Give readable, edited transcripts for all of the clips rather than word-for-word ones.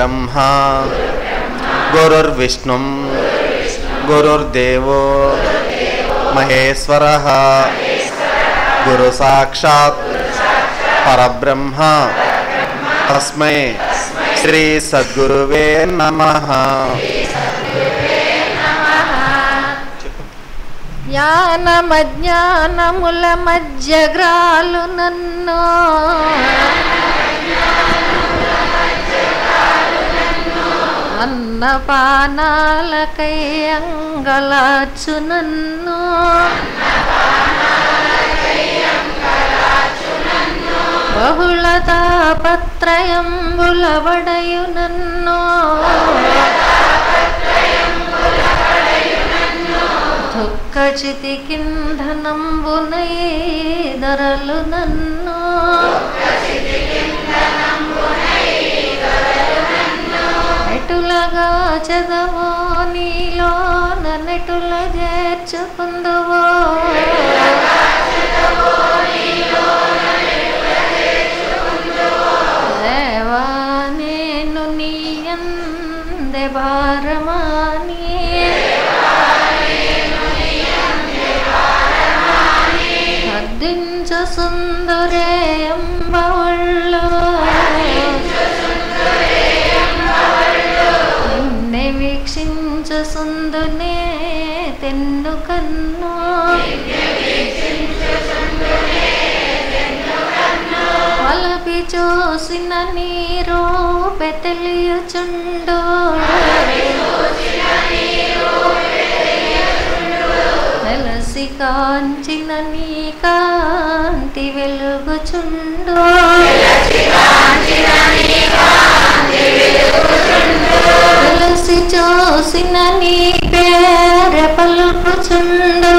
गुरुर्ब्रह्मा गुरुर्विष्णुं गुरुर्देवो महेश्वरः गुरु साक्षात् परब्रह्म तस्मै श्री सद्गुरुवे नमः। జ్ఞానమజ్ఞానముల మధ్యగ్రాలు నన్ను అన్నపానాలకై అంగలార్చు నన్ను బహుళ తాపత్రయంబుల వడయు నన్ను దుఃఖచితి కింధనంబునై దరలు నన్ను ఎటులగా చదవో నీలో నన్నెటుల చేర్చుకుందువో దేవా నేను నీ అందే భారమాని అర్దించు సుందరే అంబవళ్ళు నిన్నే వీక్షించు సుందునే తెన్ను కన్ను వలపి చూసిన నీరు పెతలియుచుండు వెలసి కాంచిన నీ కాంతి వెలుగుచుండు వెలసి చూసిన నీ పేర పలుకుచుండు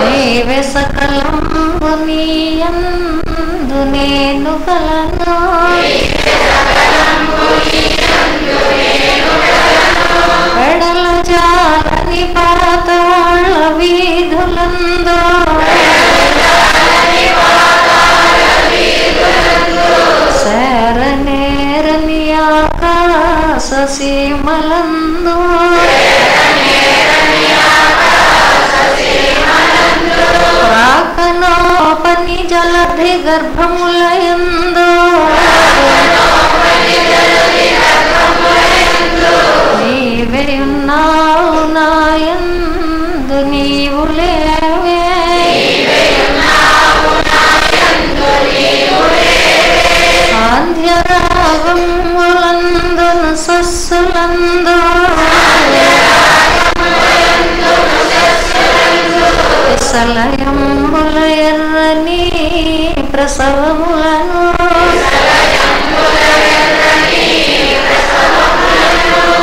నీవే సకలంబు నీ యందు నేను కలను వెడల జాలని పాతాళ వీధులందు శరణేరని ఆకాశ సీమలందు రాకనోపని జలధి గర్భములయందు నీవే ఉన్నావు నాయందు నీవు లేవే ఆంధ్యరాగములందును సస్సులందు సలయంబుల ఎర్రని ప్రసవములను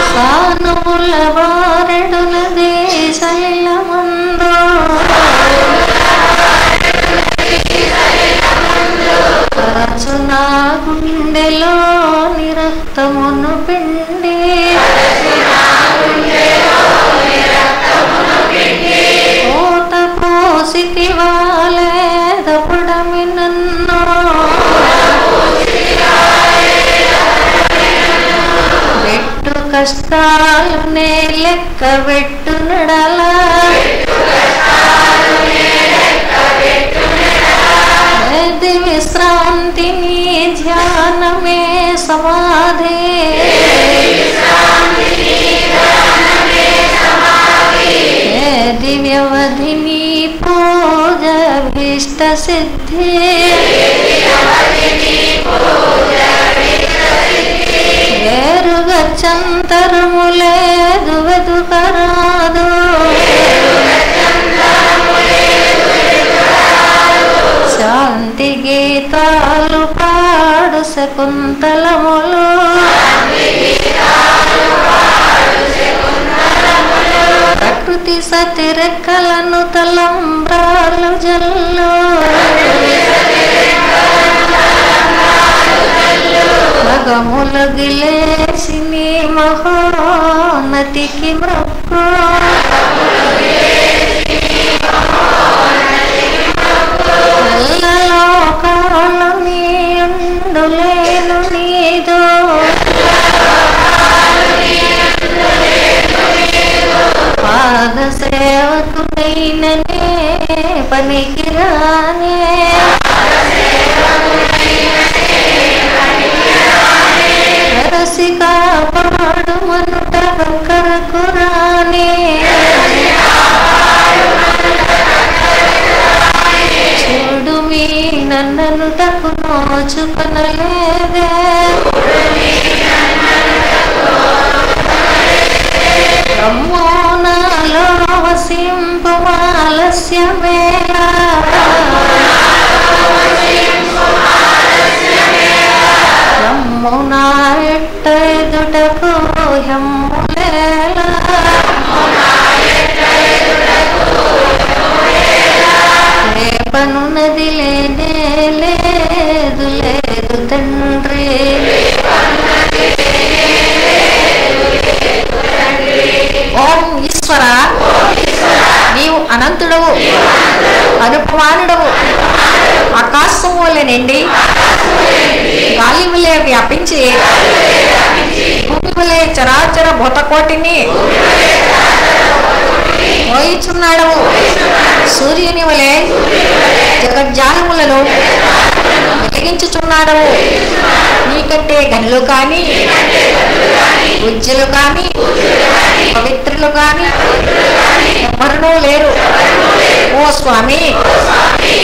సానుముల వారెడుల దేశలమందు రచునా గుండెలో నిరక్తమును పిండి కోత పోసితి వాలేదపుడమి నన్ను పెట్టు కష్టాలు నే లెక్క పెట్టు నడల ఏది విశ్రాంతి నీ ధ్యానమే సమాధి ఏది వ్యవధి నీ పూజ భీష్ట సిద్ధి వేరుగా చంతరము లేదు వెదుకరాదు శాంతి గీతాలు పాడు శకుంతలములు ప్రకృతి సతిరెక్కలను తలంబ్రాలు జల్లు మగముల గిలేసి నీ మహోన్నతికి మృక్కు లోకాలని పనికిరానే రసి కాపాడు మనుట కరకురానే చూడు మీ నన్నను తకు నోచుకొనలేదే రమ్మో నాలో వసింపు ఆలస్యమేలా రమ్మో నా ఎట్ట ఎదుటకు హెమ్ములేలా రేపనున్నది లేనే లేదు లేదు తండ్రి ఓం ఈశ్వర నీవు అనంతుడవు అనుపమానుడవు ఆకాశం వల్ల నిండి గాలి వలె వ్యాపించి భూమి వలె చరాచర భూతకోటిని మోయిచున్నాడవు సూర్యుని వలె జగజ్జాలములను వెలిగించుచున్నాడవు నీకంటే గనులు కాని ఉజ్జలు కాని పవిత్రులు కాని ఎవరునూ లేరు ఓ స్వామి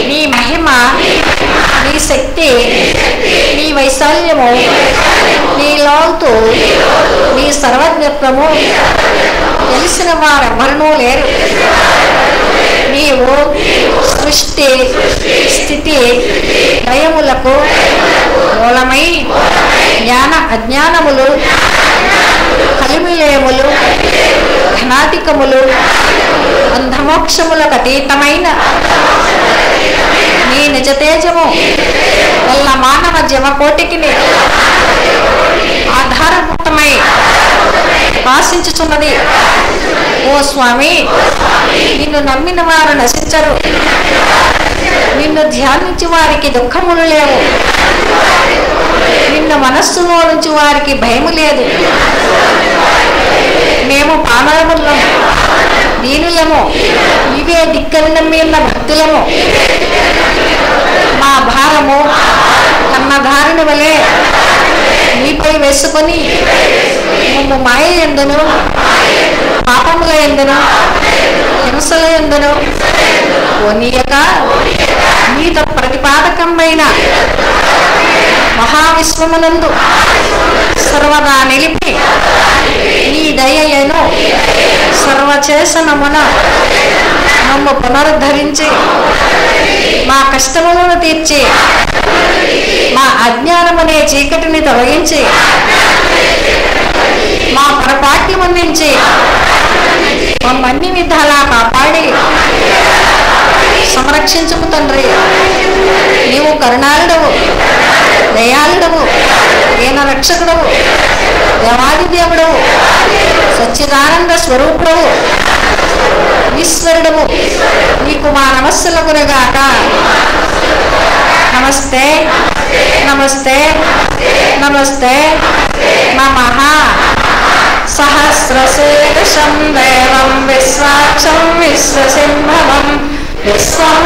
నీ మహిమ నీ శక్తి నీ వైశాల్యము నీ లోతు నీ సర్వజ్ఞత్వము తెలిసిన వారెవరునూ లేరు నీవు సృష్టి స్థితి లయములకు మూలమై జ్ఞాన అజ్ఞానములు కలిమిలేములు ఘనాటికములు అంధమోక్షములకు అతీతమైన నీ నిజ తేజము వల్ల మానవ జీవకోటికి ఆధారభూతమై ఆశించుచున్నది ఓ స్వామి నిన్ను నమ్మిన వారు నశించరు నిన్ను ధ్యానించి వారికి దుఃఖములు లేవు నిన్ను మనస్సులో నుంచి వారికి భయము లేదు మేము పామరములము దీనులము ఇవే దిక్కని నమ్మిన భక్తులము మా భారము కన్నధారుని వలె నీపై వేసుకొని మమ్ము మాయ యందును పాపముల యందును హింసల యందును ఓనియక నీతో ప్రతిపాదకమైన మహావిశ్వమునందు సర్వదా నిలిపి నీ దయయను సర్వచేసనమున మమ్ము పునరుద్ధరించి మా కష్టములను తీర్చి మా అజ్ఞానమనే చీకటిని తొలగించి మా పొరపాట్ల నుంచి మమ్మన్ని విధాలా కాపాడి సంరక్షించుము తండ్రి నీవు కరుణాళుడవు దయాళుడవు దీన రక్షకుడవు దేవాది దేవుడవు సచ్చిదానంద స్వరూపుడవు ఈశ్వరుడవు నీకు మా నమస్సులగునగాక నమస్తే నమస్తే నమస్తే నమః సహస్రశీర్షం దేవం విశ్వాక్షం విశ్వసింభవం విశ్వం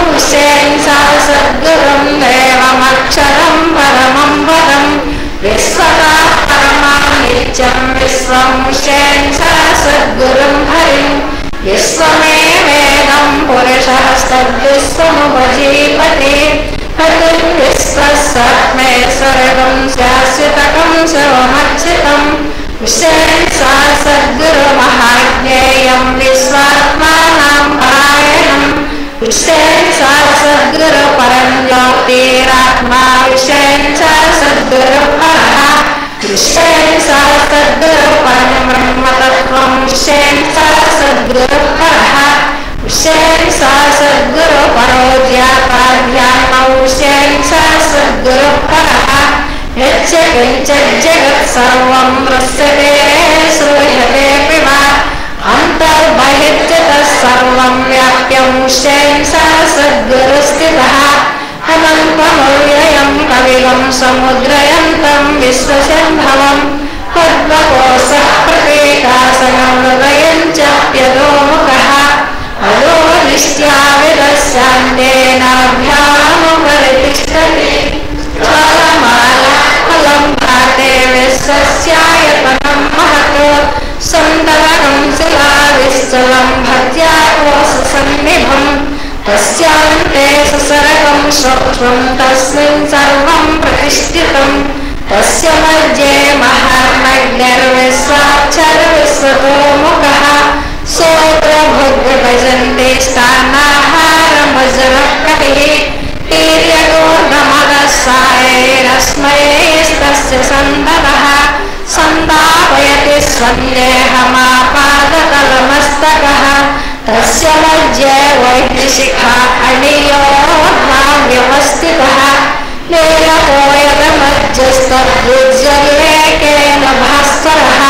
సద్గురుం దేవమక్షరం పరమం పదం విశ్వతా పరమం నిత్యం విశ్వం సద్గురుం హరిం విశ్వమే వేదం పురుషః సద్విశ్వముపజీవతి హరిం విశ్వస్సత్మే సర్వం శాశ్వతకం శివమర్చితం సద్గురు మహాజ్ఞేయం విశ్వాత్మానాం పరాయణం సద్గురు పరం జ్యోతిరాత్మా సద్గురు పరః సద్గురు పరం బ్రహ్మతత్వం సద్గురు పరః సద్గురు పరో జ్ఞాతాధ్యాత్మౌ సద్గురు పరః జగత్ సర్వం దృశ్యతే శ్రూయతే పివ అంతర్బహిర్జత సర్వం వ్యాప్యం సద్గురు స్థితః అనంతమవ్యయం కవిలం సముద్రయంతం విశ్వశంభవం పద్మకోశః ప్రతీకాసనం హృదయం చ ప్యదోముఖః అదో నిష్ట్యావిదస్య तस्यायतनं महत् सन्दगनं शिलाविस्तलं भक्त्या कोशसन्निभं तस्यान्ते ससरगं सूक्ष्मं तस्मिन् सर्वं प्रतिष्ठितं तस्य मध्ये महार्मग्निर्विश्वाक्षरविश्वतो मुखः सोत्रभुग्भजन्ते स्थानाहारमजरकटिः तीर्यगोर्धमदस्सायैरस्मयैस्तस्य सन्दनः सन्दापयति स्वन्देहमापादकलमस्तकः तस्य मध्ये वैद्यशिखा अणियोर्ध्वाव्यवस्थितः लीलको यदमध्यस्तद्विज्जल्लेकेन भास्करः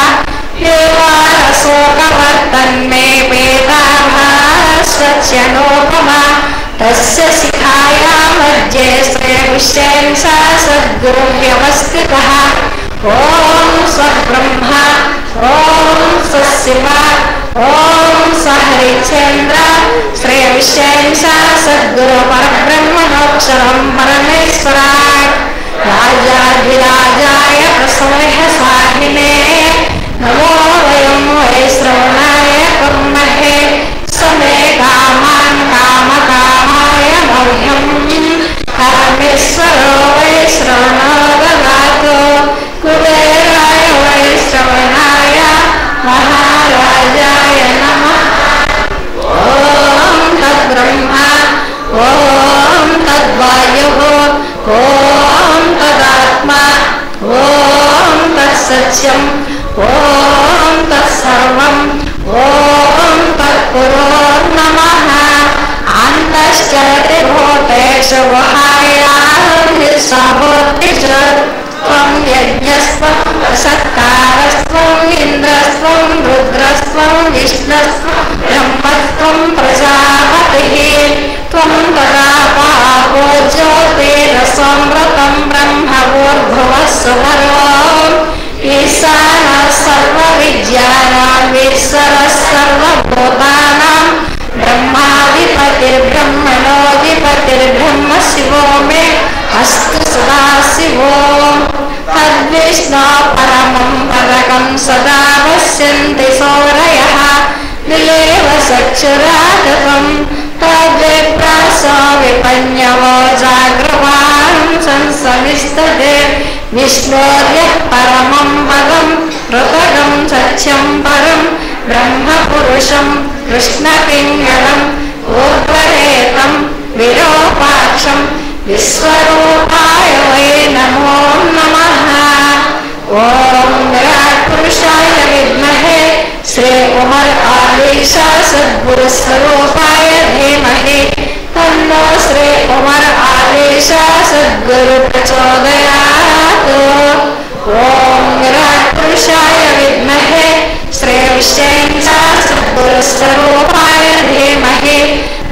लीलारशोकवर्तन्मे वेदाभास्वच्यनोपमा तस्य शिखाया मध्ये श्रेविष्येन सा सद्गुरुव्यवस्थितः ॐ सब्रह्मा ॐ सशिवा ॐ सहरिचन्द्र श्रेविष्येन सा सद्गुरु परब्रह्मणोऽक्षरं परमेश्वरात् राजाधिराजाय प्रसमयसाहिने नमो वयं वै श्रवणाय कुर्महे समे कामान् कामकामाय मह्यं कामेश्वरो वै श्रवणो ददातु कुबेराय वै श्रवणाय महाराजाय नमः ॐ तद्ब्रह्मा ॐ तद्वायुः ॐ तदात्मा ॐ तत्सत्यं ॐ तत्सर्वं ॐ तत्पुरोर्नमः अन्तश्चरति भूतेषु गुहायाभिर्साभूतिश्च त्वं यज्ञस्त्वं सत्कारस्त्वं इन्द्रस्त्वं रुद्रस्त्वं विष्णुस्त्वं ब्रह्मस्त्वं प्रजापतिः त्वं तदापावो ज्योतिरसंवृतं ब्रह्मभूर्भुवः सुवरो ईशानः सर्वविद्यानां ईश्वरः सर्वभूतानां ब्रह्माधिपतिर्ब्रह्मणोऽधिपतिर्ब्रह्म शिवो मे अस्तु सदाशिवो तद्विष्णो परमं पदकं सदा पश्यन्ति सौरयः निलेव चक्षुरागतं तद्विप्रासो विपन्यवो जाग्रवान् संसमिस्तते विष्णोर्यः परमं पदं पृथगं सत्यं परं ब्रह्मपुरुषं कृष्णपिङ्गलं ऊर्ध्वरेतं विरूपाक्षं विश्वरूपाय वै नमो नमः ॐ विराट्पुरुषाय विद्महे श्री उमर आलीशा सद्गुरुस्वरूपाय धीमहि तन्नो श्री उमर आलीशा सद्गुरु प्रचोदयात् ॐ विराट्पुरुषाय विद्महे श्री विष्णुशा सद्गुरुस्वरूपाय धीमहि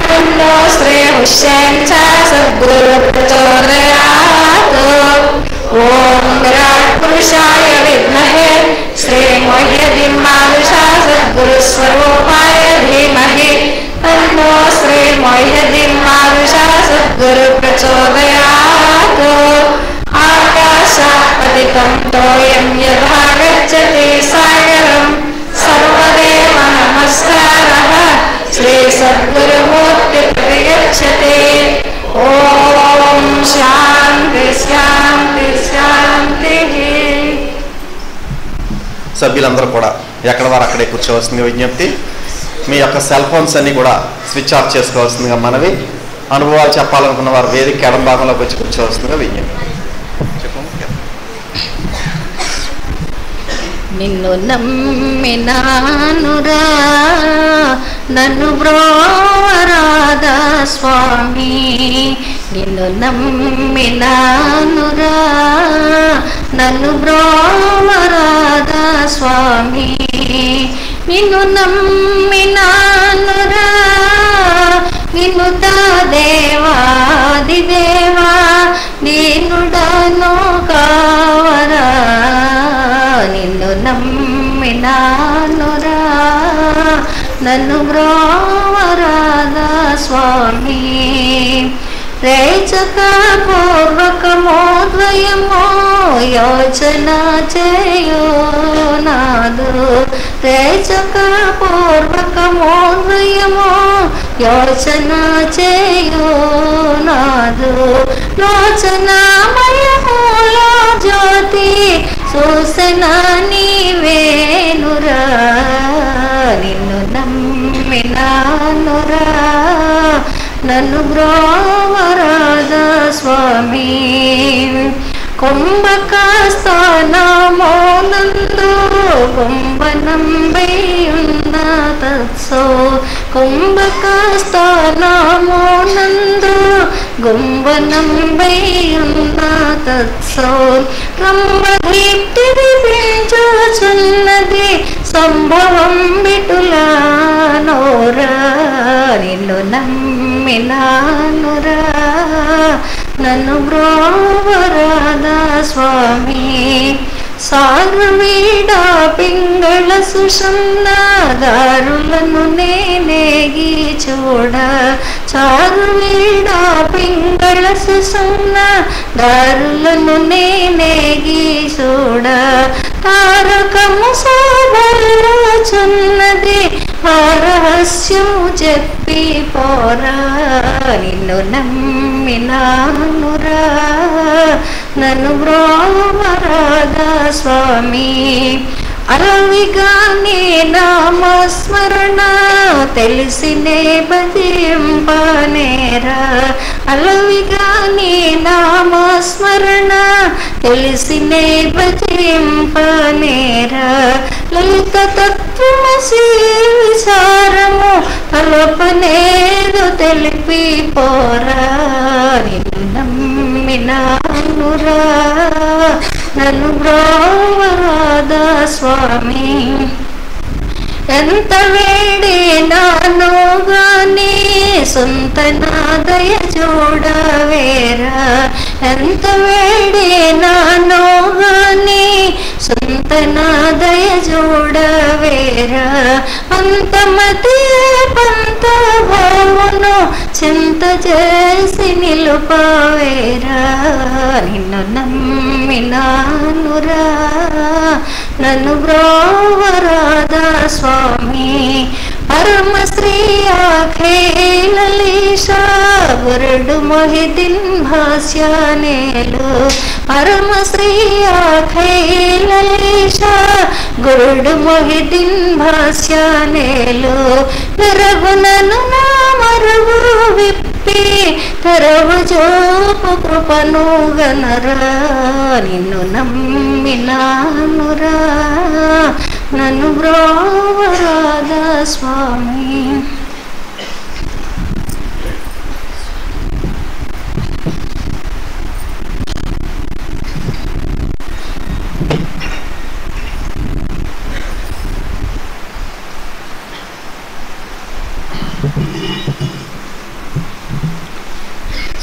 तन्नो श्री विष्णुशा सद्गुरु प्रचोदयात् ॐ विराट्पुरुषाय विद्महे श्री मोह्यदिम्मानुषा सद्गुरुस्वरूपाय धीमहि तन्नो श्री मोह्यदिम्मानुषा सद्गुरु प्रचोदयात् आकाशात् पतितं तोयं यथा गच्छति सागरं सर्वदेव नमस्कारः श्री सद्गुरुमूर्तिं गच्छति ॐ शान्ति शान्ति शान्तिः సభ్యులందరూ కూడా ఎక్కడ వారు అక్కడే కూర్చోవలసిందిగా విజ్ఞప్తి. మీ యొక్క సెల్ ఫోన్స్ అన్ని కూడా స్విచ్ ఆఫ్ చేసుకోవాల్సిందిగా మనవి. అనుభవాలు చెప్పాలనుకున్న వారు వేదిక ఎడం భాగంలోకి వచ్చి కూర్చోవలసిందిగా విజ్ఞప్తి. నిన్ను నమ్మినానురా నన్ను బ్రోవరాదా స్వామి నిన్ను నమ్మినానురా నన్ను బ్రోవరాదా స్వామి నిన్ను నమ్మినానురా వినుతా దేవాది దేవా దీనుడను కావరా నిన్ను నమ్మినానురా నన్ను బ్రోవరాదా స్వామి రేచక పూర్వకమో ద్వయమో యోచన చేయు నాదు రేచక పూర్వకము హృయము యోచన చేయు నాదు లోచనమయములో జ్యోతి సూసన నీవేనురా నిన్ను నమ్మినానురా నన్ను బ్రోవరాధా స్వామి కుంభకస్థానమోనందు కుంభనంబైయున్న తత్సో కుంభకస్థానమోనందు గుంబనంబైయున్న తత్సో రంభదీప్తి దీపించుచున్నది సంభవం బిటులా నోరా నిన్ను నమ్మినానురా నన్ను బ్రోవరాధా స్వామి సార్వీడా పింగళ సుషన్నాదారులను నేనేగి చూడ చారువీడా పింగళ సుషన్నాదారులను నేనేగి చూడ తారకము శోభలుచున్నది ఆ రహస్యము చెప్పి పోరా నిన్ను నమ్మినానురా నన్ను బ్రోవరాధా స్వామి అరవిగానే నామస్మరణ తెలిసినే భజింపనేరా అలవిగానే నామస్మరణ తెలిసినే భజింపనేరా లలిత తత్వమసి విచారము తలపనేదు తెలిపి పోరా నిన్ను నమ్మినానురా నన్ను బ్రోవరాధా స్వామి ఎంత వేడినాను గాని సొంత నాదయ చూడవేరా ఎంత వేడినాను గాని సొంత నాదయ చూడవేరా అంతమతి పంత భావను చింత చేసి నిలుపవేరా నిన్ను నమ్మినానురా నన్ను బ్రోవరాధా స్వామి పరమశ్రీ అఖిలలీశా గురుడు మొహిదీన్ భాష్యానేలు పరమశ్రీ అఖిలలీశా గురుడు మొహిదీన్ భాష్యానేలు మెరుగునను నా మరుగు విప్పి తెరవు చూపు కృపను గనరా నిన్ను నమ్మినానురా నన్ను బ్రోవరాధా స్వామి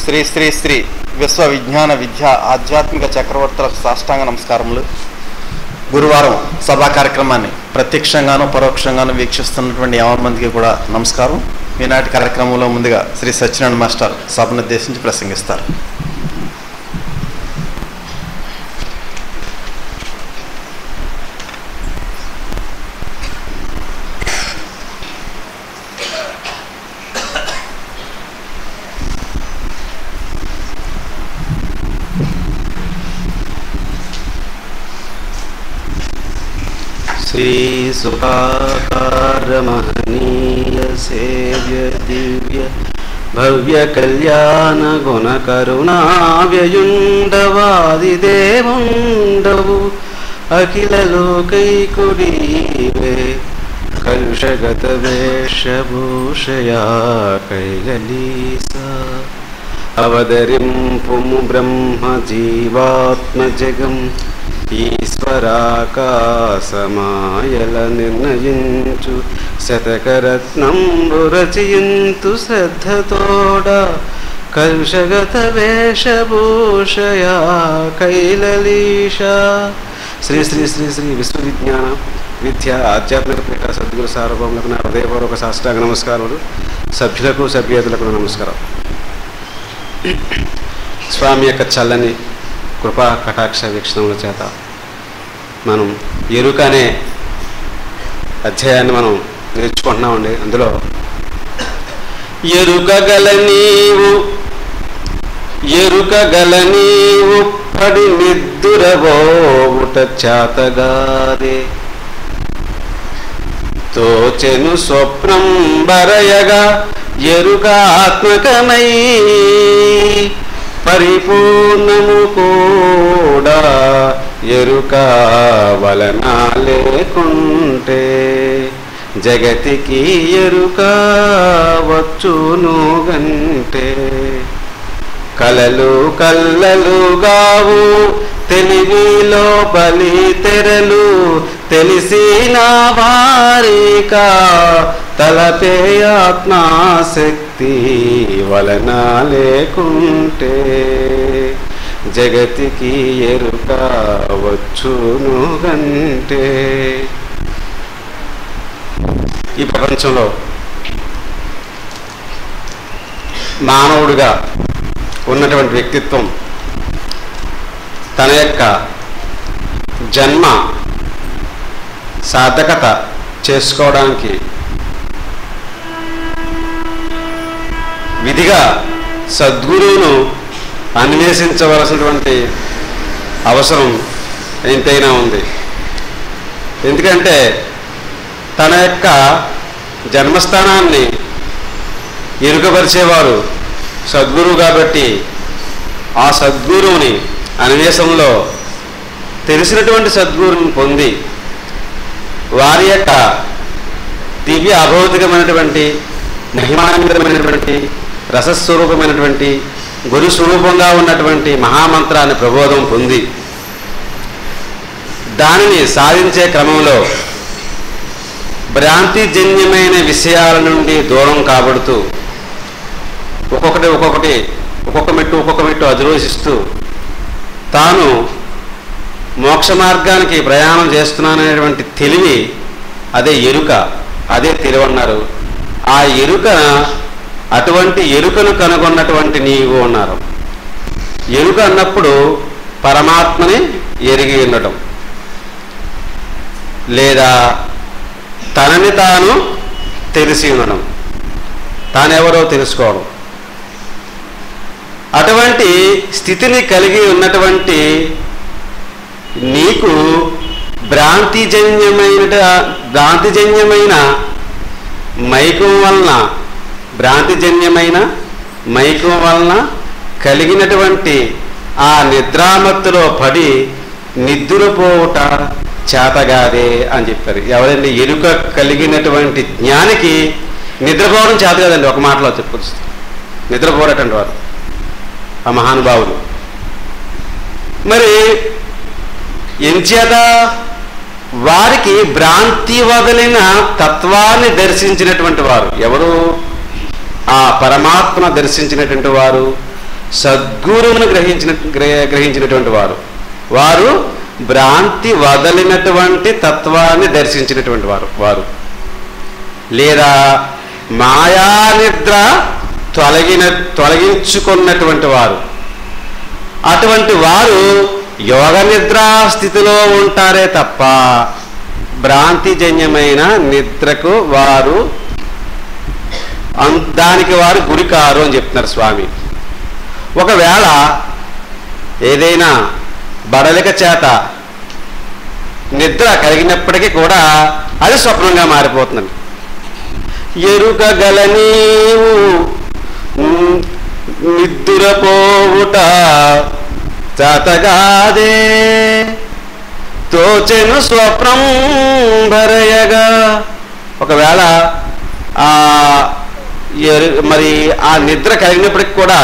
శ్రీ శ్రీ శ్రీ విశ్వ విజ్ఞాన విద్య ఆధ్యాత్మిక చక్రవర్తులకు సాష్టాంగ నమస్కారములు. గురువారం సభా కార్యక్రమాన్ని ప్రత్యక్షంగాను పరోక్షంగాను వీక్షిస్తున్నటువంటి 50 మందికి కూడా నమస్కారం. ఈనాటి కార్యక్రమంలో ముందుగా శ్రీ సత్యనారాయణ మాస్టర్ సభను ఉద్దేశించి ప్రసంగిస్తారు. श्री सुखाकार महनीय सेव्य दिव्य भव्य कल्याण गुण करुणाव्ययुंडवादिदेवुंडवु अखिल लोकैकुडीवे कलुषगत वेशभूषया कैगलीसा अवतरिंपुमु ब्रह्म जीवात्मजगं ఈశ్వరాకాశమాయల నిర్ణయించు శతకరత్నంబు రచయింతు శ్రద్ధతోడ కలుషగత వేషభూషయా కైలలీష. శ్రీ శ్రీ శ్రీ శ్రీ విశ్వవిజ్ఞాన విద్య ఆధ్యాత్మిక పీఠ సద్గురు సార్వభౌములకు నా హృదయపూర్వక సాష్టాంగ నమస్కారములు. సభ్యులకు సభ్యేతలకు నమస్కారం. స్వామి యొక్క చల్లని కృపా కటాక్ష వీక్షణముల చేత మనం ఎరుక అనే అధ్యాయాన్ని మనం నేర్చుకుంటున్నామండి. అందులో ఎరుకగల నీవు పడి నిద్దురబోవుట చేతగాదే తోచెను స్వప్నం బరయగా ఎరుక ఆత్మకమై పరిపూర్ణము కూడా ఎరుక వలన లేకుంటే జగతికి ఎరుక వచ్చును గంటే కలలు కల్లలుగావు తెలివిలో బలి తెరలు తెలిసిన వారిక తలపే ఆత్మాశక్తి వలన లేకుంటే జగతికి ఎరుక వచ్చును గంటే. ఈ ప్రపంచంలో మానవుడిగా ఉన్నటువంటి వ్యక్తిత్వం తన యొక్క జన్మ సార్థకత చేసుకోవడానికి విధిగా సద్గురువును అన్వేషించవలసినటువంటి అవసరం ఎంతైనా ఉంది. ఎందుకంటే తన యొక్క జన్మస్థానాన్ని ఎరుకపరిచేవారు సద్గురువు కాబట్టి ఆ సద్గురువుని అన్వేషణలో తెలిసినటువంటి సద్గురువుని పొంది వారి యొక్క దివ్య అభౌతికమైనటువంటి మహిమాన్వితమైనటువంటి రసస్వరూపమైనటువంటి గురు స్వరూపంగా ఉన్నటువంటి మహామంత్రాన్ని ప్రబోధం పొంది దానిని సాధించే క్రమంలో భ్రాంతిజన్యమైన విషయాల నుండి దూరం కాబడుతూ ఒక్కొక్క మెట్టు అధిరోషిస్తూ తాను మోక్ష మార్గానికి ప్రయాణం చేస్తున్నాననేటువంటి తెలివి, అదే ఎరుక, అదే తెలివన్నారు. ఆ ఎరుక, అటువంటి ఎరుకను కనుగొన్నటువంటి నీవు అన్నారు. ఎరుక అన్నప్పుడు పరమాత్మని ఎరిగి ఉండటం, లేదా తనని తాను తెలిసి ఉండడం, తానెవరో తెలుసుకోవడం. అటువంటి స్థితిని కలిగి ఉన్నటువంటి నీకు భ్రాంతిజన్యమైన మైకం వలన కలిగినటువంటి ఆ నిద్రామత్తులో పడి నిద్రపోవుట చేతగాదే అని చెప్పారు. ఎవరండి? ఎరుక కలిగినటువంటి జ్ఞానికి నిద్రపోవడం చేత కాదండి. ఒక మాటలో చెప్పొచ్చు, నిద్రపోరటండి వారు ఆ మహానుభావులు. మరి ఎంచేత వారికి భ్రాంతి వదిలిన తత్వాన్ని దర్శించినటువంటి వారు ఎవరు? ఆ పరమాత్మ దర్శించినటువంటి వారు, సద్గురువును గ్రహించినటువంటి వారు. వారు భ్రాంతి వదలినటువంటి తత్వాన్ని దర్శించినటువంటి వారు లేదా మాయా నిద్ర తొలగించుకున్నటువంటి వారు. అటువంటి వారు యోగ నిద్రా స్థితిలో ఉంటారే తప్ప భ్రాంతిజన్యమైన నిద్రకు దానికి వారు గురి కారు అని చెప్తున్నారు స్వామి. ఒకవేళ ఏదైనా బడలిక చేత నిద్ర కలిగినప్పటికీ కూడా అది స్వప్నంగా మారిపోతుంది. ఎరుకగల నీవు నిద్రపోవుట చేతగాదే తోచెను స్వప్నం భరయగా. ఒకవేళ మరి ఆ నిద్ర కలిగినప్పటికి కూడా,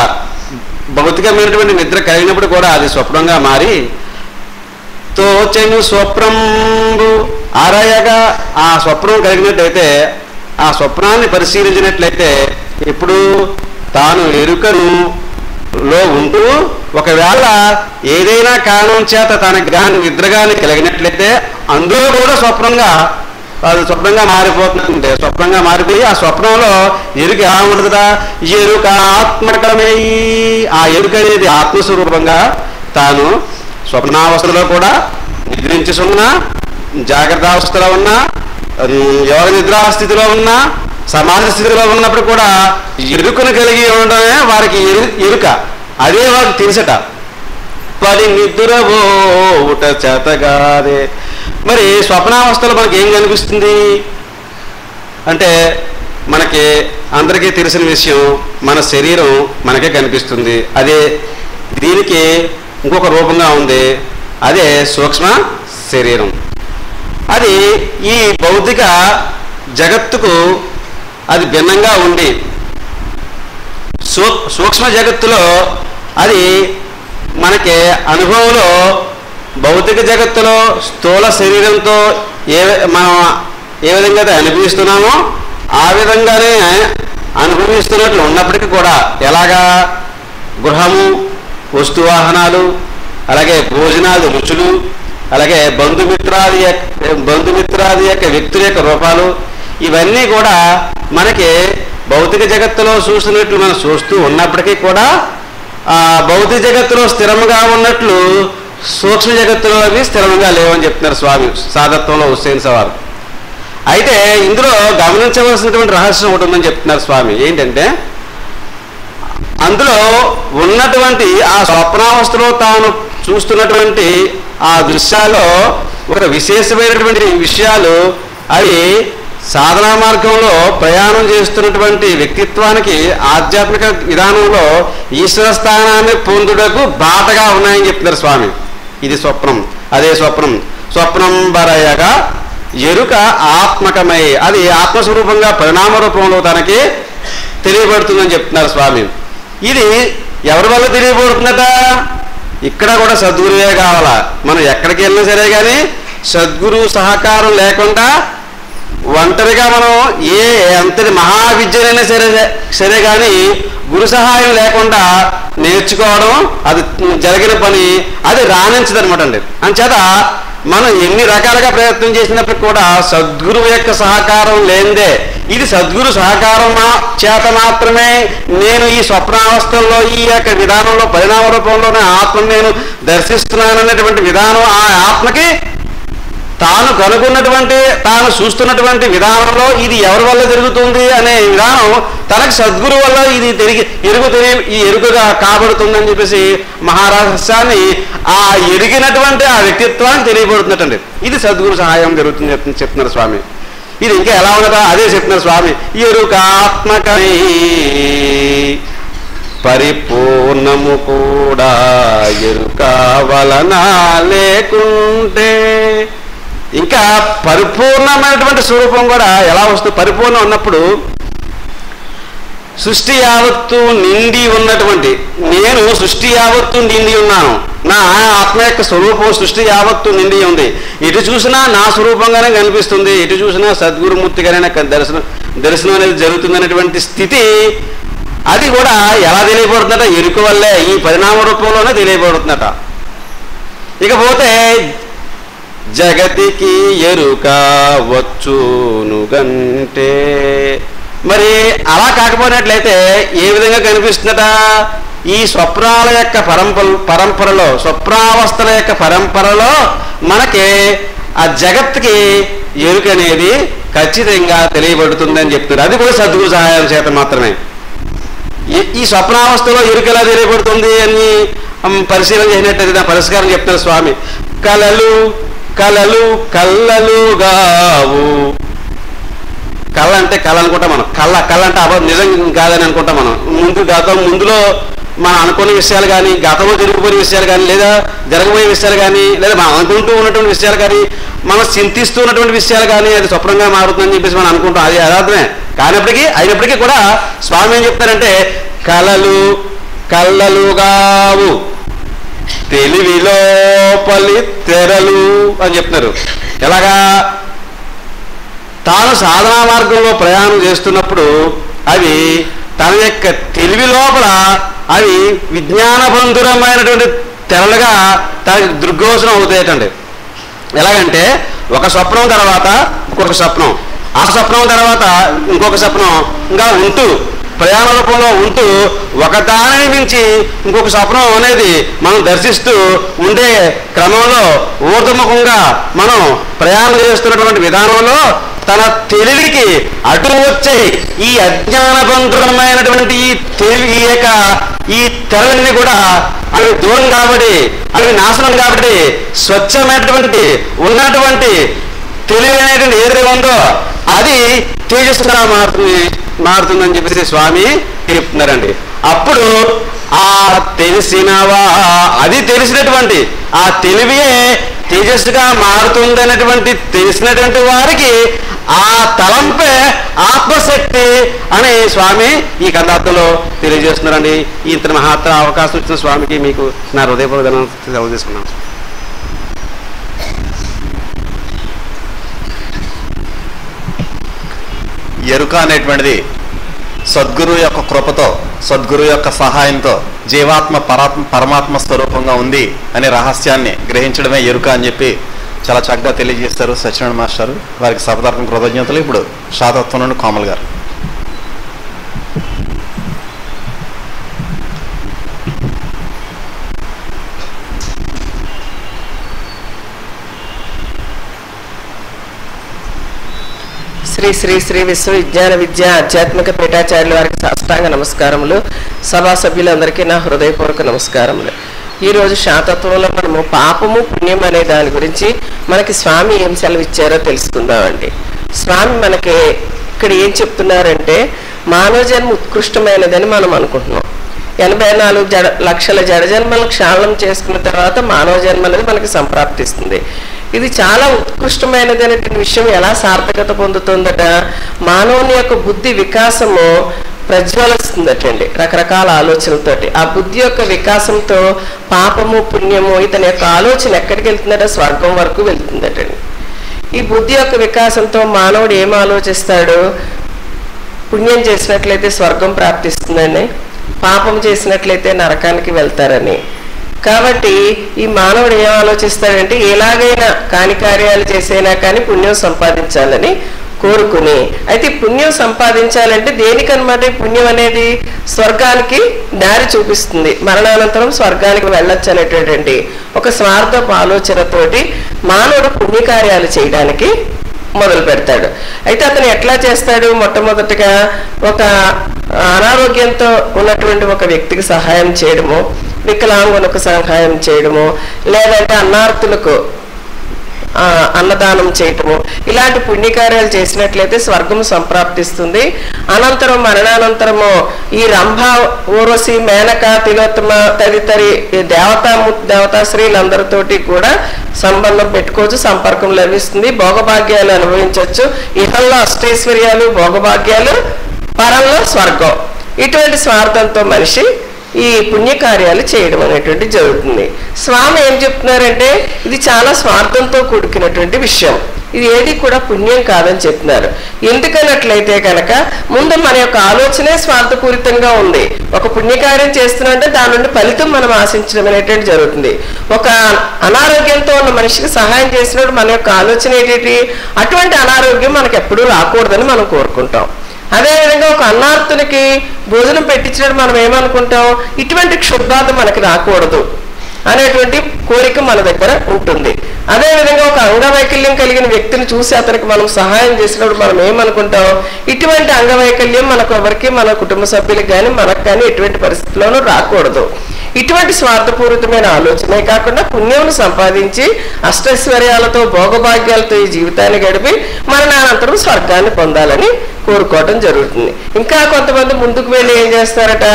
భౌతికమైనటువంటి నిద్ర కలిగినప్పుడు కూడా అది స్వప్నంగా మారి తోచెను స్వప్నంబు అరయగా, ఆ స్వప్నం కలిగినట్లయితే, ఆ స్వప్నాన్ని పరిశీలించినట్లయితే ఇప్పుడు తాను ఎరుకలో ఉంటూ ఒకవేళ ఏదైనా కారణం చేత తనకు కానీ నిద్రగాని కలిగినట్లయితే అందులో కూడా స్వప్నంగా మారిపోతుందంటే, స్వప్నంగా మారిపోయి ఆ స్వప్నంలో ఎరుక ఎలా ఉంటుందా? ఎరుక ఆత్మకమే. ఆ ఎరుక అనేది ఆత్మస్వరూపంగా తాను స్వప్నావస్థలో కూడా నిద్రించుతున్నా, జాగ్రత్త అవస్థలో ఉన్నా, యోగ నిద్రాస్థితిలో ఉన్నా, సమాధి స్థితిలో ఉన్నప్పుడు కూడా ఎరుకను కలిగి ఉండడమే వారికి ఎరుక. అదే వారికి తెలుసట. పడి నిద్రపోవుట చేతగాదే. మరి స్వప్నావస్థలో మనకి ఏం కనిపిస్తుంది అంటే, మనకి అందరికీ తెలిసిన విషయం, మన శరీరం మనకే కనిపిస్తుంది. అదే దీనికి ఇంకొక రూపంగా ఉంది, అదే సూక్ష్మ శరీరం. అది ఈ భౌతిక జగత్తుకు అది భిన్నంగా ఉండి, సూక్ష్మ జగత్తులో అది మనకి అనుభవంలో భౌతిక జగత్తులో స్థూల శరీరంతో మనం ఏ విధంగా అయితే అనుభవిస్తున్నామో ఆ విధంగానే అనుభవిస్తున్నట్లు ఉన్నప్పటికీ కూడా, ఎలాగా గృహము, వస్తువాహనాలు, అలాగే భోజనాలు, రుచులు, అలాగే బంధుమిత్రాది యొక్క వ్యక్తుల యొక్క రూపాలు, ఇవన్నీ కూడా మనకి భౌతిక జగత్తులో చూస్తున్నట్లు మనం చూస్తూ ఉన్నప్పటికీ కూడా ఆ భౌతిక జగత్తులో స్థిరంగా ఉన్నట్లు సూక్ష్మ జగత్తులో అవి స్థిరంగా లేవని చెప్తున్నారు స్వామి సాధత్వంలో హుస్సేన్ సవార్. అయితే ఇందులో గమనించవలసినటువంటి రహస్యం ఒకటి ఉందని చెప్తున్నారు స్వామి. ఏంటంటే, అందులో ఉన్నటువంటి ఆ స్వప్నావస్థలో తాను చూస్తున్నటువంటి ఆ దృశ్యాల్లో ఒక విశేషమైనటువంటి విషయాలు అవి సాధనా మార్గంలో ప్రయాణం చేస్తున్నటువంటి వ్యక్తిత్వానికి ఆధ్యాత్మిక విధానంలో ఈశ్వర స్థానాన్ని పొందుటకు బాటగా ఉన్నాయని చెప్తున్నారు స్వామి. ఇది స్వప్నం, అదే స్వప్నం. స్వప్నం బరయగా ఎరుక ఆత్మకమై, అది ఆత్మస్వరూపంగా పరిణామ రూపంలో తనకి తెలియబడుతుందని చెప్తున్నారు స్వామి. ఇది ఎవరి వల్ల తెలియబడుతుందట? ఇక్కడ కూడా సద్గురువే కావాలా. మనం ఎక్కడికి వెళ్ళినా సరే కానీ సద్గురు సహకారం లేకుండా ఒంటరిగా మనం ఎంతటి మహావిద్యనైనా సరే కానీ గురు సహాయం లేకుండా నేర్చుకోవడం అది జరిగిన పని, అది రాణించదనమాట అండి. అంచేత మనం ఎన్ని రకాలుగా ప్రయత్నం చేసినప్పటికీ కూడా సద్గురువు యొక్క సహకారం లేనిదే, ఇది సద్గురు సహకారం చేత మాత్రమే నేను ఈ స్వప్నావస్థల్లో ఈ యొక్క విధానంలో పరిణామ రూపంలోనే ఆత్మను నేను దర్శిస్తున్నానన్నటువంటి విధానం ఆ ఆత్మకి తాను కనుగొన్నటువంటి తాను చూస్తున్నటువంటి విధానంలో ఇది ఎవరి వల్ల జరుగుతుంది అనే విధానం తనకు సద్గురు వల్ల ఇది ఈ ఎరుకగా కాబడుతుందని చెప్పేసి మహారహస్యాన్ని ఆ ఎరిగినటువంటి ఆ వ్యక్తిత్వానికి తెలియబడుతున్నట్టండి. ఇది సద్గురు సహాయం జరుగుతుంది చెప్తున్నారు స్వామి. ఇది ఇంకా ఎలా ఉన్నదా అదే చెప్తున్నారు స్వామి. ఎరుకాత్మకై పరిపూర్ణము కూడా ఎరుక వలన లేకుంటే, ఇంకా పరిపూర్ణమైనటువంటి స్వరూపం కూడా ఎలా వస్తుంది? పరిపూర్ణం ఉన్నప్పుడు సృష్టి యావత్తు నిండి ఉన్నటువంటి నేను సృష్టి యావత్తు నిండి ఉన్నాను. నా ఆత్మ యొక్క స్వరూపం సృష్టి యావత్తు నిండి ఉంది. ఎటు చూసినా నా స్వరూపంగానే కనిపిస్తుంది, ఎటు చూసినా సద్గురుమూర్తిగానే నాకు దర్శనం అనేది జరుగుతుంది అనేటువంటి స్థితి అది కూడా ఎలా తెలియబడుతుందట? ఎరుక వల్లే, ఈ పరిణామ రూపంలోనే తెలియబడుతుందట. ఇకపోతే జగతికి ఎరుక వచ్చునుగంటే, మరి అలా కాకపోయినట్లయితే ఏ విధంగా కనిపిస్తుందట? ఈ స్వప్నాల యొక్క పరంపరలో స్వప్నావస్థల యొక్క పరంపరలో మనకి ఆ జగత్తుకి ఎరుక అనేది ఖచ్చితంగా తెలియబడుతుందని చెప్తున్నారు. అది కూడా సద్గురు సహాయం చేత మాత్రమే. ఈ స్వప్నావస్థలో ఎరుక ఎలా తెలియబడుతుంది అని పరిశీలన చేసినట్టయితే దాని పరిష్కారం చెప్తున్నారు స్వామి. కలలు కలలు కల్లలుగావు. కళ అంటే కళ అనుకుంటాం మనం. కళ అంటే నిజం కాదని అనుకుంటాం మనం. ముందులో మనం అనుకున్న విషయాలు కానీ, గతంలో జరిగిపోయిన విషయాలు కానీ, లేదా జరగబోయే విషయాలు కానీ, లేదా మనం అనుకుంటూ ఉన్నటువంటి విషయాలు కానీ, మనం చింతిస్తూ ఉన్నటువంటి విషయాలు కానీ అది స్వప్నంగా మారుతుందని చెప్పేసి మనం అనుకుంటాం. అది యథార్థమే. అయినప్పటికీ కూడా స్వామి ఏం చెప్తారంటే, కలలు కల్లలుగావు తెలివిలోపలి తెరలు అని చెప్తున్నారు. ఎలాగా? తాను సాధనా మార్గంలో ప్రయాణం చేస్తున్నప్పుడు అవి తన యొక్క తెలివి లోపల అవి విజ్ఞానబంధురమైనటువంటి తెరలుగా తనకి దృగ్గోచనం అవుతాయటండి. ఎలాగంటే, ఒక స్వప్నం తర్వాత ఇంకొక స్వప్నం, ఆ స్వప్నం తర్వాత ఇంకొక స్వప్నం, ఇంకా ఉంటూ ప్రయాణ రూపంలో ఉంటూ ఒకదాని నుంచి ఇంకొక స్వప్నం అనేది మనం దర్శిస్తూ ఉండే క్రమంలో ఊర్ధముఖంగా మనం ప్రయాణం చేస్తున్నటువంటి విధానంలో తన తెలివికి అటు వచ్చే ఈ అజ్ఞానబంధురమైనటువంటి ఈ తెరలన్నీ కూడా అవి దూరం కాబట్టి, అవి నాశనం కాబట్టి, స్వచ్ఛమైనటువంటి ఉన్నటువంటి తెలివి అనేటువంటి ఏదైతే ఉందో అది తేజస్సుగా మారుతుందని చెప్పేసి స్వామి చెప్తున్నారండి. అప్పుడు ఆ అది తెలిసినటువంటి ఆ తెలివియే తేజస్సుగా మారుతుందనేటువంటి తెలిసినటువంటి వారికి ఆ తలంపే ఆత్మశక్తి అని స్వామి ఈ కథార్థంలో తెలియజేస్తున్నారండి. ఇంత మహాత్ర అవకాశం ఇచ్చిన స్వామికి మీకు నా హృదయపూర్వక సెలవు తీసుకున్నాను. ఎరుక అనేటువంటిది సద్గురు యొక్క కృపతో, సద్గురు యొక్క సహాయంతో జీవాత్మ పరమాత్మ స్వరూపంగా ఉంది అనే రహస్యాన్ని గ్రహించడమే ఎరుక అని చెప్పి చాలా చక్కగా తెలియజేస్తారు సత్యనారాయణ మాస్టర్. వారికి సభార్థం కృతజ్ఞతలు. ఇప్పుడు శాతత్వం నుండి కోమల్ గారు. శ్రీ శ్రీ శ్రీ విశ్వవిజ్ఞాన విద్య ఆధ్యాత్మిక పీఠాచార్యుల వారికి సాష్టాంగ నమస్కారములు. సభా సభ్యులందరికీ నా హృదయపూర్వక నమస్కారములు. ఈరోజు శాతత్వంలో మనము పాపము పుణ్యం అనే దాని గురించి మనకి స్వామి ఏం సెలవిచ్చారో తెలుసుకుందామండి. స్వామి మనకి ఇక్కడ ఏం చెప్తున్నారంటే మానవ జన్మ ఉత్కృష్టమైనదని మనం అనుకుంటున్నాం. 84 లక్షల జడజన్మలను క్షాళనం చేసుకున్న తర్వాత మానవ జన్మ అనేది మనకి సంప్రాప్తిస్తుంది. ఇది చాలా ఉత్కృష్టమైనది అనేటువంటి విషయం ఎలా సార్థకత పొందుతుందట, మానవుని యొక్క బుద్ధి వికాసము ప్రజ్వలిస్తుందటండి రకరకాల ఆలోచనలతోటి. ఆ బుద్ధి యొక్క వికాసంతో పాపము పుణ్యము ఇతని యొక్క ఆలోచన ఎక్కడికి వెళ్తుందట, స్వర్గం వరకు వెళ్తుందటండి. ఈ బుద్ధి యొక్క వికాసంతో మానవుడు ఏం ఆలోచిస్తాడు, పుణ్యం చేసినట్లయితే స్వర్గం ప్రాప్తిస్తుందని, పాపం చేసినట్లయితే నరకానికి వెళ్తారని. కాబట్టి ఈ మానవుడు ఏం ఆలోచిస్తాడంటే ఎలాగైనా కాని కార్యాలు చేసైనా కానీ పుణ్యం సంపాదించాలని కోరుకుని, అయితే పుణ్యం సంపాదించాలంటే దేనికనమాట పుణ్యం అనేది స్వర్గానికి దారి చూపిస్తుంది, మరణానంతరం స్వర్గానికి వెళ్ళొచ్చు అనేటటువంటి ఒక స్వార్థపు ఆలోచనతోటి మానవుడు పుణ్యకార్యాలు చేయడానికి మొదలు పెడతాడు. అయితే అతను ఎట్లా చేస్తాడు, మొట్టమొదటిగా ఒక అనారోగ్యంతో ఉన్నటువంటి ఒక వ్యక్తికి సహాయం చేయడము, వికలాంగులకు సహాయం చేయడము, లేదంటే అన్నార్థులకు అన్నదానం చేయటము, ఇలాంటి పుణ్యకార్యాలు చేసినట్లయితే స్వర్గం సంప్రాప్తిస్తుంది. అనంతరం మరణానంతరము ఈ రంభ, ఊర్వశి, మేనక, తిలోత్తమ తదితరి దేవతాశ్రీలందరితోటి కూడా సంబంధం పెట్టుకోవచ్చు, సంపర్కం లభిస్తుంది, భోగభాగ్యాలు అనుభవించవచ్చు. ఇహంలో అష్టైశ్వర్యాలు భోగభాగ్యాలు, పరంలో స్వర్గం. ఇటువంటి స్వార్థంతో మనిషి ఈ పుణ్యకార్యాలు చేయడం అనేటువంటి జరుగుతుంది. స్వామి ఏం చెప్తున్నారంటే ఇది చాలా స్వార్థంతో కూడుకున్నటువంటి విషయం, ఇది ఏది కూడా పుణ్యం కాదని చెప్తున్నారు. ఎందుకన్నట్లయితే కనుక ముందు మన యొక్క ఆలోచనే స్వార్థపూరితంగా ఉంది. ఒక పుణ్యకార్యం చేస్తున్నంటే దాని నుండి ఫలితం మనం ఆశించడం అనేటువంటి జరుగుతుంది. ఒక అనారోగ్యంతో ఉన్న మనిషికి సహాయం చేసినప్పుడు మన యొక్క ఆలోచన ఏంటి, అటువంటి అనారోగ్యం మనకు ఎప్పుడూ రాకూడదని మనం కోరుకుంటాం. అదేవిధంగా ఒక అన్నార్థునికి భోజనం పెట్టించినప్పుడు మనం ఏమనుకుంటాం, ఇటువంటి క్షుద్బాధ మనకి రాకూడదు అనేటువంటి కోరిక మన దగ్గర ఉంటుంది. అదేవిధంగా ఒక అంగవైకల్యం కలిగిన వ్యక్తిని చూసి అతనికి మనం సహాయం చేసినప్పుడు మనం ఏమనుకుంటాం, ఇటువంటి అంగవైకల్యం మనకు ఎవరికి, మన కుటుంబ సభ్యులకు కానీ మనకు కానీ ఎటువంటి పరిస్థితుల్లోనూ రాకూడదు. ఇటువంటి స్వార్థపూరితమైన ఆలోచనే కాకుండా పుణ్యం సంపాదించి అష్టైశ్వర్యాలతో భోగభాగ్యాలతో ఈ జీవితాన్ని గడిపి మరణానంతరం స్వర్గాన్ని పొందాలని కోరుకోవడం జరుగుతుంది. ఇంకా కొంతమంది ముందుకు వెళ్ళి ఏం చేస్తారట,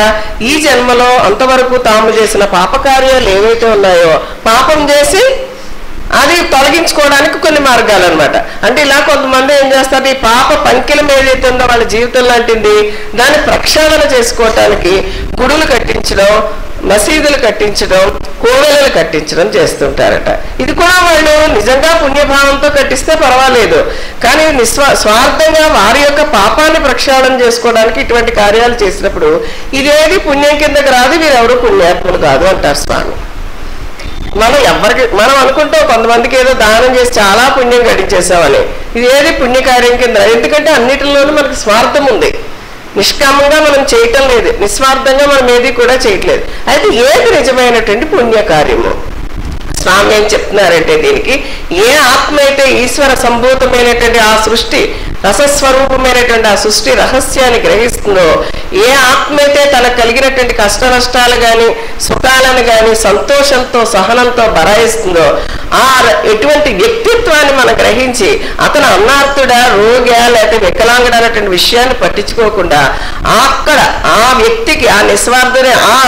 ఈ జన్మలో అంతవరకు తాము చేసిన పాపకార్యాలు ఏవైతే ఉన్నాయో పాపం చేసి అది తొలగించుకోవడానికి కొన్ని మార్గాలు అనమాట. అంటే ఇలా కొంతమంది ఏం చేస్తారు, ఈ పాప పంకిలం ఏదైతే ఉందో వాళ్ళ జీవితం లాంటిది దాన్ని ప్రక్షాళన చేసుకోవటానికి గుడులు కట్టించడం, మసీదులు కట్టించడం, కోవెలలు కట్టించడం చేస్తుంటారట. ఇది కూడా వాళ్ళు నిజంగా పుణ్యభావంతో కట్టిస్తే పర్వాలేదు, కానీ స్వార్థంగా వారి యొక్క పాపాన్ని ప్రక్షాళన చేసుకోవడానికి ఇటువంటి కార్యాలు చేసినప్పుడు ఇదేది పుణ్యం కిందకి రాదు, వీరెవరు పుణ్యాత్ములు కాదు అంటారు స్వామి. మనం అనుకుంటాం కొంతమందికి ఏదో దానం చేసి చాలా పుణ్యం గడించేసామని, ఇది ఏది పుణ్యకార్యం కింద, ఎందుకంటే అన్నిటిలోనూ మనకి స్వార్థం ఉంది. నిష్కామంగా మనం చేయటం లేదు, నిస్వార్థంగా మనం ఏది కూడా చేయట్లేదు. అయితే ఏది నిజమైనటువంటి పుణ్యకార్యము? స్వామి ఏం చెప్తున్నారంటే దీనికి, ఏ ఆత్మ అయితే ఈశ్వర సంభూతమైనటువంటి ఆ సృష్టి రసస్వరూపమైనటువంటి ఆ సృష్టి రహస్యాన్ని గ్రహిస్తుందో, ఏ ఆత్మ అయితే తనకు కలిగినటువంటి కష్ట నష్టాలు కానీ సుఖాలను కానీ సంతోషంతో సహనంతో బరాయిస్తుందో, ఆ ఎటువంటి వ్యక్తిత్వాన్ని మనం గ్రహించి అతను అన్నార్థుడా రోగా లేకపోతే వికలాంగుడు అనేటువంటి విషయాన్ని పట్టించుకోకుండా అక్కడ ఆ వ్యక్తికి ఆ నిస్వార్థుని ఆ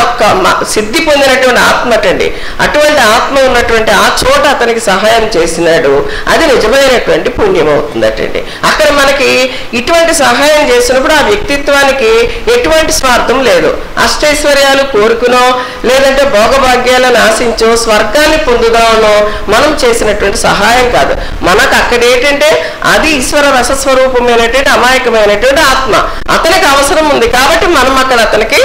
సిద్ధి పొందినటువంటి ఆత్మ అటండి, అటువంటి ఆత్మ ఉన్నటువంటి ఆ చోట అతనికి సహాయం చేసినాడు, అది నిజమైనటువంటి పుణ్యం అవుతుందటండి. అక్కడ మనకి ఇటువంటి సహాయం చేసినప్పుడు ఆ వ్యక్తిత్వానికి ఎటువంటి స్వార్థం లేదు. అష్టైశ్వర్యాలు కోరుకునో లేదంటే భోగభాగ్యాలను ఆశించో స్వర్గాన్ని పొందుదామనో మనం చేసినటువంటి సహాయం కాదు. మనకు అక్కడ ఏంటంటే అది ఈశ్వర రసస్వరూపమైనటువంటి అమాయకమైనటువంటి ఆత్మ, అతనికి అవసరం ఉంది కాబట్టి మనం అక్కడ అతనికి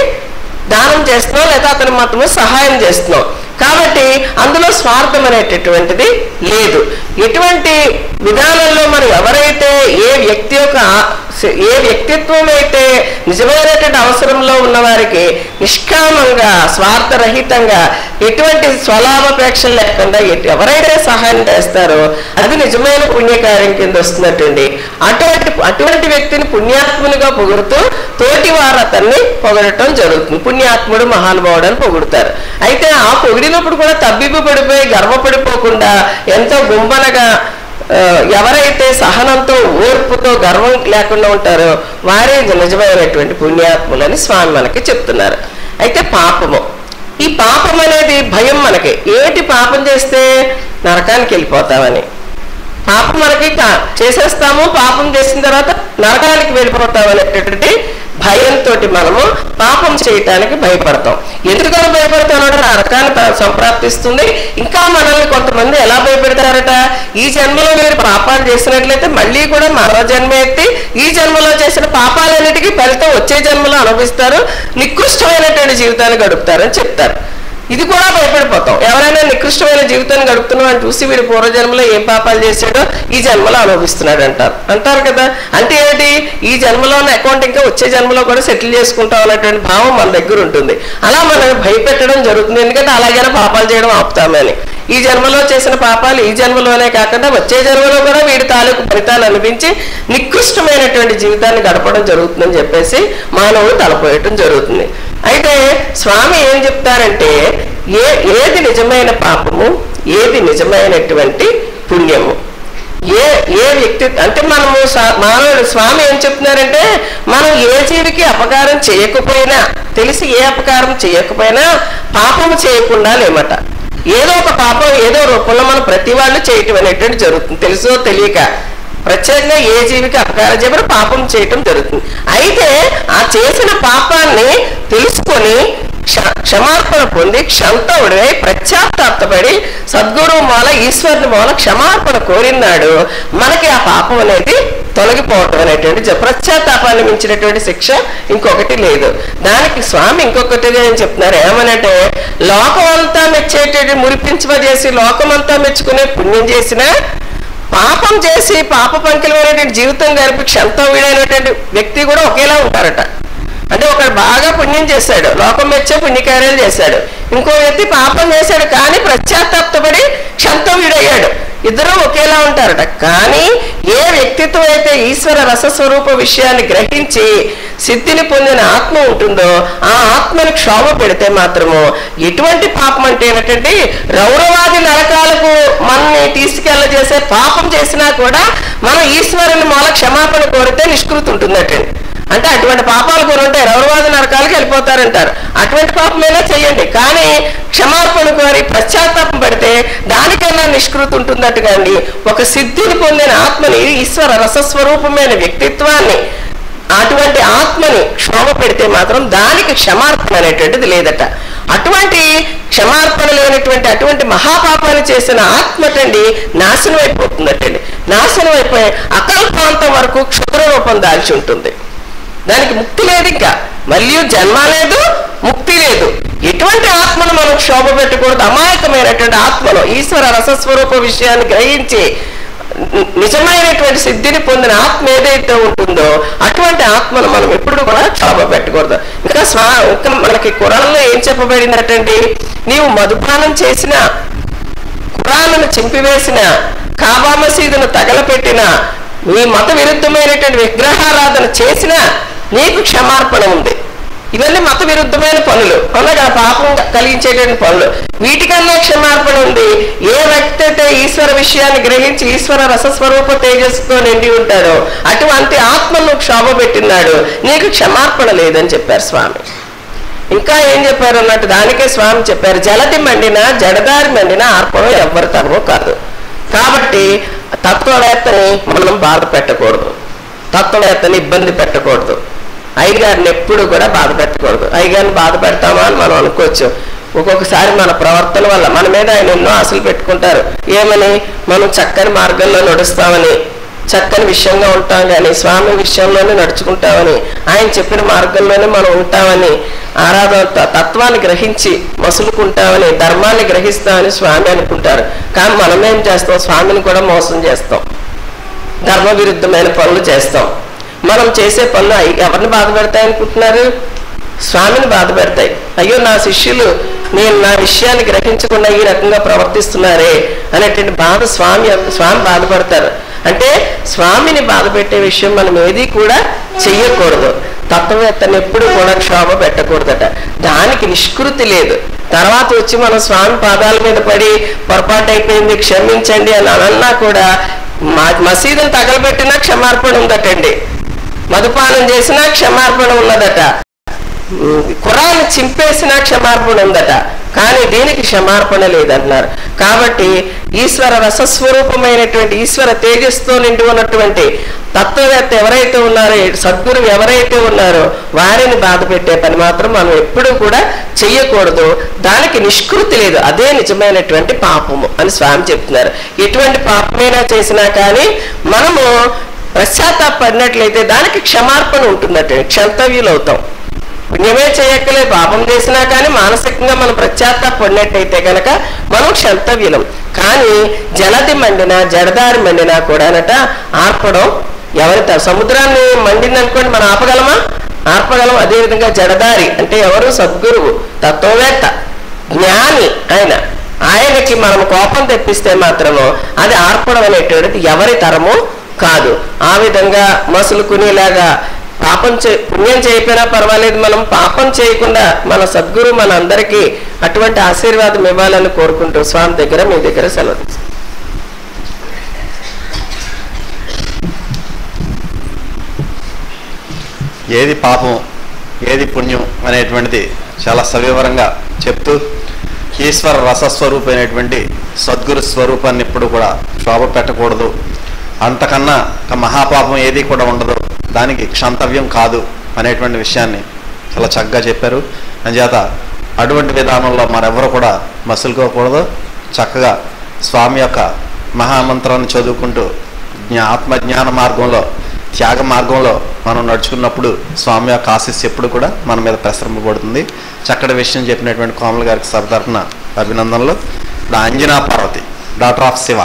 దానం చేస్తున్నాం లేదా అతని మాత్రమే సహాయం చేస్తున్నాం. కాబట్టి అందులో స్వార్థం అనేటటువంటిది లేదు. ఎటువంటి విధానంలో మనం ఎవరైతే ఏ వ్యక్తి యొక్క ఏ వ్యక్తిత్వం అయితే నిజమైనటువంటి అవసరంలో ఉన్నవారికి నిష్కామంగా స్వార్థరహితంగా ఎటువంటి స్వలాభాపేక్షలు లేకుండా ఎవరైతే సహాయం చేస్తారో అది నిజమైన పుణ్యకార్యం కింద వస్తున్నట్టండి. అటువంటి వ్యక్తిని పుణ్యాత్మునిగా పొగుడుతూ తోటి వారు అతన్ని పొగడటం జరుగుతుంది. పుణ్యాత్ముడు మహానుభావుడు అని పొగుడుతారు. అయితే ఆ పొగిడినప్పుడు కూడా తబ్బిబ్బు పడిపోయి గర్వపడిపోకుండా ఎంతో గుంబనగా ఎవరైతే సహనంతో ఓర్పుతో గర్వం లేకుండా ఉంటారో వారే నిజమైనటువంటి పుణ్యాత్ములని స్వామి మనకి చెప్తున్నారు. అయితే పాపము, ఈ పాపం అనేది భయం మనకి. ఏమిటి పాపం చేస్తే నరకానికి వెళ్ళిపోతామని. పాపం మనకి చేసేస్తాము, పాపం చేసిన తర్వాత నరకానికి వెళ్ళిపోతాం అనేటటువంటి భయంతో మనము పాపం చేయటానికి భయపడతాం. ఎందుకని భయపడతాం అంటే నరకాన్ని సంప్రాప్తిస్తుంది. ఇంకా మనల్ని కొంతమంది ఎలా భయపెడతారట, ఈ జన్మలో మీరు పాపాలు చేసినట్లయితే మళ్ళీ కూడా మరో జన్మ ఎత్తి ఈ జన్మలో చేసిన పాపాలన్నిటికీ ఫలితం వచ్చే జన్మలో అనుభవిస్తారు, నికృష్టమైనటువంటి జీవితాన్ని గడుపుతారని చెప్తారు. ఇది కూడా భయపడిపోతాం. ఎవరైనా నికృష్టమైన జీవితాన్ని గడుపుతున్నాం అని చూసి వీడు పూర్వజన్మలో ఏం పాపాలు చేశాడో ఈ జన్మలో అనుభవిస్తున్నాడు అంటారు కదా. అంటే ఏంటి, ఈ జన్మలోని అకౌంట్ ఇంకా వచ్చే జన్మలో కూడా సెటిల్ చేసుకుంటాం అనేటువంటి భావం మన దగ్గర ఉంటుంది. అలా మనం భయపెట్టడం జరుగుతుంది. ఎందుకంటే అలాగైనా పాపాలు చేయడం ఆపుతామని. ఈ జన్మలో చేసిన పాపాలు ఈ జన్మలోనే కాకుండా వచ్చే జన్మలో కూడా వీడి తాలూకు ఫలితాలు అనిపించి నికృష్టమైనటువంటి జీవితాన్ని గడపడం జరుగుతుందని చెప్పేసి మానవుడు తలపోయటం జరుగుతుంది. అయితే స్వామి ఏం చెప్తారంటే ఏది నిజమైన పాపము, ఏది నిజమైనటువంటి పుణ్యము, ఏ వ్యక్తి అంటే మనము మానవుడు స్వామి ఏం చెప్తున్నారంటే మనం ఏ జీవికి అపకారం చేయకపోయినా, తెలిసి ఏ అపకారం చేయకపోయినా పాపము చేయకుండా లేమట. ఏదో ఒక పాపం ఏదో రూపంలో మనం ప్రతి వాళ్ళు చేయటం అనేటువంటి జరుగుతుంది. తెలుసో తెలియక ప్రత్యేకంగా ఏ జీవికి అపకారం చేయబడి పాపం చేయటం జరుగుతుంది. అయితే ఆ చేసిన పాపాన్ని తెలుసుకొని క్షమార్పణ పొంది క్షంతవుడై ప్రత్యాప్తాపడి సద్గురువు మూల ఈశ్వరుని మూల క్షమార్పణ కోరినాడు మనకి ఆ పాపం అనేది తొలగిపోవటం అనేటువంటి ప్రత్యాతాపాన్ని మించినటువంటి శిక్ష ఇంకొకటి లేదు. దానికి స్వామి ఇంకొకటి ఏం చెప్తున్నారు, ఏమనంటే లోకమంతా మెచ్చేటటువంటి మురిపించబజేసి లోకమంతా మెచ్చుకునే పుణ్యం చేసిన పాపం చేసి పాప పంకిలమైనటువంటి జీవితం గడిపి క్షంతవుడైనటువంటి వ్యక్తి కూడా ఒకేలా ఉంటారట. అంటే ఒకడు బాగా పుణ్యం చేశాడు, లోకం మెచ్చే పుణ్యకార్యాలు చేశాడు, ఇంకో వ్యక్తి పాపం చేశాడు కానీ ప్రత్యాతాపడి క్షంతవ్యుడయ్యాడు. ఇద్దరూ ఒకేలా ఉంటారట. కానీ ఏ వ్యక్తిత్వం అయితే ఈశ్వర రసస్వరూప విషయాన్ని గ్రహించి సిద్ధిని పొందిన ఆత్మ ఉంటుందో ఆ ఆత్మని క్షోభ పెడితే మాత్రము ఎటువంటి పాపం అంటే ఏంటంటే రౌరవాది నరకాలకు మనల్ని తీసుకెళ్ళజేసే పాపం చేసినా కూడా మనం ఈశ్వరుని మూల క్షమాపణ కోరితే నిష్కృతి ఉంటుందటండి. అంటే అటువంటి పాపాలు కూడా ఉంటాయి, రౌరవాది నరకాలకు వెళ్ళిపోతారంటారు. అటువంటి పాపమైనా చెయ్యండి కానీ క్షమాపణ కోరి పశ్చాత్తాపం పడితే దానికైనా నిష్కృతి ఉంటుందట్టుగా అండి. ఒక సిద్ధిని పొందిన ఆత్మని ఈశ్వర రసస్వరూపమైన వ్యక్తిత్వాన్ని అటువంటి ఆత్మని క్షోభ పెడితే మాత్రం దానికి క్షమార్పణ అనేటువంటిది లేదట. అటువంటి క్షమార్పణ లేనటువంటి అటువంటి మహాపాపాన్ని చేసిన ఆత్మటండి నాశనం అయిపోతుందటండి. నాశనం అయిపోయి అకాల ప్రాంతం వరకు క్షుద్ర రూపం దాల్చి ఉంటుంది. దానికి ముక్తి లేదు, ఇంకా మళ్ళీ జన్మ లేదు, ముక్తి లేదు. ఎటువంటి ఆత్మను మనం క్షోభ పెట్టకూడదు. అమాయకమైనటువంటి ఆత్మను ఈశ్వర రసస్వరూప విషయాన్ని గ్రహించి నిజమైనటువంటి సిద్ధిని పొందిన ఆత్మ ఏదైతే ఉంటుందో అటువంటి ఆత్మను మనం ఎప్పుడు కూడా క్షోభ పెట్టకూడదు. ఇంకా మనకి ఖురాన్లో ఏం చెప్పబడిందటండి, నీవు మధుపానం చేసిన, ఖురాన్ను చింపివేసిన, కాబా మసీదును తగలపెట్టిన, నీ మత విరుద్ధమైనటువంటి విగ్రహారాధన చేసిన నీకు క్షమార్పణ ఉంది. ఇవన్నీ మత విరుద్ధమైన పనులు, అలాగా పాపం కలిగించేటువంటి పనులు. వీటికన్నా క్షమార్పణ ఉంది. ఏ వ్యక్తి అయితే ఈశ్వర విషయాన్ని గ్రహించి ఈశ్వర రసస్వరూప తేజస్సుతో నిండి ఉంటాడో అటువంటి ఆత్మను క్షోభ పెట్టినాడు, నీకు క్షమార్పణ లేదని చెప్పారు స్వామి. ఇంకా ఏం చెప్పారు అన్నట్టు దానికే స్వామి చెప్పారు, జలది మండినా జడదారి మండినా ఆర్పడం ఎవ్వరి తరమో కాదు. కాబట్టి తత్వవేత్తని మనం బాధ పెట్టకూడదు, తత్వవేత్తని ఇబ్బంది పెట్టకూడదు, అయ్యగారిని ఎప్పుడు కూడా బాధ పెట్టకూడదు. అయ్యగారిని బాధ పెడతామా అని మనం అనుకోవచ్చు. ఒక్కొక్కసారి మన ప్రవర్తన వల్ల మన మీద ఆయన ఎన్నో ఆశలు పెట్టుకుంటారు. ఏమని, మనం చక్కని మార్గంలో నడుస్తామని, చక్కని విషయంగా ఉంటాం కానీ స్వామి విషయంలోనే నడుచుకుంటామని, ఆయన చెప్పిన మార్గంలోనే మనం ఉంటామని, ఆరాధన తత్వాన్ని గ్రహించి మసులుకుంటామని, ధర్మాన్ని గ్రహిస్తామని స్వామి అనుకుంటారు. కానీ మనం ఏం చేస్తాం, స్వామిని కూడా మోసం చేస్తాం, ధర్మ విరుద్ధమైన పనులు చేస్తాం. మనం చేసే పనులు ఎవరిని బాధ పెడతాయి అనుకుంటున్నారు? స్వామిని బాధ పెడతాయి. అయ్యో నా శిష్యులు నేను నా విషయాన్ని గ్రహించకుండా ఈ రకంగా ప్రవర్తిస్తున్నారే అనేటువంటి బాధ స్వామి బాధపడతారు. అంటే స్వామిని బాధ పెట్టే విషయం మనం ఏది కూడా చెయ్యకూడదు. తత్వవేత్తను ఎప్పుడు కూడా క్షోభ పెట్టకూడదట. దానికి నిష్కృతి లేదు. తర్వాత వచ్చి మనం స్వామి పాదాల మీద పడి పొరపాటు అయిపోయింది క్షమించండి అని అన్నా కూడా మసీదును తగలబెట్టినా క్షమార్పణ ఉందటండి, మధుపానం చేసినా క్షమార్పణ ఉన్నదట, ఖురాన్ చింపేసినా క్షమార్పణ ఉందట. కానీ దీనికి క్షమార్పణ లేదంటున్నారు. కాబట్టి ఈశ్వర రసస్వరూపమైనటువంటి ఈశ్వర తేజస్సుతో నిండి ఉన్నటువంటి తత్వవేత్త ఎవరైతే ఉన్నారో, సద్గురు ఎవరైతే ఉన్నారో వారిని బాధ పెట్టే పని మాత్రం మనం ఎప్పుడూ కూడా చెయ్యకూడదు. దానికి నిష్కృతి లేదు, అదే నిజమైనటువంటి పాపము అని స్వామి చెప్తున్నారు. ఎటువంటి పాపమైనా చేసినా కానీ మనము పశ్చాత్తాపడినట్లయితే దానికి క్షమార్పణ ఉంటుందట, క్షంతవ్యులు అవుతాం. పుణ్యమే చేయక్కలే, పాపం చేసినా కానీ మానసికంగా మనం పశ్చాత్తాపడినట్టయితే కనుక మనం క్షంతవ్యులం. కానీ జలది మండినా జడదారి మండినా కూడానట ఆర్పడం ఎవరి సముద్రాన్ని మండింది అనుకోండి మనం ఆపగలమా? ఆర్పగలం. అదేవిధంగా జడదారి అంటే ఎవరు? సద్గురువు, తత్వవేత్త, జ్ఞాని. ఆయనకి మనం కోపం తెప్పిస్తే మాత్రము అది ఆర్పడం అనేటువంటిది ఎవరి తరము కాదు. ఆ విధంగా మసులుకునేలాగా పుణ్యం చేయకపోయినా పర్వాలేదు, మనం పాపం చేయకుండా మన సద్గురు మన అందరికీ అటువంటి ఆశీర్వాదం ఇవ్వాలని కోరుకుంటూ స్వామి దగ్గర మీ దగ్గర సెలవు. ఏది పాపం ఏది పుణ్యం అనేటువంటిది చాలా సవివరంగా చెప్తూ ఈశ్వర రసస్వరూపమైనటువంటి సద్గురు స్వరూపాన్ని ఎప్పుడు కూడా శోభ పెట్టకూడదు, అంతకన్నా మహాపాపం ఏది కూడా ఉండదు, దానికి క్షంతవ్యం కాదు అనేటువంటి విషయాన్ని చాలా చక్కగా చెప్పారు. అంచేత అటువంటి విధానంలో మరెవరు కూడా మసులుకోకూడదు. చక్కగా స్వామి యొక్క మహామంత్రాన్ని చదువుకుంటూ ఆత్మజ్ఞాన మార్గంలో, త్యాగ మార్గంలో మనం నడుచుకున్నప్పుడు స్వామి యొక్క ఆశీస్సు ఎప్పుడు కూడా మన మీద ప్రసరింపబడుతుంది. చక్కటి విషయం చెప్పినటువంటి కోమల గారికి సభ తరఫున అభినందనలు. Anjana Parvati, doctor of Shiva.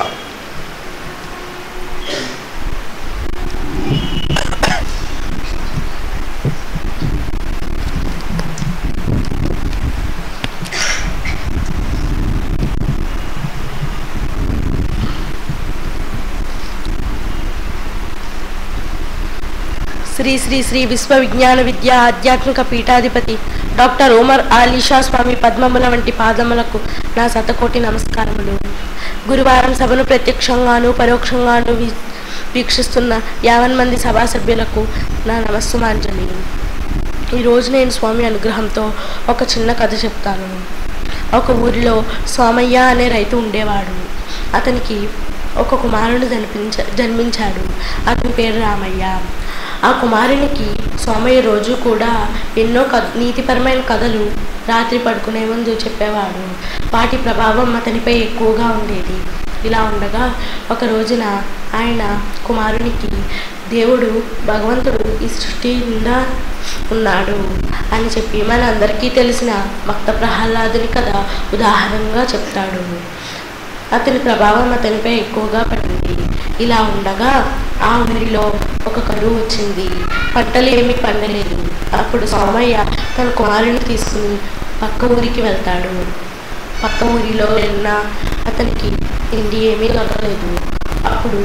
శ్రీ శ్రీ శ్రీ విశ్వ విజ్ఞాన విద్యా ఆధ్యాత్మిక పీఠాధిపతి డాక్టర్ ఉమర్ ఆలీషా స్వామి పద్మముల వంటి పాదములకు నా శతకోటి నమస్కారములు. గురువారం సభను ప్రత్యక్షంగాను పరోక్షంగాను వీక్షిస్తున్న 50 మంది సభా సభ్యులకు నా నమస్సుమాంజలి. ఈరోజు నేను స్వామి అనుగ్రహంతో ఒక చిన్న కథ చెప్తాను. ఒక ఊరిలో సోమయ్య అనే రైతు ఉండేవాడు. అతనికి ఒక కుమారుడు జన్మించాడు. అతని పేరు రామయ్య. ఆ కుమారునికి సోమయ్య రోజు కూడా ఎన్నో నీతిపరమైన కథలు రాత్రి పడుకునే ముందు చెప్పేవాడు. వాటి ప్రభావం అతనిపై ఎక్కువగా ఉండేది. ఇలా ఉండగా ఒక రోజున ఆయన కుమారునికి దేవుడు భగవంతుడు ఈ సృష్టి నిండా ఉన్నాడు అని చెప్పి మన అందరికీ తెలిసిన భక్త ప్రహ్లాదుని కథ ఉదాహరణగా చెప్తాడు. అతని ప్రభావం అతనిపై ఎక్కువగా పడింది. ఇలా ఉండగా ఆ ఊరిలో ఒక కరువు వచ్చింది. పంటలు ఏమీ పండలేదు. అప్పుడు సోమయ్య తన కుమారుని తీసుకుని పక్క ఊరికి వెళ్తాడు. పక్క ఊరిలో వెళ్ళిన అతనికి తిండి ఏమీ దొరకలేదు. అప్పుడు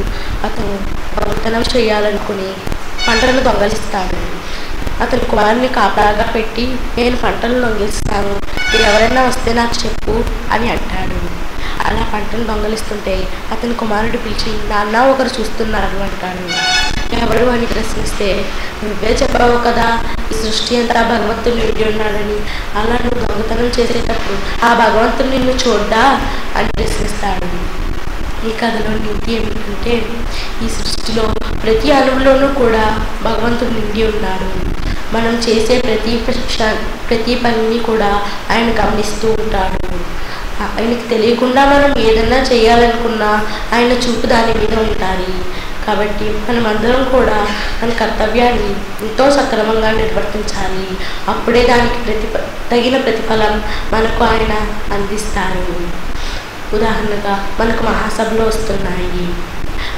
అతను దొంగతనం చేయాలనుకుని పంటలను దొంగలిస్తాడు. అతని కుమారుని కాపలాగా పెట్టి, నేను పంటలు దొంగిలిస్తాను, ఎవరైనా వస్తే నాకు చెప్పు అని అంటాడు. అలా పంటలు దొంగలిస్తుంటే అతని కుమారుడు పిలిచి, నాన్న ఒకరు చూస్తున్నారు అంటాడు. ఎవరు అని ప్రశ్నిస్తే, నువ్వే చెప్పావు కదా ఈ సృష్టి అంతా భగవంతుడు నిండి ఉన్నాడని, అలా నువ్వు దొంగతనం చేసేటప్పుడు ఆ భగవంతుడు నిన్ను చూడ్డా అని ప్రశ్నిస్తాడు. ఈ కథలో నీతి ఏమిటంటే, ఈ సృష్టిలో ప్రతి అణువులోనూ కూడా భగవంతుడు నిండి ఉన్నాడు. మనం చేసే ప్రతి పనిని కూడా ఆయన గమనిస్తూ ఉంటాడు. ఆయనకి తెలియకుండా మనం ఏదైనా చేయాలనుకున్నా ఆయన చూపు దాని మీద ఉంటుంది. కాబట్టి మనమందరం కూడా మన కర్తవ్యాన్ని ఎంతో సక్రమంగా నిర్వర్తించాలి. అప్పుడే దానికి తగిన ప్రతిఫలం మనకు ఆయన అందిస్తారు. ఉదాహరణగా మనకు మహాసభలు వస్తున్నాయి.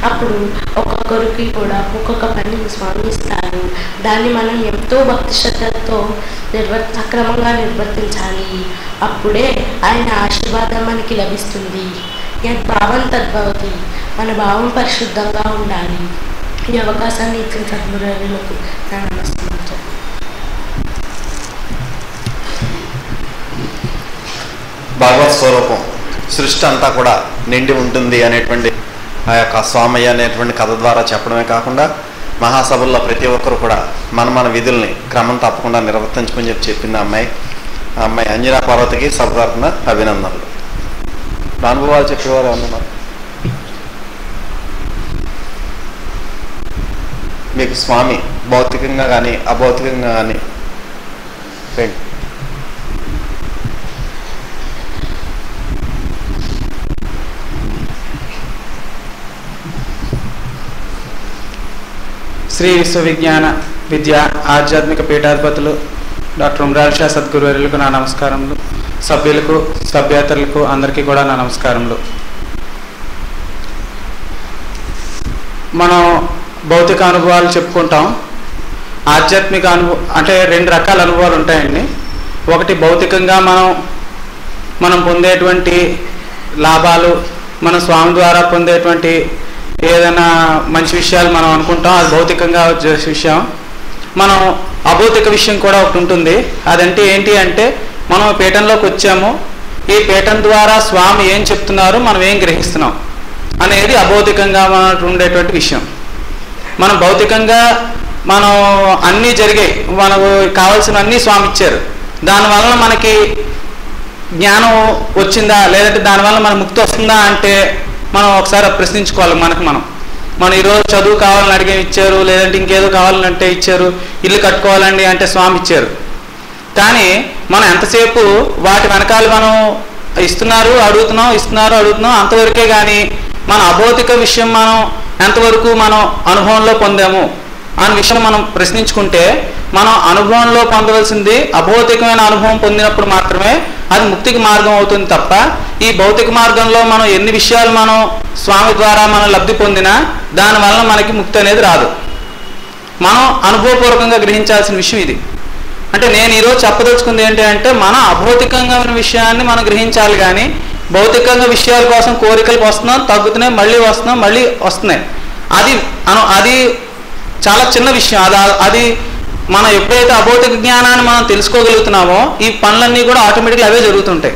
అప్పుడు ఒక్కొక్కరికి కూడా ఒక్కొక్క పనిని స్వామి ఇస్తారు. దాన్ని మనం ఎంతో భక్తి శ్రద్ధలతో సక్రమంగా నిర్వర్తించాలి. అప్పుడే ఆయన ఆశీర్వాదం మనకి లభిస్తుంది. యద్భావం తద్భవతి. మన భావం పరిశుద్ధంగా ఉండాలి. ఈ అవకాశాన్ని ఇచ్చిన సద్గురువులకు నా నమస్కారం. భగవత్ స్వరూపం సృష్టి అంతా కూడా నిండి ఉంటుంది అనేటువంటి ఆ యొక్క స్వామయ్య అనేటువంటి కథ ద్వారా చెప్పడమే కాకుండా, మహాసభల్లో ప్రతి ఒక్కరు కూడా మన విధుల్ని క్రమం తప్పకుండా నిర్వర్తించుకొని చెప్పింది ఆ అమ్మాయి అంజనా పార్వతికి సభ తరపున అభినందనలు. అనుభవాలు చెప్పేవారు అన్నారు. మీకు స్వామి భౌతికంగా కానీ అభౌతికంగా కానీ శ్రీ విశ్వవిజ్ఞాన విద్య ఆధ్యాత్మిక పీఠాధిపతులు డాక్టర్ ఉమరాల్ షా సద్గురువర్యులకు నా నమస్కారములు. సభ్యులకు సభ్యేతరులకు అందరికీ కూడా నా నమస్కారములు. మనం భౌతిక అనుభవాలు చెప్పుకుంటాం. ఆధ్యాత్మిక అనుభవం అంటే రెండు రకాల అనుభవాలు ఉంటాయండి. ఒకటి భౌతికంగా మనం పొందేటువంటి లాభాలు, మన స్వామి ద్వారా పొందేటువంటి ఏదైనా మంచి విషయాలు మనం అనుకుంటాం, అది భౌతికంగా వచ్చే విషయం. మనం అభౌతిక విషయం కూడా ఒకటి ఉంటుంది. అదంటే ఏంటి అంటే, మనం పీఠంలోకి వచ్చాము, ఈ పీఠం ద్వారా స్వామి ఏం చెప్తున్నారు, మనం ఏం గ్రహిస్తున్నాం అనేది అభౌతికంగా మనకు ఉండేటువంటి విషయం. మనం భౌతికంగా మనం అన్నీ జరిగాయి, మనకు కావాల్సినవన్నీ స్వామి ఇచ్చారు. దానివల్ల మనకి జ్ఞానం వచ్చిందా, లేదంటే దానివల్ల మన ముక్తి వస్తుందా అంటే మనం ఒకసారి ప్రశ్నించుకోవాలి. మనం ఈరోజు చదువు కావాలని అడిగే ఇచ్చారు, లేదంటే ఇంకేదో కావాలంటే ఇచ్చారు, ఇల్లు కట్టుకోవాలండి అంటే స్వామి ఇచ్చారు. కానీ మనం ఎంతసేపు వాటి వెనకాల మనం అడుగుతున్నాం అంతవరకే. కానీ మన అభౌతిక విషయం మనం ఎంతవరకు మనం అనుభవంలో పొందాము అనే విషయం మనం ప్రశ్నించుకుంటే, మనం అనుభవంలో పొందవలసింది అభౌతికమైన అనుభవం పొందినప్పుడు మాత్రమే అది ముక్తికి మార్గం అవుతుంది తప్ప, ఈ భౌతిక మార్గంలో మనం ఎన్ని విషయాలు మనం స్వామి ద్వారా మనం లబ్ధి పొందినా దానివల్ల మనకి ముక్తి అనేది రాదు. మనం అనుభవపూర్వకంగా గ్రహించాల్సిన విషయం ఇది. అంటే నేను ఈరోజు చెప్పదలుచుకుంది ఏంటి అంటే, మన అభౌతికంగా ఉన్న విషయాన్ని మనం గ్రహించాలి. కానీ భౌతికంగా విషయాల కోసం కోరికలకు వస్తున్నాం, తగ్గుతున్నాయి, మళ్ళీ వస్తున్నాయి. అది చాలా చిన్న విషయం. అది మనం ఎప్పుడైతే అభౌతిక జ్ఞానాన్ని మనం తెలుసుకోగలుగుతున్నామో ఈ పనులన్నీ కూడా ఆటోమేటిక్గా అవే జరుగుతుంటాయి.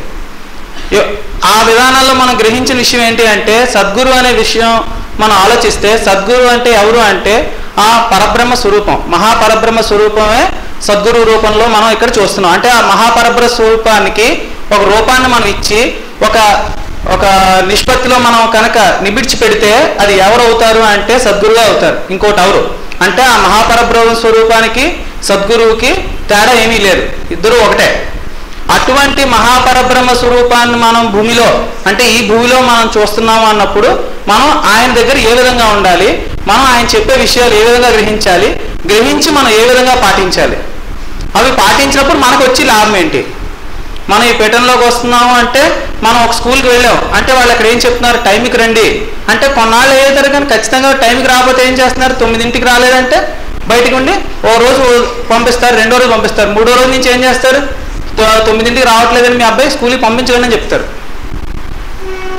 ఆ విధానాల్లో మనం గ్రహించిన విషయం ఏంటి అంటే, సద్గురు అనే విషయం మనం ఆలోచిస్తే, సద్గురు అంటే ఎవరు అంటే ఆ పరబ్రహ్మ స్వరూపం, మహాపరబ్రహ్మ స్వరూపమే సద్గురు రూపంలో మనం ఇక్కడ చూస్తున్నాం. అంటే ఆ మహాపరబ్రహ్మ స్వరూపానికి ఒక రూపాన్ని మనం ఇచ్చి ఒక నిష్పత్తిలో మనం కనుక నిబిడ్చి పెడితే అది ఎవరు అవుతారు అంటే సద్గురువే అవుతారు. ఇంకోటి ఎవరు అంటే ఆ మహాపరబ్రహ్మ స్వరూపానికి సద్గురువుకి తేడా ఏమీ లేదు, ఇద్దరు ఒకటే. అటువంటి మహాపరబ్రహ్మ స్వరూపాన్ని మనం భూమిలో అంటే ఈ భూమిలో మనం చూస్తున్నాము అన్నప్పుడు మనం ఆయన దగ్గర ఏ విధంగా ఉండాలి, మనం ఆయన చెప్పే విషయాలు ఏ విధంగా గ్రహించి మనం ఏ విధంగా పాటించాలి, అవి పాటించినప్పుడు మనకు వచ్చే లాభం ఏంటి. మనం ఈ పీఠంలోకి వస్తున్నాము అంటే మనం ఒక స్కూల్కి వెళ్ళాం అంటే వాళ్ళు అక్కడ ఏం చెప్తున్నారు, టైంకి రండి అంటే కొన్నాళ్ళు అయ్యేదారు, కానీ ఖచ్చితంగా టైంకి రాకపోతే ఏం చేస్తున్నారు, 9ంటికి రాలేదంటే బయటకు ఉండి ఓ రోజు పంపిస్తారు, 2వ రోజు పంపిస్తారు, 3వ రోజు నుంచి ఏం చేస్తారు, 9ంటికి రావట్లేదని మీ అబ్బాయి స్కూల్కి పంపించండి అని చెప్తారు.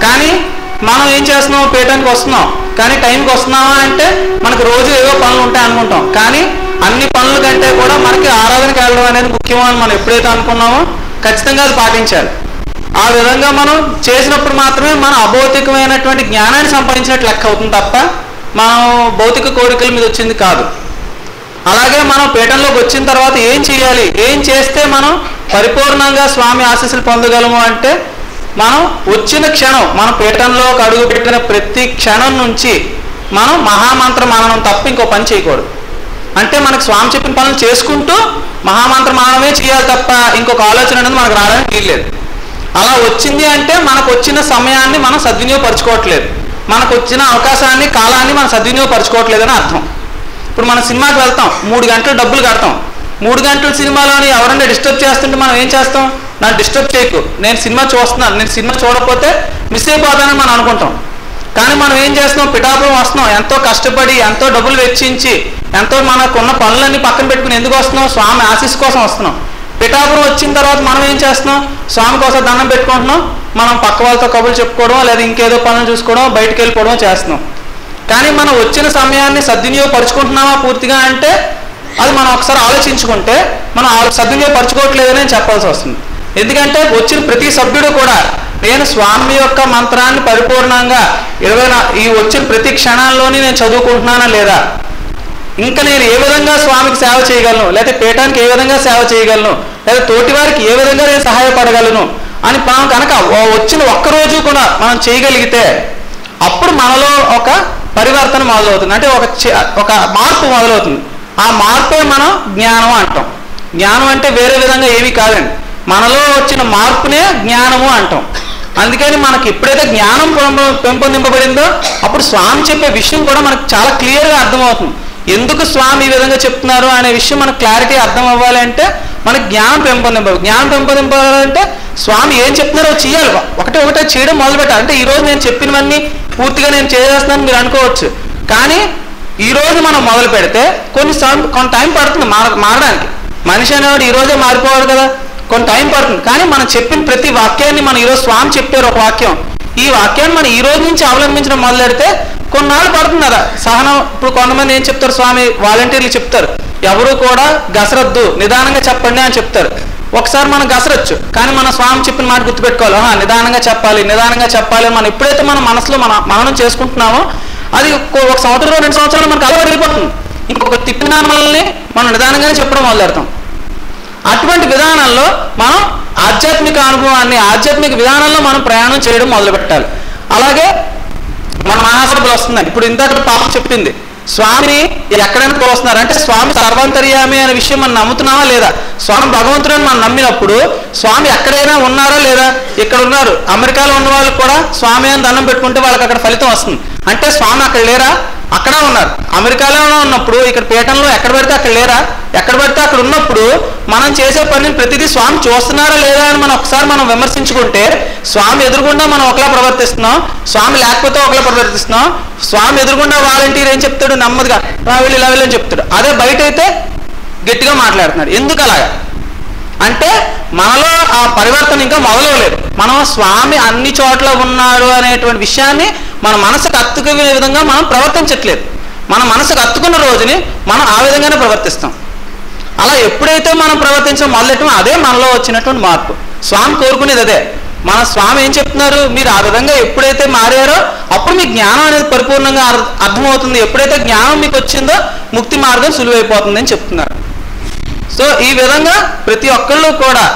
కానీ మనం ఏం చేస్తున్నాం, పీఠానికి వస్తున్నాం కానీ టైంకి వస్తున్నామా అంటే మనకు రోజు ఏవో పనులు ఉంటాయి అనుకుంటాం, కానీ అన్ని పనుల కంటే కూడా మనకి ఆరాధనకి వెళ్ళడం అనేది ముఖ్యమని మనం ఎప్పుడైతే అనుకున్నామో ఖచ్చితంగా అది పాటించాలి. ఆ విధంగా మనం చేసినప్పుడు మాత్రమే మన అభౌతికమైనటువంటి జ్ఞానాన్ని సంపాదించినట్టు లెక్క అవుతుంది తప్ప మనం భౌతిక కోరికల మీద వచ్చింది కాదు. అలాగే మనం పీఠంలోకి వచ్చిన తర్వాత ఏం చేయాలి, ఏం చేస్తే మనం పరిపూర్ణంగా స్వామి ఆశీస్సులు పొందగలము అంటే మనం వచ్చిన క్షణం, మన పీఠంలోకి అడుగు పెట్టిన ప్రతి క్షణం నుంచి మనం మహామంత్ర మననం తప్ప ఇంకో పని చేయకూడదు. అంటే మనకు స్వామి చెప్పిన పనులు చేసుకుంటూ మహామంత్ర మననమే చేయాలి తప్ప ఇంకొక ఆలోచన అనేది మనకు రావడానికి వీల్లేదు. అలా వచ్చింది అంటే మనకు వచ్చిన సమయాన్ని మనం సద్వినియోగపరచుకోవట్లేదు, మనకు వచ్చిన అవకాశాన్ని కాలాన్ని మనం సద్వినియోగపరచుకోవట్లేదని అర్థం. ఇప్పుడు మనం సినిమాకి వెళ్తాం, 3 గంటలు డబ్బులు కడతాం, 3 గంటల సినిమాలోని ఎవరైనా డిస్టర్బ్ చేస్తుంటే మనం ఏం చేస్తాం, నన్ను డిస్టర్బ్ చేయకు, నేను సినిమా చూస్తున్నాను, నేను సినిమా చూడకపోతే మిస్ అయిపోతానని మనం అనుకుంటాం. కానీ మనం ఏం చేస్తున్నాం, పిఠాపురం వస్తున్నాం, ఎంతో కష్టపడి ఎంతో డబ్బులు వెచ్చించి ఎంతో మనకున్న పనులన్నీ పక్కన పెట్టుకుని ఎందుకు వస్తున్నాం, స్వామి ఆశీస్ కోసం వస్తున్నాం. పిఠాపురం వచ్చిన తర్వాత మనం ఏం చేస్తున్నాం, స్వామి కోసం దండం పెట్టుకుంటున్నాం, మనం పక్క వాళ్ళతో కబుర్లు చెప్పుకోవడం లేదా ఇంకేదో పనులు చూసుకోవడం బయటకు వెళ్ళిపోవడం చేస్తున్నాం. కానీ మనం వచ్చిన సమయాన్ని సద్వినియోగపరుచుకుంటున్నామా పూర్తిగా అంటే అది మనం ఒకసారి ఆలోచించుకుంటే మనం సద్వినియోగపరచుకోవట్లేదని చెప్పాల్సి వస్తుంది. ఎందుకంటే వచ్చిన ప్రతి సభ్యుడు కూడా నేను స్వామి యొక్క మంత్రాన్ని పరిపూర్ణంగా ఈ వచ్చిన ప్రతి క్షణాల్లోని నేను చదువుకుంటున్నానా లేదా, ఇంకా నేను ఏ విధంగా స్వామికి సేవ చేయగలను, లేదా పీఠానికి ఏ విధంగా సేవ చేయగలను, లేదా తోటి వారికి ఏ విధంగా నేను సహాయపడగలను అని మనం కనుక వచ్చిన ఒక్కరోజు కూడా మనం చేయగలిగితే అప్పుడు మనలో ఒక పరివర్తన మొదలవుతుంది, అంటే ఒక మార్పు మొదలవుతుంది. ఆ మార్పే మనం జ్ఞానం అంటాం. జ్ఞానం అంటే వేరే విధంగా ఏమీ కాదండి, మనలో వచ్చిన మార్పునే జ్ఞానము అంటాం. అందుకని మనకి ఎప్పుడైతే జ్ఞానం పెంపొందింపబడిందో అప్పుడు స్వామి చెప్పే విషయం కూడా మనకు చాలా క్లియర్గా అర్థమవుతుంది. ఎందుకు స్వామి ఈ విధంగా చెప్తున్నారు అనే విషయం మనకు క్లారిటీ అర్థం అవ్వాలి అంటే మనకి జ్ఞానం పెంపొందింపాలంటే స్వామి ఏం చెప్తున్నారో చేయాలి, ఒకటే చేయడం మొదలుపెట్టాలి. అంటే ఈరోజు నేను చెప్పినవన్నీ పూర్తిగా నేను చేసేస్తున్నాను మీరు అనుకోవచ్చు, కానీ ఈరోజు మనం మొదలు పెడితే కొంత టైం పడుతుంది మారడానికి. మనిషి అనేవాడు ఈరోజే మారిపోవాలి కదా, కొంత టైం పడుతుంది. కానీ మనం చెప్పిన ప్రతి వాక్యాన్ని మనం ఈరోజు స్వామి చెప్పారు ఒక వాక్యం, ఈ వాక్యాన్ని మనం ఈ రోజు నుంచి అవలంబించడం మొదలెడితే కొన్నాళ్ళు పడుతుంది కదా సహనం. ఇప్పుడు కొంతమంది ఏం చెప్తారు, స్వామి వాలంటీర్లు చెప్తారు ఎవరు కూడా గసరద్దు నిదానంగా చెప్పండి అని చెప్తారు. ఒకసారి మనం గసరచ్చు, కానీ మన స్వామి చెప్పిన మాట గుర్తుపెట్టుకోవాలి, నిదానంగా చెప్పాలి మనం ఎప్పుడైతే మన మనసులో మననం చేసుకుంటున్నామో అది 1 సంవత్సరం 2 సంవత్సరాలు మనకు అలవాటు వెళ్ళిపోతుంది. ఇంకొక తిప్పిన మనల్ని మనం నిదానంగానే చెప్పడం మొదలెడతాం. అటువంటి విధానంలో మనం ఆధ్యాత్మిక అనుభవాన్ని ఆధ్యాత్మిక విధానంలో మనం ప్రయాణం చేయడం మొదలు పెట్టాలి. అలాగే మన మహాసభలు వస్తున్నాయి. ఇప్పుడు ఇంతకు పాప చెప్పింది స్వామి ఎక్కడైనా తోస్తున్నారు అంటే స్వామి సర్వాంతర్యామి అనే విషయం మనం నమ్ముతున్నామా లేదా, స్వామి భగవంతుడని మనం నమ్మినప్పుడు స్వామి ఎక్కడైనా ఉన్నారా లేదా, ఇక్కడ ఉన్నారు, అమెరికాలో ఉన్న వాళ్ళు కూడా స్వామి అని దండం పెట్టుకుంటే వాళ్ళకి అక్కడ ఫలితం వస్తుంది. అంటే స్వామి అక్కడ లేరా, అక్కడ ఉన్నారు. అమెరికాలోనే ఉన్నప్పుడు ఇక్కడ పీఠంలో ఎక్కడ పడితే అక్కడ లేరా, ఎక్కడ పడితే అక్కడ ఉన్నప్పుడు మనం చేసే పనిని ప్రతిదీ స్వామి చూస్తున్నారా లేదా అని మనం ఒకసారి మనం విమర్శించుకుంటే స్వామి ఎదురుగుండా మనం ఒకలా ప్రవర్తిస్తున్నాం, స్వామి లేకపోతే ఒకలా ప్రవర్తిస్తున్నాం. స్వామి ఎదురుగుండా వాలంటీర్ ఏం చెప్తాడు, నెమ్మదిగా వెళ్ళి ఇలా వెళ్ళని చెప్తాడు, అదే బయట అయితే గట్టిగా మాట్లాడుతున్నాడు. ఎందుకు అలాగా అంటే మనలో ఆ పరివర్తన ఇంకా మొదలవలేదు. మనం స్వామి అన్ని చోట్ల ఉన్నాడు అనేటువంటి విషయాన్ని మన మనసుకు అత్తుకునే విధంగా మనం ప్రవర్తించట్లేదు. మన మనసుకు అత్తుకున్న రోజుని మనం ఆ విధంగానే ప్రవర్తిస్తాం. అలా ఎప్పుడైతే మనం ప్రవర్తించడం మొదలెట్టమో అదే మనలో వచ్చినటువంటి మార్పు. స్వామి కోరుకునేది అదే. మన స్వామి ఏం చెప్తున్నారు, మీరు ఆ విధంగా ఎప్పుడైతే మారారో అప్పుడు మీ జ్ఞానం అనేది పరిపూర్ణంగా అర్థమవుతుంది. ఎప్పుడైతే జ్ఞానం మీకు వచ్చిందో ముక్తి మార్గం సులువైపోతుంది అని చెప్తున్నారు. సో ఈ విధంగా ప్రతి ఒక్కళ్ళు కూడా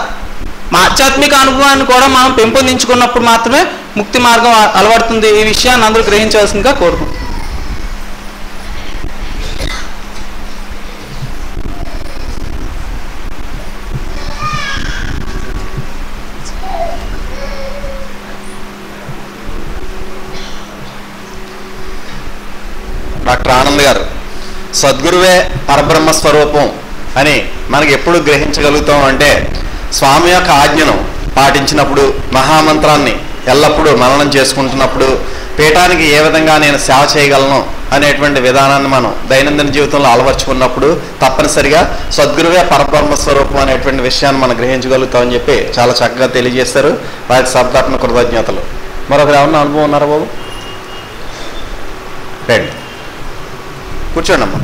ఆధ్యాత్మిక అనుభవాన్ని కూడా మనం పెంపొందించుకున్నప్పుడు మాత్రమే ముక్తి మార్గం అలవడుతుంది. ఈ విషయాన్ని అందరూ గ్రహించవలసిందిగా కోరుకుంటున్నాను. డాక్టర్ ఆనంద్ గారు సద్గురువే పరబ్రహ్మ స్వరూపం అని మనకి ఎప్పుడు గ్రహించగలుగుతాం అంటే స్వామి యొక్క ఆజ్ఞను పాటించినప్పుడు, మహామంత్రాన్ని ఎల్లప్పుడూ మననం చేసుకుంటున్నప్పుడు పీఠానికి ఏ విధంగా నేను సేవ చేయగలను అనేటువంటి విధానాన్ని మనం దైనందిన జీవితంలో అలవర్చుకున్నప్పుడు తప్పనిసరిగా సద్గురువే పరబ్రహ్మ స్వరూపం అనేటువంటి విషయాన్ని మనం గ్రహించగలుగుతామని చెప్పి చాలా చక్కగా తెలియజేశారు. వారికి శబ్దాత్మక కృతజ్ఞతలు. మరొకరు ఏమన్నా అనుభవం ఉన్నారా బాబు? రండి, కూర్చోండి అమ్మా,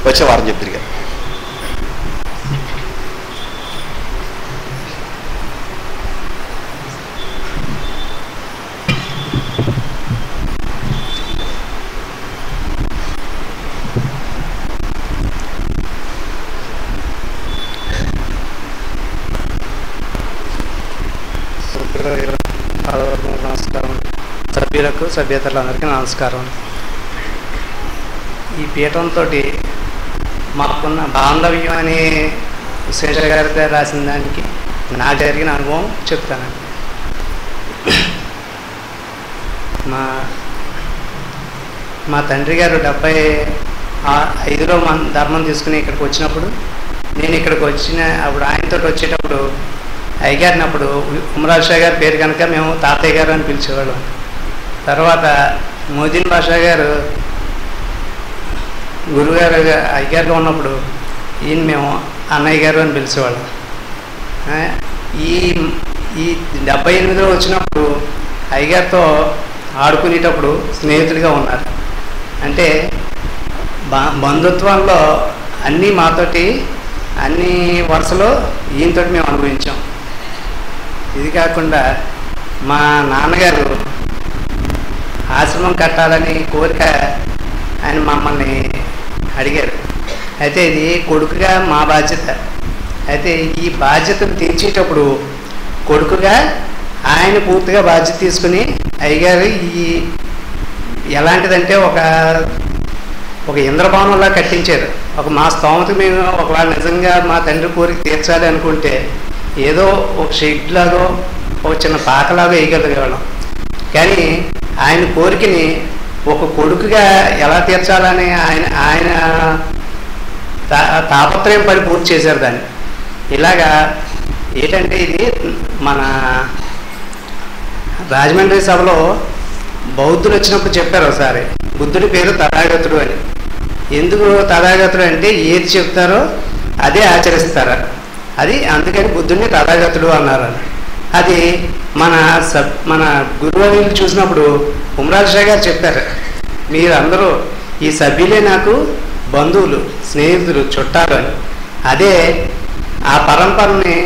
వచ్చే వారం చెప్తారు కదా. నమస్కారం. సభ్యులకు సభ్యతలందరికీ నమస్కారం. ఈ పీఠంతో మాకున్న బాంధవ్యం అనే శేష గారి రాసిన దానికి నాకు జరిగిన అనుభవం చెప్తానండి. మా తండ్రి గారు 75లో మన ధర్మం తీసుకుని ఇక్కడికి వచ్చినప్పుడు, నేను ఇక్కడికి అప్పుడు ఆయనతో వచ్చేటప్పుడు అయ్యగారిని అప్పుడు ఉమరాజ్ షా గారి పేరు కనుక మేము తాతయ్య గారు అని పిలిచేవాళ్ళం. తర్వాత మోదీన్ బాషా గారు గురుగారు అయ్యగారుగా ఉన్నప్పుడు ఈయన మేము అన్నయ్య గారు అని పిలిచేవాళ్ళం. ఈ 78లో వచ్చినప్పుడు అయ్యగారితో ఆడుకునేటప్పుడు స్నేహితుడిగా ఉన్నారు. అంటే బంధుత్వంలో అన్నీ మాతోటి అన్ని వరుసలో ఈయనతో మేము అనుభవించాం. ఇది కాకుండా మా నాన్నగారు ఆశ్రమం కట్టాలని కోరిక ఆయన మమ్మల్ని అడిగారు. అయితే ఇది కొడుకుగా మా బాధ్యత. అయితే ఈ బాధ్యతను తీర్చేటప్పుడు కొడుకుగా ఆయన పూర్తిగా బాధ్యత తీసుకుని అయ్యగారు ఈ ఎలాంటిదంటే ఒక ఇంద్రభవనంలా కట్టించారు. మా స్తోమత మేము ఒకవేళ నిజంగా మా తండ్రి కోరిక తీర్చాలి అనుకుంటే ఏదో ఒక షెడ్ లాగో ఒక చిన్న పాకలాగో వేయగలిగేవాళ్ళం. కానీ ఆయన కోరికని ఒక కొడుకుగా ఎలా తీర్చాలని ఆయన తాపత్రయం పడి పూర్తి చేశారు దాన్ని. ఇలాగా ఏంటంటే ఇది మన రాజమండ్రి సభలో బౌద్ధులు వచ్చినప్పుడు చెప్పారు ఒకసారి, బుద్ధుడి పేరు తథాగతుడు అని. ఎందుకు తథాగతుడు అంటే ఏది చెప్తారో అదే ఆచరిస్తారు. అది అందుకని బుద్ధుడిని తథాగతుడు అన్నారు. అది మన గురువులు చూసినప్పుడు ఉమరాజ్ షా గారు చెప్పారు, మీరందరూ ఈ సభ్యులే నాకు బంధువులు, స్నేహితులు, చుట్టాలు అని. అదే ఆ పరంపరని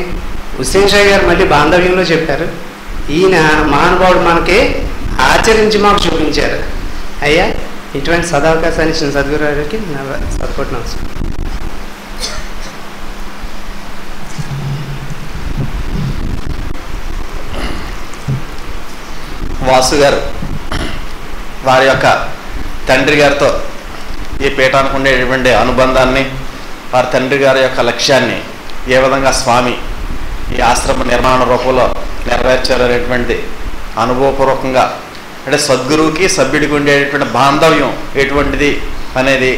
హుస్సేన్ షా గారు మళ్ళీ బాంధవ్యంలో చెప్పారు. ఈయన మహానుభావుడు మనకి ఆచరించి మాకు చూపించారు. అయ్యా, ఇటువంటి సదావకాశాన్ని ఇచ్చిన సద్గురు గారికి సపోర్ట్ నమస్కారం. వాసు గారు వారి యొక్క తండ్రి గారితో ఈ పీఠానికి ఉండేటువంటి అనుబంధాన్ని, వారి తండ్రి గారి యొక్క లక్ష్యాన్ని ఏ విధంగా స్వామి ఈ ఆశ్రమ నిర్మాణ రూపంలో నెరవేర్చారనేటువంటి అనుభవపూర్వకంగా, అంటే సద్గురువుకి సభ్యుడికి ఉండేటువంటి బాంధవ్యం ఎటువంటిది అనేది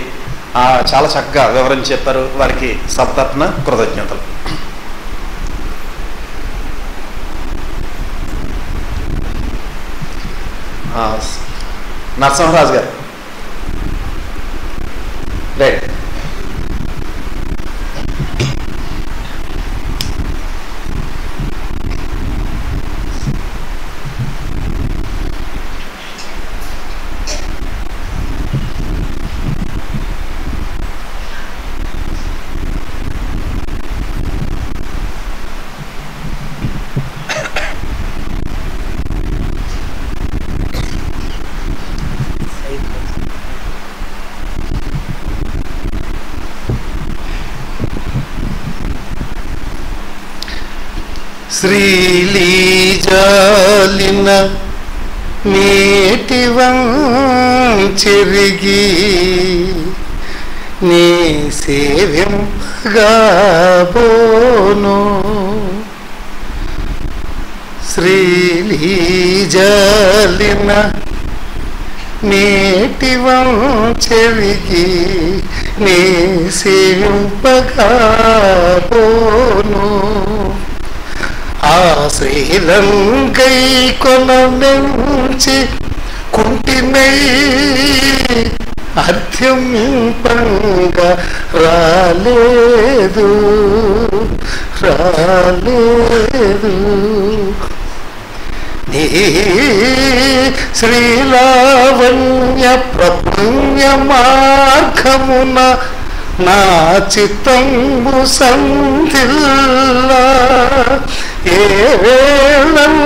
చాలా చక్కగా వివరించి చెప్పారు. వారికి సప్తరత్న కృతజ్ఞతలు. నరసింహరాజు గారు రైట్. శ్రీలీజాలిన మేటివం చెరిగి నీ సేవ్యంగాబోను. శ్రీలీజాలిన మేటివం చెరిగి నీ సేవ్యంగాబోను. శ్రీలంకై కొన నుంచి కుంటినై అర్థ్యంపంగ రాలేదు నీ శ్రీలావణ్య ప్రపుణ్య మార్గమున నా చిత్తంబు సంధిల్లా ఏ వేళం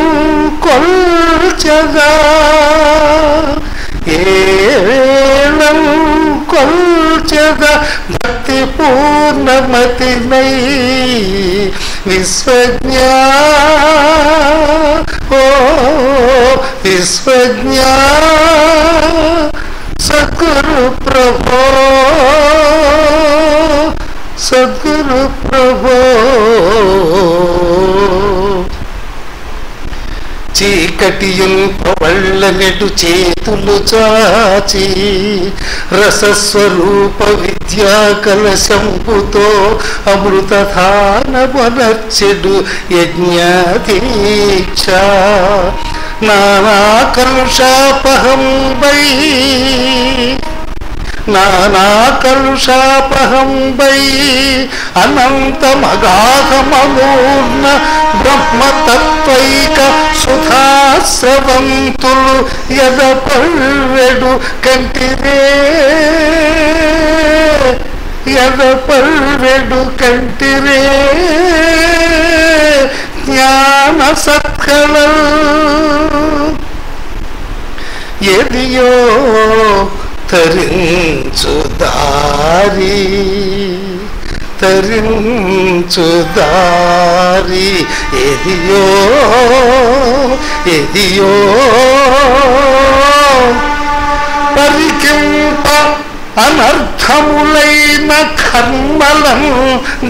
కొల్చగా ఏ వేళం కొల్చగా భక్తి పూర్ణమతినై విశ్వజ్ఞా ఓ విశ్వజ్ఞా సద్గురు ప్రభో సద్గురు ప్రభో చీకటియుల్ పవళ్ళనెటు చేతులు చాచి రసస్వరూప విద్యా కలశంపుతో అమృతధానమనర్చెడు యజ్ఞాదీక్ష నానాకలుషాపహంబై నానాకలుషాపహంబై అనంతమగాధమూర్ణ బ్రహ్మతత్వైక సుధాస్రవంతులు ఎదపర్వెడు కంటిరే ఎదపర్వెడు కంటిరే జ్ఞాన సత్కళ ఎదియో తరించు దారి తరించు దారి ఎదియో ఎదియో పరికింప అనర్థములైన కర్మలం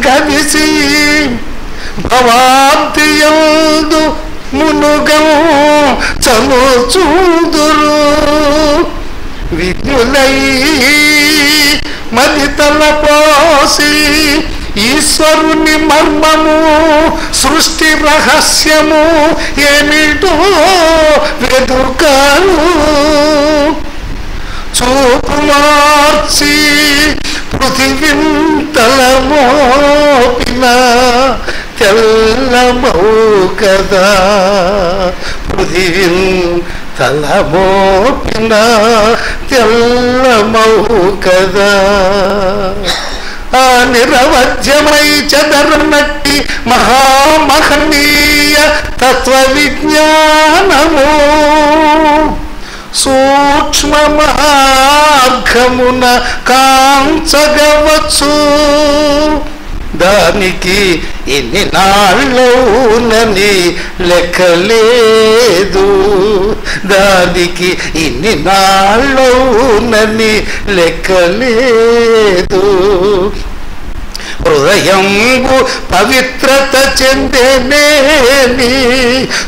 గదిసి భవాబ్దియందు మునుగం చనుచూదురు విజ్ఞులై మదితల పోసి ఈశ్వరుని మర్మము సృష్టి రహస్యము ఏమిటో వెదుకాను చూపు మార్చి పృథివింతలమోపిన తెల్లమౌ కదా పృథివిన్ తలమోపిన తెల్లమౌ కదా ఆ నిరవధ్యమై చదరనట్టి మహామహనీయ తత్వ విజ్ఞానము సూక్ష్మ మార్గమున కాంచగవచ్చు దానికి ఎన్ని నాళ్ళవునని లెక్కలేదు దానికి ఇన్ని నాళ్ళవునని లెక్కలేదు హృదయంబు పవిత్రత చెందేనేని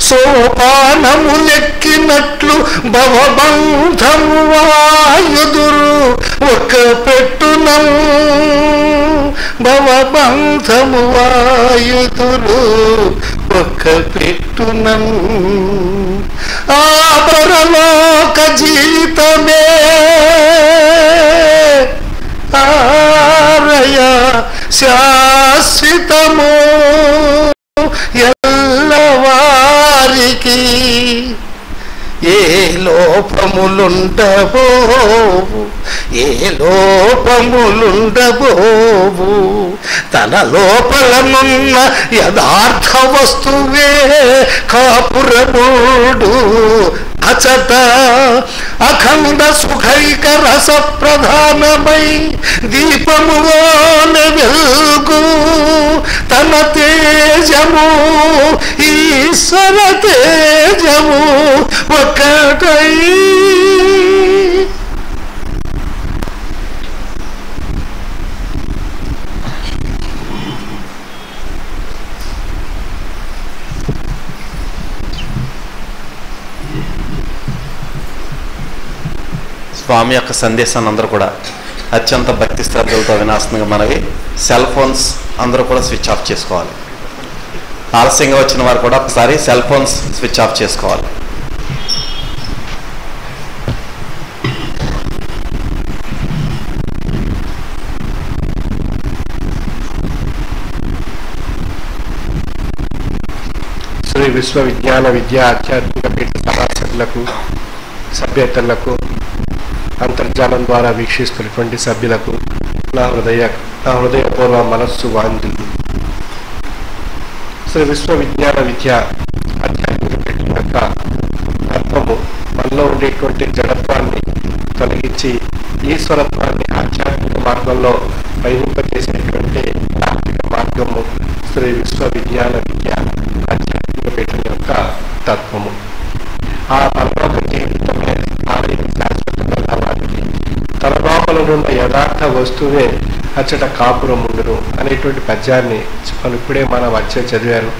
సోపానము లెక్కినట్లు భవబంధము వాయుదురు ఒక పెట్టునం భవబంధము వాయుదురు ఒక పెట్టునం ఆ పరలోక జీవితమే ఆరయ శాశ్వతము ఎల్లవారికి ఏ లోపములుండబోవు ఏ లోపములుండబోవు తన లోపలనున్న యథార్థ వస్తువే కాపురముడు అచట అఖండ సుఖైక రస ప్రధానమై దీపములోన వెలుగు తన తేజము ఈశ్వర తేజము ఒకటై స్వామి యొక్క సందేశాన్ని అందరూ కూడా అత్యంత భక్తి శ్రద్ధలతో వినాల్సిందిగా మనవి. సెల్ ఫోన్స్ అందరూ కూడా స్విచ్ ఆఫ్ చేసుకోవాలి. ఆలస్యంగా వచ్చిన వారు కూడా ఒకసారి సెల్ ఫోన్స్ స్విచ్ ఆఫ్ చేసుకోవాలి. శ్రీ విశ్వవిజ్ఞాన విద్యా ఆధ్యాత్మిక పీఠ సభ్యులకు సభ్యతలకు అంతర్జాలం ద్వారా వీక్షిస్తున్నటువంటి సభ్యులకు నా హృదయపూర్వ మనస్సు వాంఛలు. శ్రీ విశ్వవిజ్ఞాన విద్యా ఆధ్యాత్మిక పీఠ యొక్క తత్వము మనలో ఉండేటువంటి జడత్వాన్ని తొలగించి ఈశ్వరత్వాన్ని ఆధ్యాత్మిక మార్గంలో పయనింపజేసేటువంటి ఆర్థిక మార్గము శ్రీ విశ్వవిజ్ఞాన విద్యా ఆధ్యాత్మిక పీఠం యొక్క తత్వము. ఆ పరలోక జీవితమే శాశ్వతంగా వారికి తన లోపల ఉన్న యథార్థ వస్తువే అచ్చట కాపురం ఉండును అనేటువంటి పద్యాన్ని ఇప్పుడే మనం వచ్చే చదివారు.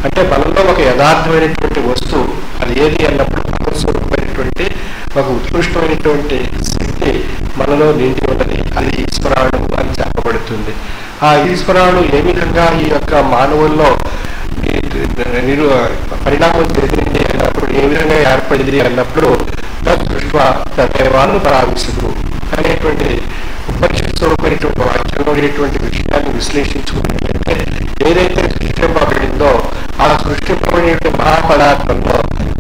అంటే మనలో ఒక యథార్థమైనటువంటి వస్తువు అది ఏది అన్నప్పుడు స్వరూపమైనటువంటి ఒక ఉత్కృష్టమైనటువంటి శక్తి మనలో నిండి ఉన్నది. అది ఈశ్వరాడు అని చెప్పబడుతుంది. ఆ ఈశ్వరాడు ఏ విధంగా ఈ యొక్క మానవుల్లో పరిణామం చెందింది అన్నప్పుడు, ఏ విధంగా ఏర్పడింది అన్నప్పుడు దృష్టివాను ప్రావిసుడు అనేటువంటి ఉపనిషత్ స్వరూపమైనటువంటి వాక్యంలో ఉండేటువంటి విషయాన్ని విశ్లేషించుకున్నట్లయితే ఏదైతే సృష్టింపబడిందో ఆ సృష్టింపబడిన మహాపదార్థంలో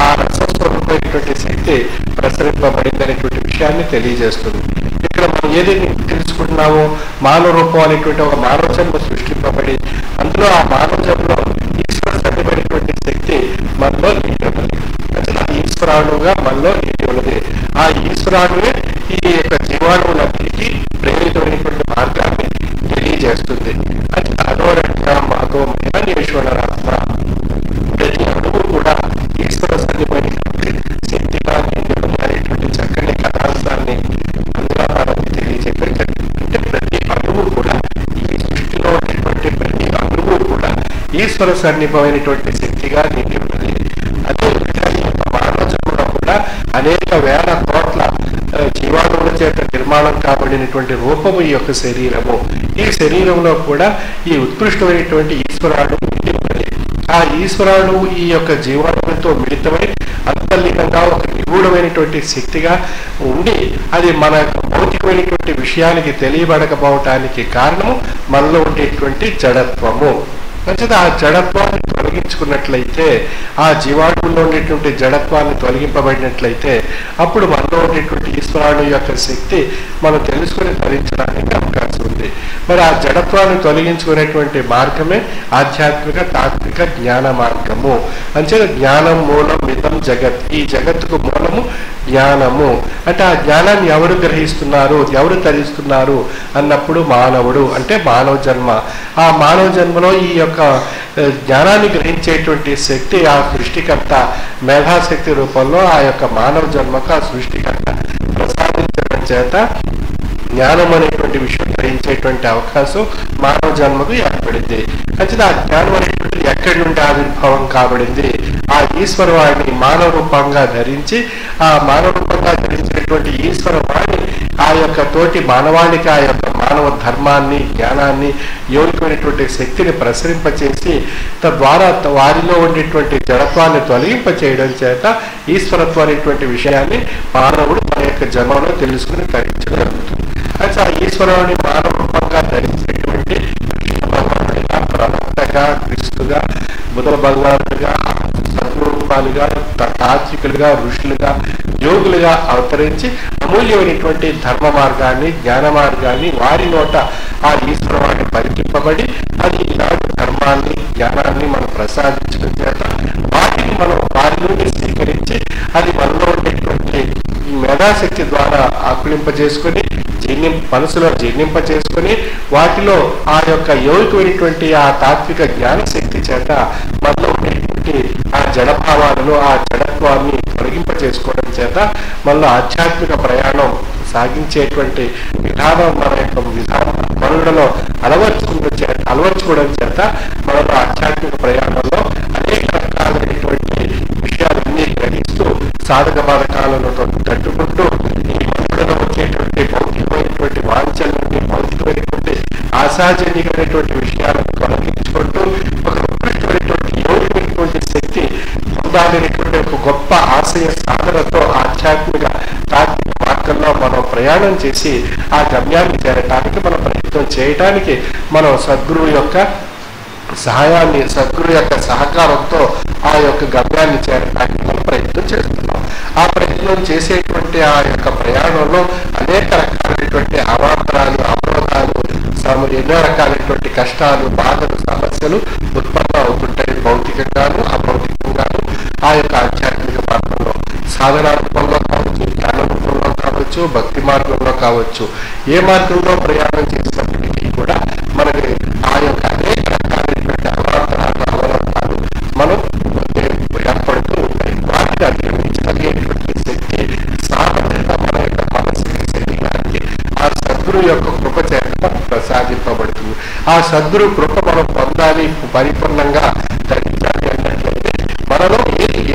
ఆ రసస్వరూపమైనటువంటి శక్తి ప్రసరింపబడింది అనేటువంటి విషయాన్ని తెలియజేస్తుంది. ఇక్కడ మనం ఏదైతే తెలుసుకుంటున్నామో మానవ రూపం అనేటువంటి ఒక మానవ జన్మ సృష్టింపబడి అందులో ఆ మానవ జన్మలో ఈశ్వర సన్నిపడినటువంటి శక్తి మనలో నిండి ఉన్నది. ఈశ్వరాణుగా మనలో నిండి ఉన్నది. ఆ ఈశ్వరాణువే ఈ యొక్క జీవాణువులన్నిటికీ ప్రేరితమైనటువంటి మార్గాన్ని తెలియజేస్తుంది. అది అదోరంగా మాతో ఈశ్వరాత్మ ప్రతి అడుగు కూడా ఈశ్వర సన్నిపడినటువంటి శక్తిగా నిండి అనేటువంటి చక్కని కథాంశాన్ని తెలియజేయడం. అంటే ప్రతి అడుగు కూడా ఈ సృష్టిలో ఉన్నటువంటి ప్రతి అడుగు కూడా ఈశ్వర సన్నిపమైనటువంటి శక్తిగా నిండి ఉన్నది. అదే మానవ జన్మలో కూడా అనేక వేల కోట్ల జీవాణువుల చేత నిర్మాణం కాబడినటువంటి రూపము ఈ యొక్క శరీరము. ఈ శరీరంలో కూడా ఈ ఉత్కృష్టమైనటువంటి ఈశ్వరాడు నిండి ఉన్నది. ఆ ఈశ్వరాడు ఈ యొక్క జీవాణువులతో మిళితమై అంతర్లీనంగా ఒక నిగూఢమైనటువంటి శక్తిగా ఉండి అది మన భౌతికమైనటువంటి విషయానికి తెలియబడకపోవటానికి కారణము మనలో ఉండేటువంటి జడత్వము. మంచిది. ఆ జడత్వాన్ని తొలగించుకున్నట్లయితే, ఆ జీవాణువుల్లో ఉండేటువంటి జడత్వాన్ని తొలగింపబడినట్లయితే అప్పుడు మనలో ఉండేటువంటి ఈశ్వరుడు యొక్క శక్తి మనం తెలుసుకుని ధరించడానికి అవకాశం ఉంది. మరి ఆ జడత్వాన్ని తొలగించుకునేటువంటి మార్గమే ఆధ్యాత్మిక తాత్విక జ్ఞాన మార్గము. అంటే జ్ఞానం మూలం మితం జగత్. ఈ జగత్తుకు మూలము జ్ఞానము. అంటే ఆ జ్ఞానాన్ని ఎవరు గ్రహిస్తున్నారు, ఎవరు తరిస్తున్నారు అన్నప్పుడు మానవుడు, అంటే మానవ జన్మ. ఆ మానవ జన్మలో ఈ యొక్క జ్ఞానాన్ని గ్రహించేటువంటి శక్తి ఆ సృష్టికర్త మేధాశక్తి రూపంలో ఆ యొక్క మానవ జన్మకు ఆ సృష్టికర్త ప్రసాదించడం చేత జ్ఞానం అనేటువంటి విషయం గ్రహించేటువంటి అవకాశం మానవ జన్మకు ఏర్పడింది. అయితే ఆ జ్ఞానం అనేటువంటిది ఎక్కడి నుండి ఆవిర్భావం కాబడింది? ఆ ఈశ్వరవాణి మానవ రూపంగా ధరించి ఆ మానవ రూపంగా ధరించినటువంటి ఈశ్వరవాణి ఆ యొక్క తోటి మానవాళికి ఆ యొక్క మానవ ధర్మాన్ని జ్ఞానాన్ని యోగికమైనటువంటి శక్తిని ప్రసరింపచేసి తద్వారా వారిలో ఉండేటువంటి జడత్వాన్ని తొలగింపచేయడం చేత ఈశ్వరత్వం అనేటువంటి విషయాన్ని మానవుడు తన యొక్క జన్మలో తెలుసుకుని ధరించగలుగుతుంది. అయితే ఆ ఈశ్వరుని మానవ రూపంగా ధరించేటువంటి భగవానుడిగా, ప్రవక్తగా, క్రీస్తుగా, బుధ భగవానుడిగా, సద్రూపాలుగా, తాత్వికులుగా, ఋషులుగా, యోగులుగా అవతరించి అమూల్యమైనటువంటి ధర్మ మార్గాన్ని, జ్ఞాన మార్గాన్ని వారి నోట ఆ ఈశ్వరవాణి పరికింపబడి అది ఇలాంటి ధర్మాన్ని, జ్ఞానాన్ని మనం ప్రసాదించడం చేత వాటిని మనం వారి నుండి స్వీకరించి అది మనలో ఉండేటువంటి మేధాశక్తి ద్వారా ఆకులింపజేసుకొని మనసులో జీర్ణింపజేసుకొని వాటిలో ఆ యొక్క యోగికమైనటువంటి ఆ తాత్విక జ్ఞాన శక్తి చేత మనలో ఉండేటువంటి ఆ జడభావాలను, ఆ జడత్వాన్ని తొలగింపజేసుకోవడం చేత మనలో ఆధ్యాత్మిక ప్రయాణం సాగించేటువంటి విధానం మన యొక్క విధానం మనుగడలో అలవర్చుకోవడం చేత మనలో ఆధ్యాత్మిక ప్రయాణంలో అనేక రకాలైనటువంటి విషయాలన్నీ గ్రహిస్తూ సాధక బాధకాలను తట్టుకుంటూ ఈ మనుగడలో వచ్చేటువంటి భౌతికమైనటువంటి వాంఛల్ని, భౌతికమైనటువంటి ఆశాజన్యమైనటువంటి విషయాలను తొలగించుకుంటూ ఒక ఉత్కృష్టమైనటువంటి పొందాలనేటువంటి ఒక గొప్ప ఆశయ సాధనతో ఆధ్యాత్మిక తాత్విక మార్గంలో మనం ప్రయాణం చేసి ఆ గమ్యాన్ని చేరటానికి మనం ప్రయత్నం చేయటానికి మనం సద్గురువు యొక్క సహాయాన్ని, సద్గురు యొక్క సహకారంతో ఆ యొక్క గమ్యాన్ని చేరడానికి మనం ప్రయత్నం చేస్తున్నాం. ఆ ప్రయత్నం చేసేటువంటి ఆ యొక్క ప్రయాణంలో అనేక రకాలైనటువంటి అవాంతరాలు, అవరోధాలు, ఎన్నో రకాలైనటువంటి కష్టాలు, బాధలు, సమస్యలు ఉత్పన్నం అవుతుంటాయి. భౌతికంగాను అభౌతికంగాను ఆ యొక్క ఆధ్యాత్మిక మార్గంలో సాధన రూపంలో కావచ్చు, జ్ఞాన రూపంలో కావచ్చు, భక్తి మార్గంలో కావచ్చు, ఏ మార్గంలో ప్రయాణం చేసినప్పటికీ కూడా మనకి ఆ యొక్క అనేక రకాలైనటువంటి అవాంతరాలు, అవరోధాలు మనం ఏర్పడుతూ ఉంటాయి. వాటిని అధిగమించగలిగేటువంటి శక్తి సాధారణంగా మన యొక్క మనసుకి శరీరానికి ఆ సద్గురు యొక్క కృప చేత ప్రసాదింపబడుతుంది. ఆ సద్గురు కృప మనం పొందాలి, పరిపూర్ణంగా ధరించాలి అన్నట్లయితే మనలో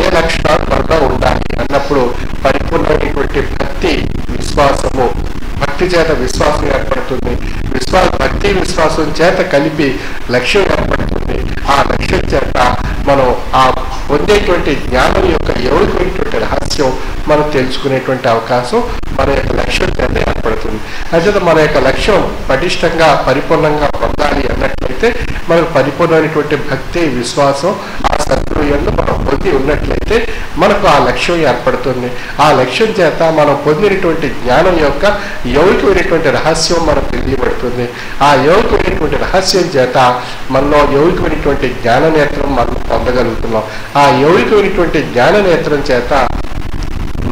ఏ లక్షణాలు మనలో ఉండాలి అన్నప్పుడు పరిపూర్ణమైనటువంటి భక్తి, విశ్వాసము, భక్తి చేత విశ్వాసం ఏర్పడుతుంది. భక్తి విశ్వాసం చేత కలిపి లక్ష్యం ఏర్పడుతుంది. ఆ లక్ష్యం చేత మనం ఆ పొందేటువంటి జ్ఞానం యొక్క ఎవరికైనటువంటి రహస్యం మనం తెలుసుకునేటువంటి అవకాశం మన యొక్క లక్ష్యం చేత ఏర్పడుతుంది. అయితే మన యొక్క లక్ష్యం పటిష్టంగా పరిపూర్ణంగా పొందాలి అన్నట్లయితే మనకు పరిపూర్ణమైనటువంటి భక్తి, విశ్వాసం ఆ సద్గురువులను మనం పొంది ఉన్నట్లయితే మనకు ఆ లక్ష్యం ఏర్పడుతుంది. ఆ లక్ష్యం చేత మనం పొందినటువంటి జ్ఞానం యొక్క యౌకికమైనటువంటి రహస్యం మనకు తెలియబడుతుంది. ఆ యౌకికమైనటువంటి రహస్యం చేత మనలో యౌకికమైనటువంటి జ్ఞాన నేత్రం మనం పొందగలుగుతున్నాం. ఆ యౌకికమైనటువంటి జ్ఞాన నేత్రం చేత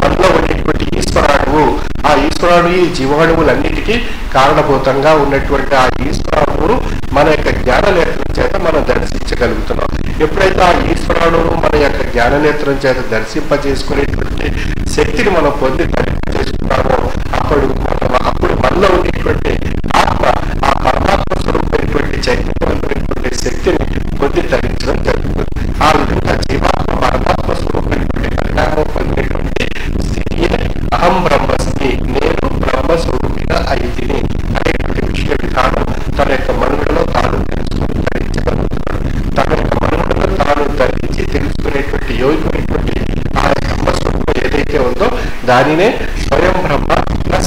మనలో ఉండేటువంటి ఈశ్వరాణువు, ఆ ఈశ్వరాణు ఈ జీవాణువులన్నిటికీ కారణభూతంగా ఉన్నటువంటి ఆ ఈశ్వరాణువును మన యొక్క జ్ఞాన నేత్రం చేత మనం దర్శించగలుగుతున్నాం. ఎప్పుడైతే ఆ ఈశ్వరాణువును మన యొక్క జ్ఞాన నేత్రం చేత దర్శింపజేసుకునేటువంటి శక్తిని మనం పొంది చేసుకున్నామో అప్పుడు మనలో ఉండేటువంటి ఆత్మ, ఆ పరమాత్మ స్వరూపమైనటువంటి చైతన్యమైనటువంటి శక్తిని పొంది ధరించడం జరుగుతుంది. ఆ విధంగా జీవాత్మ పరమాత్మ స్వరూపమైనటువంటి పరిణామం పొందినటువంటి స్థితియే అహం బ్రహ్మస్మి, నేను బ్రహ్మస్వరూపిన అయితిని అనేటువంటి విషయ విధానం తన యొక్క మనుగడలో తాను తెలుసుకుని ధరించగలుగుతున్నాడు. తన యొక్క మనుగడలో తాను ధరించి తెలుసుకునేటువంటి యోగికమైనటువంటి ఆ బ్రహ్మస్వరూపం ఏదైతే ఉందో దానినే స్వయం బ్రహ్మ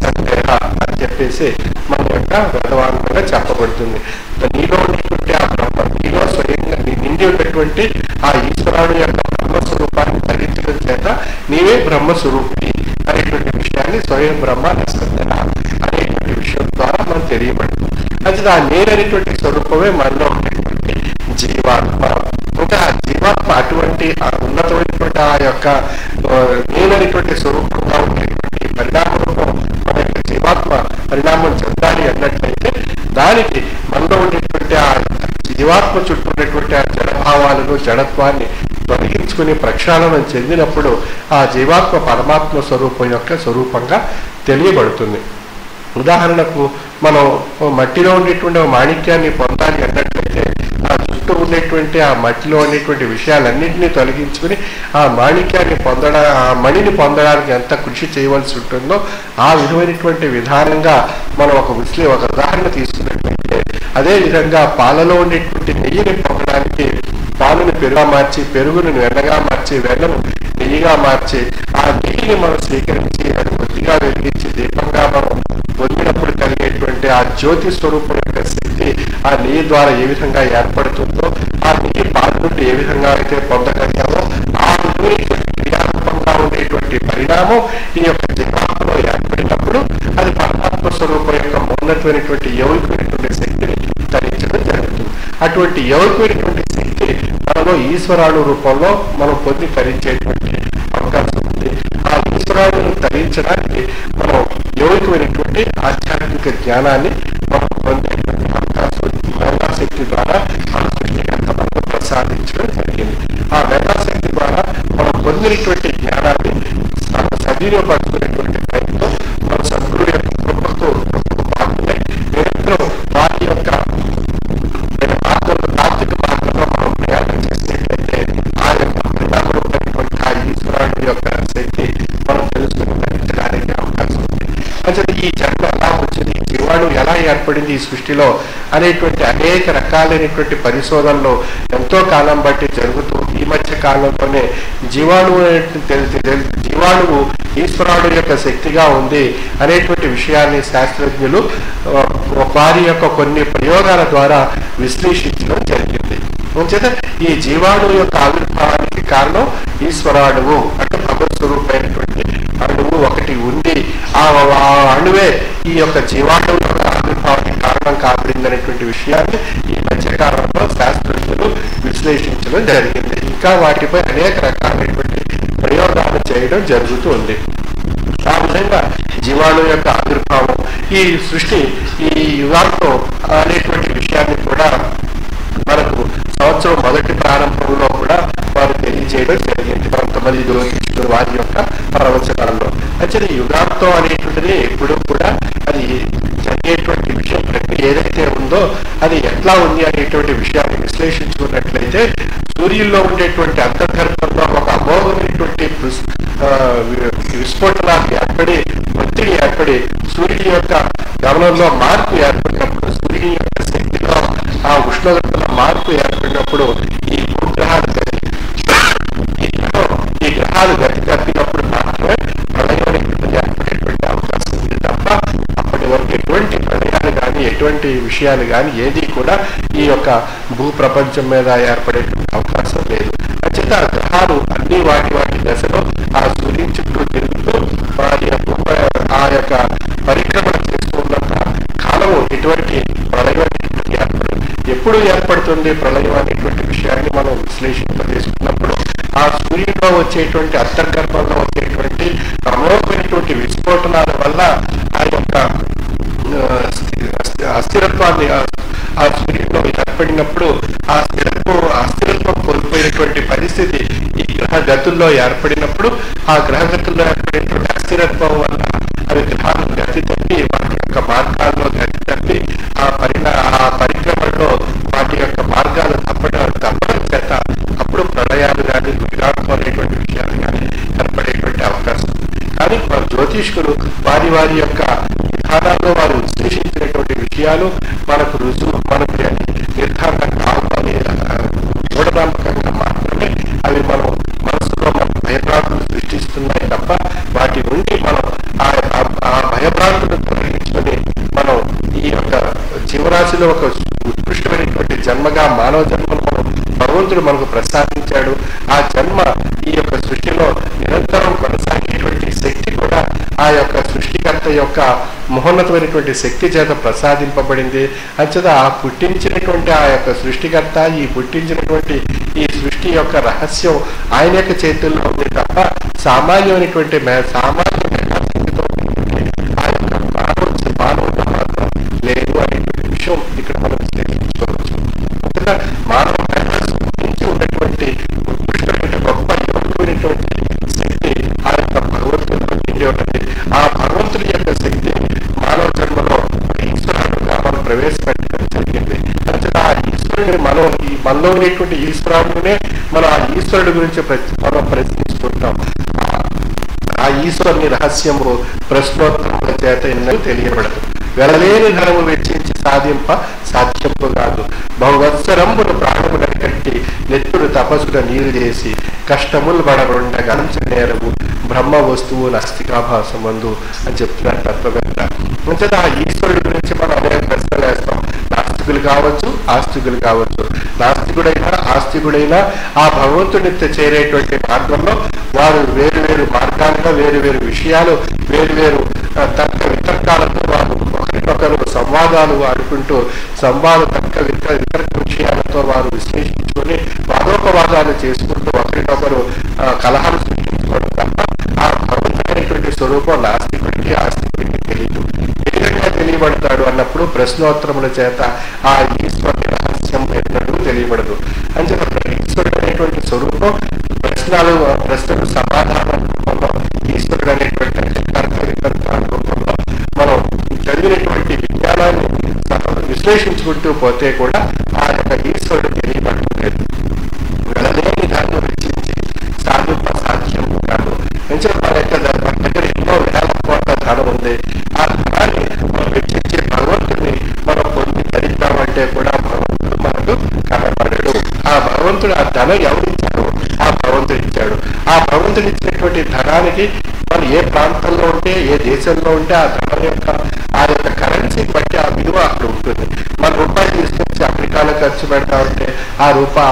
సందేహ అని చెప్పేసి మన యొక్క వేదవాంగంగా చెప్పబడుతుంది. నీలో ఉండేటువంటి ఆ బ్రహ్మ, నీలో స్వయంగా నిండి ఉన్నటువంటి ఆ ఈశ్వరుడు యొక్క బ్రహ్మస్వరూపాన్ని ధరించడం చేత నీవే బ్రహ్మస్వరూపి అనేటువంటి విషయాన్ని స్వయం బ్రహ్మ సందేహ అనేటువంటి విషయం ద్వారా మనం తెలియబడుతుంది. అది ఆ నేననేటువంటి స్వరూపమే మనలో ఉండేటువంటి జీవాత్మ. ఇంకా జీవాత్మ అటువంటి ఉన్నతమైనటువంటి ఆ యొక్క నేననేటువంటి స్వరూపంగా ఉండేటువంటి పరిణామ రూపం మన యొక్క జీవాత్మ పరిణామం చెందాలి అన్నట్లయితే దానికి మనలో ఉండేటువంటి ఆ జీవాత్మ చుట్టూ ఉన్నటువంటి ఆ జడభావాలను, జడత్వాన్ని తొలగించుకుని ప్రక్షాళనం చెందినప్పుడు ఆ జీవాత్మ పరమాత్మ స్వరూపం యొక్క స్వరూపంగా తెలియబడుతుంది. ఉదాహరణకు మనం మట్టిలో ఉండేటువంటి మాణిక్యాన్ని పొందాలి అన్నట్లయితే ఆ చుట్టూ ఉండేటువంటి ఆ మట్టిలో ఉండేటువంటి విషయాలన్నింటినీ తొలగించుకుని ఆ మాణిక్యాన్ని ఆ మణిని పొందడానికి ఎంత కృషి చేయవలసి ఉంటుందో ఆ విధమైనటువంటి విధానంగా మనం ఒక ఉదాహరణ తీసుకున్నట్లయితే అదే విధంగా పాలలో ఉండేటువంటి నెయ్యిని పొందడానికి పాలను పెరుగా మార్చి, పెరుగును వెన్నగా మార్చి, వెన్నను నెయ్యిగా మార్చి ఆ నెయ్యిని మనం స్వీకరించి అది కొద్దిగా వెలిగించి దీపంగా మనం పొందినప్పుడు కలిగేటువంటి ఆ జ్యోతి స్వరూపం యొక్క శక్తి ఆ నెయ్యి ద్వారా ఏ విధంగా ఏర్పడుతుందో, ఆ నెయ్యి పాల నుండి ఏ విధంగా అయితే పొందగలిగామో ఆ క్రియారూపంగా ఉండేటువంటి పరిణామం ఈ యొక్క జీవాత్మలో ఏర్పడినప్పుడు అది పరమాత్మ స్వరూపం యొక్క ఉన్నతమైనటువంటి యౌకికమైనటువంటి శక్తిని ధరించడం జరుగుతుంది. అటువంటి యౌకికమైనటువంటి శక్తి మనలో ఈశ్వరాడు రూపంలో మనం పొంది ధరించేటువంటి అవకాశం ఉంది. ఆ ఈశ్వరాడును ధరించడానికి మనం యౌకికమైనటువంటి ఆధ్యాత్మిక జ్ఞానాన్ని మనం పొందేటువంటి అవకాశం మేధాశక్తి ద్వారా మన సృష్టికర్త మనకు ప్రసాదించడం జరిగింది. ఆ మేధాశక్తి ద్వారా మనం పొందినటువంటి జ్ఞానాన్ని సద్వినియోగపరుచుకునేటువంటి ప్రయత్నం మన సద్గురు యొక్క కృపతో మాత్రమే నిరంతరం వారి యొక్క తాత్విక మార్గంలో మనం ప్రయాణం చేసినట్లయితే ఆ యొక్క పరిణామమైనటువంటి ఆ ఈశ్వరుడి యొక్క శక్తి మనం తెలుసుకుని ధరించడానికి అవకాశం ఉంది. అసలు ఈ జన్మ ఎలా వచ్చింది, జీవాణు ఎలా ఏర్పడింది ఈ సృష్టిలో అనేటువంటి అనేక రకాలైనటువంటి పరిశోధనలు ఎంతో కాలం బట్టి జరుగుతూ ఈ మధ్య కాలంలోనే జీవాణువు జీవాణువు ఈశ్వరుడు యొక్క శక్తిగా ఉంది అనేటువంటి విషయాన్ని శాస్త్రజ్ఞులు వారి యొక్క కొన్ని ప్రయోగాల ద్వారా విశ్లేషించడం జరిగింది. చేత ఈ జీవాణువు యొక్క ఆవిర్భావానికి కారణం ఈశ్వరాణువు అంటే భగవత్ స్వరూపమైనటువంటి అణువు ఒకటి ఉంది. ఆ అణువే ఈ యొక్క జీవాణువు యొక్క ఆవిర్భావానికి కారణం కాబడింది అనేటువంటి విషయాన్ని ఈ మధ్యకాలంలో శాస్త్రజ్ఞులు విశ్లేషించడం జరిగింది. ఇంకా వాటిపై అనేక రకాలైనటువంటి ప్రయోగాలు చేయడం జరుగుతుంది. ఆ విధంగా జీవాణువు యొక్క ఆవిర్భావం ఈ సృష్టి ఈ యుగాంతో అనేటువంటి విషయాన్ని కూడా మనకు సంవత్సరం మొదటి ప్రారంభంలో కూడా వారు తెలియజేయడం జరిగింది. కొంతమంది జ్యోతిష్కులు వారి యొక్క ప్రవచనాల్లో అయితే యుగాంతం అనేటువంటిది ఎప్పుడూ కూడా అది జరిగేటువంటి విషయం ప్రక్రియ ఏదైతే ఉందో అది ఎట్లా ఉంది అనేటువంటి విషయాన్ని విశ్లేషించుకున్నట్లయితే సూర్యుల్లో ఉండేటువంటి అంతర్గర్భంలో ఒక అమోఘమైనటువంటి విస్ఫోటనాలు ఏర్పడి ఒత్తిడి ఏర్పడి సూర్యుని యొక్క గమనంలో మార్పు ఏర్పడినప్పుడు సూర్యుని యొక్క శక్తిలో ఆ ఉష్ణోగ్రతలో మార్పు ఏర్పడినప్పుడు ఈ భూగ్రహాలు ఈ గ్రహాలు గతి తప్పినప్పుడు మాత్రమే ప్రళయం ఏర్పడేటువంటి అవకాశం ఉంది తప్ప అప్పటి వరకు ఎటువంటి ప్రళయాలు కానీ ఎటువంటి విషయాలు కానీ ఏది కూడా ఈ యొక్క భూ ప్రపంచం మీద ఏర్పడేటువంటి అవకాశం లేదు. అంచేత గ్రహాలు అన్ని వాటి దశలో ఆ సూర్యుని చుట్టూ తిరుగుతూ ఆ యొక్క పరిక్రమణ చేస్తున్నంత కాలము ఎటువంటి ప్రళయం ఏర్పడదు. ఎప్పుడు ఏర్పడుతుంది ప్రళయం అనేటువంటి విషయాన్ని మనం విశ్లేషింపజేసుకున్నప్పుడు ఆ సూర్యుడిలో వచ్చేటువంటి అంతర్గర్భంలో వచ్చేటువంటి అమోఘమైనటువంటి విస్ఫోటనాల వల్ల ఆ యొక్క అస్థిరత్వాన్ని ఆ సూర్యుడిలో ఏర్పడినప్పుడు ఆ అస్థిరత్వం కోల్పోయినటువంటి పరిస్థితి ఈ గ్రహ గతుల్లో ఏర్పడినప్పుడు ఆ గ్రహ గతుల్లో ఏర్పడినటువంటి అస్థిరత్వం వల్ల అవి గ్రహాలు గతి తప్పి వాటి యొక్క మార్గాల్లో గతి తప్పి ఆ పరిక్రమలో వాటి యొక్క మార్గాలు తప్పడం చేత అప్పుడు ప్రళయాలు కానీ విరాటం అనేటువంటి విషయాలు కానీ ఏర్పడేటువంటి అవకాశం. కానీ జ్యోతిష్కులు వారి యొక్క విధానాల్లో వారు విశ్లేషించినటువంటి విషయాలు మనకు మనకి నిర్ధారణ కావాలి మూఢనమ్మకంగా మాత్రమే అవి మనం మనసులో మన భయభ్రాంతులు సృష్టిస్తున్నాయి తప్ప వాటి నుండి మనం ఆ భయభ్రాంతులను తొలగించుకొని మనం ఈ యొక్క జీవరాశిలో ఒక ఉత్కృష్టమైనటువంటి జన్మగా మానవ జన్మను భగవంతుడు మనకు ప్రసాదించాడు. ఆ జన్మ ఈ యొక్క సృష్టిలో నిరంతరం కొనసాగేటువంటి శక్తి కూడా ఆ యొక్క సృష్టికర్త యొక్క మహోన్నతమైనటువంటి శక్తి చేత ప్రసాదింపబడింది. అంచేత ఆ పుట్టించినటువంటి ఆ యొక్క సృష్టికర్త ఈ పుట్టించినటువంటి ఈ సృష్టి యొక్క రహస్యం ఆయన యొక్క చేతుల్లో ఉంది తప్ప సామాన్యమైనటువంటి మేధాశక్తితో ఆ యొక్క మానవుడు మాత్రం లేదు అనేటువంటి విషయం ఇక్కడ మనం విశ్లేషించుకోవచ్చు. అందుకే మానవ నుంచి ఉన్నటువంటి ఉత్కృష్టమైన గొప్ప యోగమైనటువంటి శక్తి ఆ యొక్క భగవంతుడు నిండి ఉన్నది. ఆ భగవంతుడి యొక్క శక్తి మానవ జన్మలో ఈశ్వరుడుగా మనం ప్రవేశపెట్టడం జరిగింది. ఆ ఈశ్వరుని మనలో ఉండేటువంటి ఈశ్వరుడినే మనం ఆ ఈశ్వరుడి గురించి మనం ప్రశ్నిస్తుంటాం. ఆ ఈశ్వరుని రహస్యము ప్రశ్నోత్తరముల చేత ఎన్నడూ తెలియబడదు. వెలలేని ధనము వెచ్చించి సాధింప సాధ్యము కాదు. బహువత్సరంబును ప్రాణములను కట్టి నెత్తుడు తపస్సుల నీరు చేసి కష్టములు పడకుండా గణించ నేరవు బ్రహ్మ వస్తువు నాస్తికాభాసమందు అని చెప్తున్నారు తత్వవేత్త. అంతేత ఆ ఈశ్వరుడి గురించి మనం అనేక ప్రశ్నలు వేస్తాం. నాస్తికులు కావచ్చు, ఆస్తికులు కావచ్చు. నాస్తికుడైనా ఆస్తికుడైనా ఆ భగవంతుడి చేరేటువంటి మార్గంలో వారు వేరు మార్గాలుగా వేరు విషయాలు వేరు తర్క వితర్కాలతో వారు ఒకరికొకరు సంవాదాలు ఆడుకుంటూ తర్క వితర్క విషయాలతో వారు విశ్లేషించుకొని వాదోపవాదాలు చేసుకుంటూ ఒకరికొకరు కలహాలు సృష్టించుకోవడం తప్ప ఆ భగవంతుడైనటువంటి స్వరూపం నాస్తికుడికి ఆస్తికుడికి తెలియదు. ఏ విధంగా తెలియబడతాడు అన్నప్పుడు ప్రశ్నోత్తరముల చేత ఆ ఈశ్వరుని రహస్యం ఎన్నడూ తెలియబడదు. అంటే ఈశ్వరుడు అనేటువంటి స్వరూపం ప్రశ్నలు సమాధానం రూపంలో ఈశ్వరుడు అనేటువంటి వితర్కాల రూపంలో మనం చదివినటువంటి విజ్ఞానాన్ని విశ్లేషించుకుంటూ పోతే కూడా ఆ యొక్క ఈశ్వరుడు తెలియబడలేదు. వెళ్ళలేని దాన్ని వెచ్చించి సాధింప సాధ్యం కాదు. మన దగ్గర ఎన్నో వేల కోట్ల ధనం ఉంది. ఆ ధనాన్ని మనం వెచ్చించే భగవంతుడిని మనం పొంది ధరిద్దామంటే కూడా భగవంతుడు మనకు కనబడడు. ఆ భగవంతుడు ఆ ధనం ఎవరిచ్చాడు? ఆ భగవంతుడు ఇచ్చాడు. ఆ ఆ భగవంతుడు ఇచ్చినటువంటి ధనానికి మనం ఏ ప్రాంతంలో ఉంటే, ఏ దేశంలో ఉంటే ఆ ధనం యొక్క ఆ యొక్క కరెన్సీ బట్టి ఆ విలువ అక్కడ ఉంటుంది. మన రూపాయి తీసుకొచ్చి అమెరికాలో ఖర్చు పెడతా ఉంటే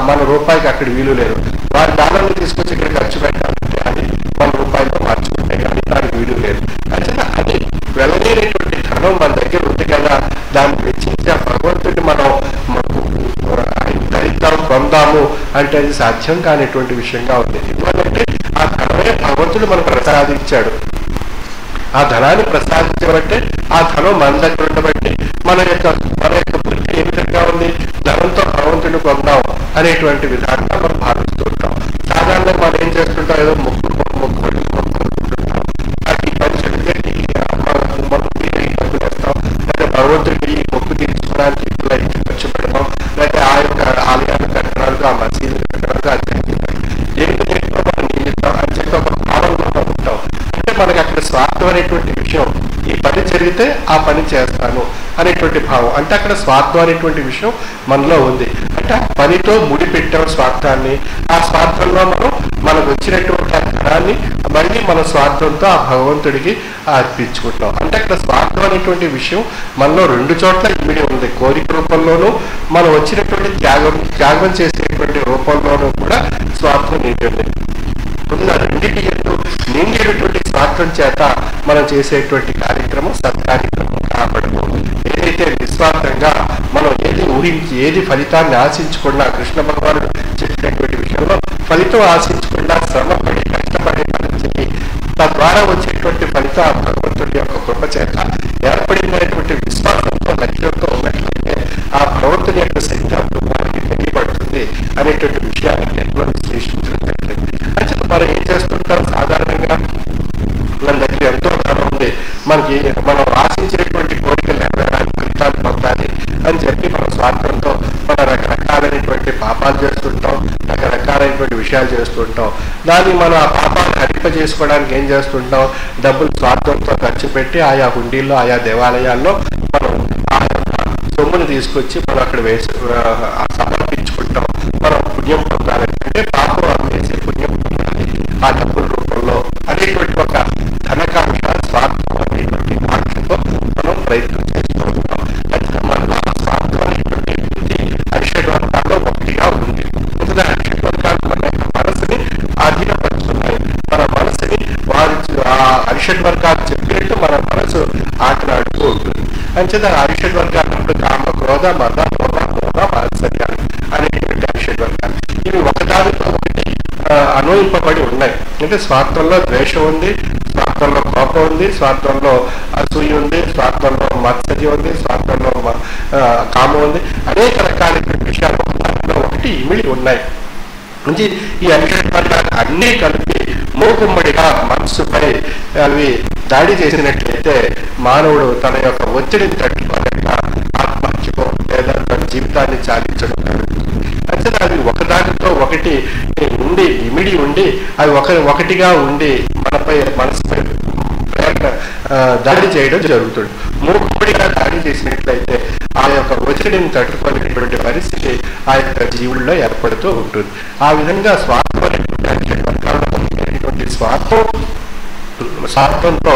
మన రూపాయికి అక్కడ విలువ లేదు. వారి డాలర్లు తీసుకొచ్చి ఇక్కడ ఖర్చు పెట్టాలంటే అది మన రూపాయిలో మార్చుకుంటాయి, కానీ దానికి విలువ లేదు. అంటే అది వెళ్ళలేనటువంటి ధనం మన దగ్గర ఉంది కదా, దాన్ని వెచ్చించి ఆ భగవంతుడిని మనం ధరిద్దాం, పొందాము అంటే అది సాధ్యం కానిటువంటి విషయంగా ఉంది. ఎందుకంటే ఆ ధనమే భగవంతుడు మనకు ప్రసాదించాడు. ఆ ధనాన్ని ప్రసాదించబట్టే ఆ ధనం మన దగ్గర ఉండబట్టి మన యొక్క బుద్ధి ఏ విధంగా ఉంది, ధనంతో భగవంతుడిని పొందాం అనేటువంటి విధానంగా మనం భావిస్తూ ఉంటాం. సాధారణంగా మనం ఏం చేస్తుంటాం, ఏదో మొక్కుకుంటుంటాం, అది పని చెప్తే డబ్బులు వేస్తాం, లేదా భగవంతుడికి మొక్కు తీర్చుకోవడానికి ఖర్చు పెడతాం, లేదా ఆ యొక్క ఆలయాలు కట్టడానికి, ఆ మసీదులు కట్టడానికి అది ఏంటో మనం నియమిస్తాం అని చెప్పి ఒక భావనలో ఉంటాం. అంటే మనకి అక్కడ స్వార్థం అనేటువంటి విషయం, ఈ పని జరిగితే ఆ పని చేస్తాను అనేటువంటి భావం, అంటే అక్కడ స్వార్థం అనేటువంటి విషయం మనలో ఉంది. అంటే ఆ పనితో ముడిపెట్టాం స్వార్థాన్ని, ఆ స్వార్థంలో మనకు వచ్చినటువంటి ఆ ధనాన్ని మళ్ళీ మన స్వార్థంతో ఆ భగవంతుడికి అర్పించుకుంటాం. అంటే అక్కడ స్వార్థం అనేటువంటి విషయం మనలో రెండు చోట్ల ఇమిడి ఉంది. కోరిక రూపంలోనూ మనం వచ్చినటువంటి త్యాగం చేసేటువంటి రూపంలోనూ కూడా స్వార్థం నిండి ఉన్న రెండింటి నిండేటువంటి స్వార్థం చేత మనం చేసేటువంటి కార్యక్రమం సత్కార్యక్రమం కాపాడదు. ఏదైతే నిస్వార్థంగా మనం ఏది ఊహించి ఏది ఫలితాన్ని ఆశించకుండా, కృష్ణ భగవానుడు చెప్పినటువంటి విషయంలో ఫలితం ఆశించకుండా శ్రమపడి కష్టపడి పనిచేసి తద్వారా వచ్చేటువంటి ఫలితం ఆ భగవంతుడి యొక్క కృప చేత ఏర్పడినటువంటి విశ్వాసంతో లక్ష్యంతో ఉన్నట్లయితే ఆ భగవంతుడి యొక్క శక్తి మనకి తెలియబడుతుంది అనేటువంటి విషయాన్ని ఎంతో విశ్లేషించడం జరిగింది. అంటే మనం ఏం చేస్తుంటాం, సాధారణంగా మన దగ్గర ఎంతో ధనం ఉంది, మనం ఆశించేటువంటి కోరికలు నెరవేరాలి, ఫలితాలు పొందాలి అని చెప్పి మన స్వార్థంతో మన రకరకాలైనటువంటి పాపాలు చేస్తుంటాం, రకరకాలైనటువంటి విషయాలు చేస్తుంటాం. దాన్ని మనం ఆ పాపాలు హరింపజేసుకోవడానికి ఏం చేస్తుంటాం, డబ్బులు స్వార్థంతో ఖర్చు పెట్టి ఆయా హుండీల్లో ఆయా దేవాలయాల్లో మనం ఆ యొక్క సొమ్మును తీసుకొచ్చి మనం అక్కడ సమర్పించుకుంటాం. మనం పుణ్యం పొందాలంటే పాపం అమ్మేసి పుణ్యం పొందాలి ఆ డబ్బుల రూపంలో అనేటువంటి ఒక ధనకాంక్ష, స్వార్థం అనేటువంటి కాంక్షతో మనం ప్రయత్నం చేస్తూ ఉంటాం. అయితే మన స్వార్థం అనేటువంటి అరిషడ్వర్గాల్లో ఒకటిగా ఉంది. ముందుగా అరిషడ్వర్గాలు మన యొక్క మనసుని ఆధీనపరుస్తున్నాయి. మన మనసుని ఆ అరిషడ్వర్గాలు చెప్పినట్టు మన మనసు ఆటలాడుతూ ఉంటుంది. అంచేత అరిషడ్వర్గాలు కామ, క్రోధ, మద, మోహ, మాత్సర్యాలు అనేటువంటి అరిషడ్వర్గాలు ఇవి ఒకదానితో ఒకటి అన్వయింపబడి ఉన్నాయి. అంటే స్వార్థంలో ద్వేషం ఉంది, స్వార్థంలో కోపం ఉంది, స్వార్థంలో అసూయ ఉంది, స్వార్థంలో మత్సర్యం ఉంది, స్వార్థంలో కామం ఉంది. అనేక రకాలైన విషయాలు ఒకదానిలో ఒకటి ఇమిడి ఉన్నాయి. ఈ అరిషడ్వర్గాలు అన్నీ కలిపి మూకుమ్మడిగా మనస్సుపై అవి దాడి చేసినట్లయితే మానవుడు తన యొక్క ఒత్తిడిని తట్టుకోలేక ఆత్మహత్యకో లేదా తన జీవితాన్ని చాలించడం జరుగుతుంది. అంటే అవి ఒకదానితో ఒకటి ఉండి ఇమిడి ఉండి అవి ఒకటిగా ఉండి మనసుపై దాడి చేయడం జరుగుతుంది. మూకుమ్మడిగా దాడి చేసినట్లయితే ఆ యొక్క ఒత్తిడిని తట్టుకోలేనటువంటి పరిస్థితి ఆ యొక్క జీవుల్లో ఏర్పడుతూ ఉంటుంది. ఆ విధంగా స్వార్థం అనేటువంటి స్వార్థంతో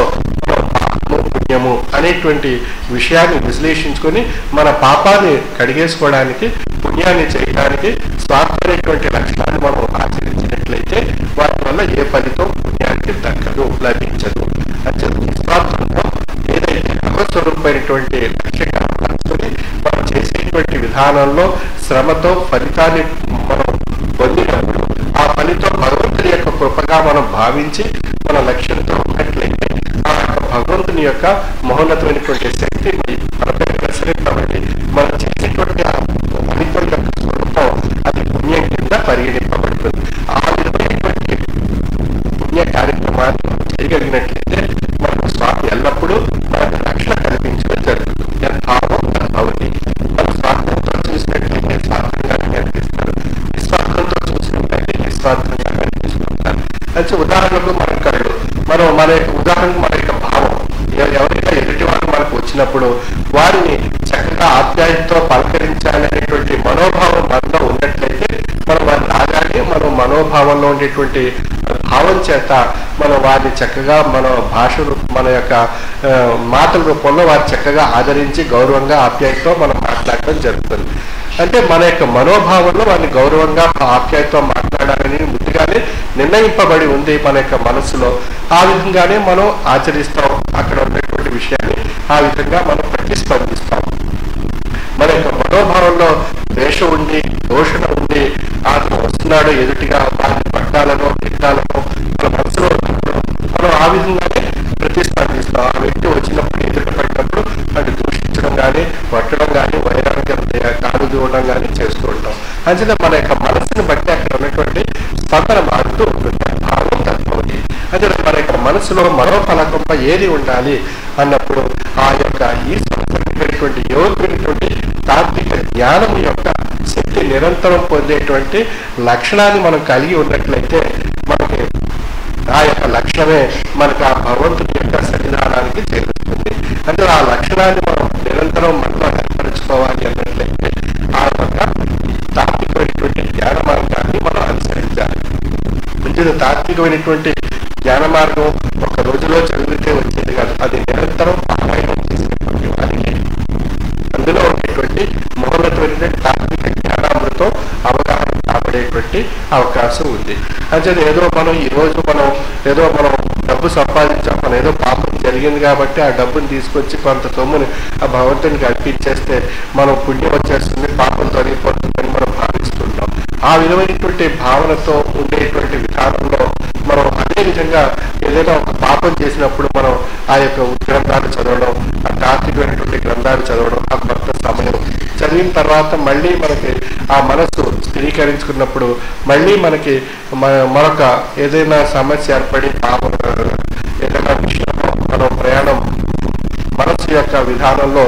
పాపము, పుణ్యము అనేటువంటి విషయాన్ని విశ్లేషించుకొని మన పాపాన్ని కడిగేసుకోవడానికి, పుణ్యాన్ని చేయడానికి స్వార్థం అనేటువంటి లక్షణాన్ని మనం ఆచరించినట్లయితే వాటి వల్ల ఏ ఫలితం పుణ్యానికి దక్కదు, లభించదు. అంటే స్వార్థంతో ఏదైతే భగవస్వరూపమైనటువంటి లక్ష్యంగా మార్చుకొని మనం చేసేటువంటి విధానంలో శ్రమతో ఫలితాన్ని మనం పొందినప్పుడు ఆ ఫలితం భగవంతుని యొక్క కృపగా మనం భావించి మన లక్ష్యంతో ఉన్నట్లయితే ఆ యొక్క భగవంతుని యొక్క మహోన్నతమైనటువంటి శక్తి మనపై ప్రసరింపబడి మనం చేసేటువంటి ఆ ఫలితం యొక్క స్వరూపం అది పుణ్యం కింద పరిగణింపబడుతుంది. ఆ విధమైనటువంటి పుణ్య కార్యక్రమాన్ని చేయగలిగినట్లయితే మనకు స్వామి ఎల్లప్పుడూ మనకు రక్షణ కల్పించడం జరుగుతుంది. భావం భవతి మన స్వార్థంతో చూసినట్లయితే స్వార్థంగానే కనిపిస్తారు, నిస్వార్థంతో చూసినట్లయితే నిస్వార్థంగా కనిపిస్తుంటారు. అంటే ఉదాహరణకు మన కళ్ళు, మన యొక్క ఉదాహరణకు మన యొక్క భావం, ఎవరైనా ఎదుటి వారు మనకు వచ్చినప్పుడు వారిని చక్కగా ఆప్యాయతతో పలకరించాలనేటువంటి మనోభావం మనలో ఉన్నట్లయితే మనం వారిని రాగానే మనం మనోభావంలో ఉండేటువంటి భావం చేత మనం వారిని చక్కగా మన భాష మన యొక్క మాటల రూపంలో వారు చక్కగా ఆదరించి గౌరవంగా ఆప్యాయతతో మనం మాట్లాడటం జరుగుతుంది. అంటే మన యొక్క మనోభావంలో వారిని గౌరవంగా ఆప్యాయతతో మాట్లాడాలని ముందుగానే నిర్ణయింపబడి ఉంది మన యొక్క మనసులో. ఆ విధంగానే మనం ఆచరిస్తాం. అక్కడ ఉన్నటువంటి విషయాన్ని ఆ విధంగా మనం ప్రతిస్పందిస్తాం. మన యొక్క మనోభావంలో ద్వేషం ఉండి దోషణ ఉండి అతను వస్తున్నాడు ఎదుటిగా వారిని పట్టాలను తిట్టాలను మన మనసులో మనం ఆ విధంగానే ప్రతిస్పందిస్తాం. ఆ వ్యక్తి వచ్చినప్పుడు ఎదుట పడినప్పుడు అటు దూషించడం కానీ కొట్టడం కానీ వైరాగ్యం కాలు దూవడం కానీ చేస్తూ ఉంటాం. అంచేత మన యొక్క మనసుని బట్టి అక్కడ ఉన్నటువంటి స్పందన మారుతూ ఉంటుంది. భావం తత్వది అంటే మన యొక్క మనసులో మనోఫలకంపై ఏది ఉండాలి అన్నప్పుడు ఆ యొక్క ఈ సంబంధించినటువంటి యోగినటువంటి తాత్విక జ్ఞానం యొక్క శక్తి నిరంతరం పొందేటువంటి లక్షణాన్ని మనం కలిగి ఉన్నట్లయితే మనకి ఆ యొక్క లక్షణమే మనకు ఆ భగవంతుని యొక్క సన్నిధానానికి చేరుస్తుంది. అంటే ఆ లక్షణాన్ని మనం నిరంతరం మనలో ఏర్పరచుకోవాలి అన్నట్లయితే ఆ యొక్క తాత్వికమైనటువంటి జ్ఞాన మార్గాన్ని మనం అనుసరించాలి. అంటే తాత్వికమైనటువంటి జ్ఞాన మార్గం ఒక రోజులో చదివితే వచ్చేది కాదు. అది నిరంతరం పారాయణం చేసేటువంటి వారికి అందులో ఉండేటువంటి మహోన్నతమైనటువంటి తాత్విక జ్ఞానామృతం అవగాహన కాబడేటువంటి అవకాశం ఉంది. అంటే ఏదో మనం ఈరోజు మనం డబ్బు సంపాదించాం, మనం ఏదో పాపం జరిగింది కాబట్టి ఆ డబ్బుని తీసుకొచ్చి కొంత సొమ్ముని ఆ భగవంతునికి అర్పించేస్తే మనం పుణ్యం వచ్చేస్తుంది, పాపం తొలగిపోతుందని మనం భావిస్తుంటాం. ఆ విధమైనటువంటి భావనతో ఉండేటువంటి విధానంలో మనం అదే విధంగా ఏదైనా ఒక పాపం చేసినప్పుడు మనం ఆ యొక్క గ్రంథాలు చదవడం, ఆ తాత్వికమైనటువంటి గ్రంథాలు చదవడం, ఆ కొత్త సమయం చదివిన తర్వాత మళ్ళీ మనకి ఆ మనసు స్థిరీకరించుకున్నప్పుడు మళ్ళీ మనకి మరొక ఏదైనా సమస్య ఏర్పడి పాపం ఏదైనా విషయంలో మనం ప్రయాణం మనసు యొక్క విధానంలో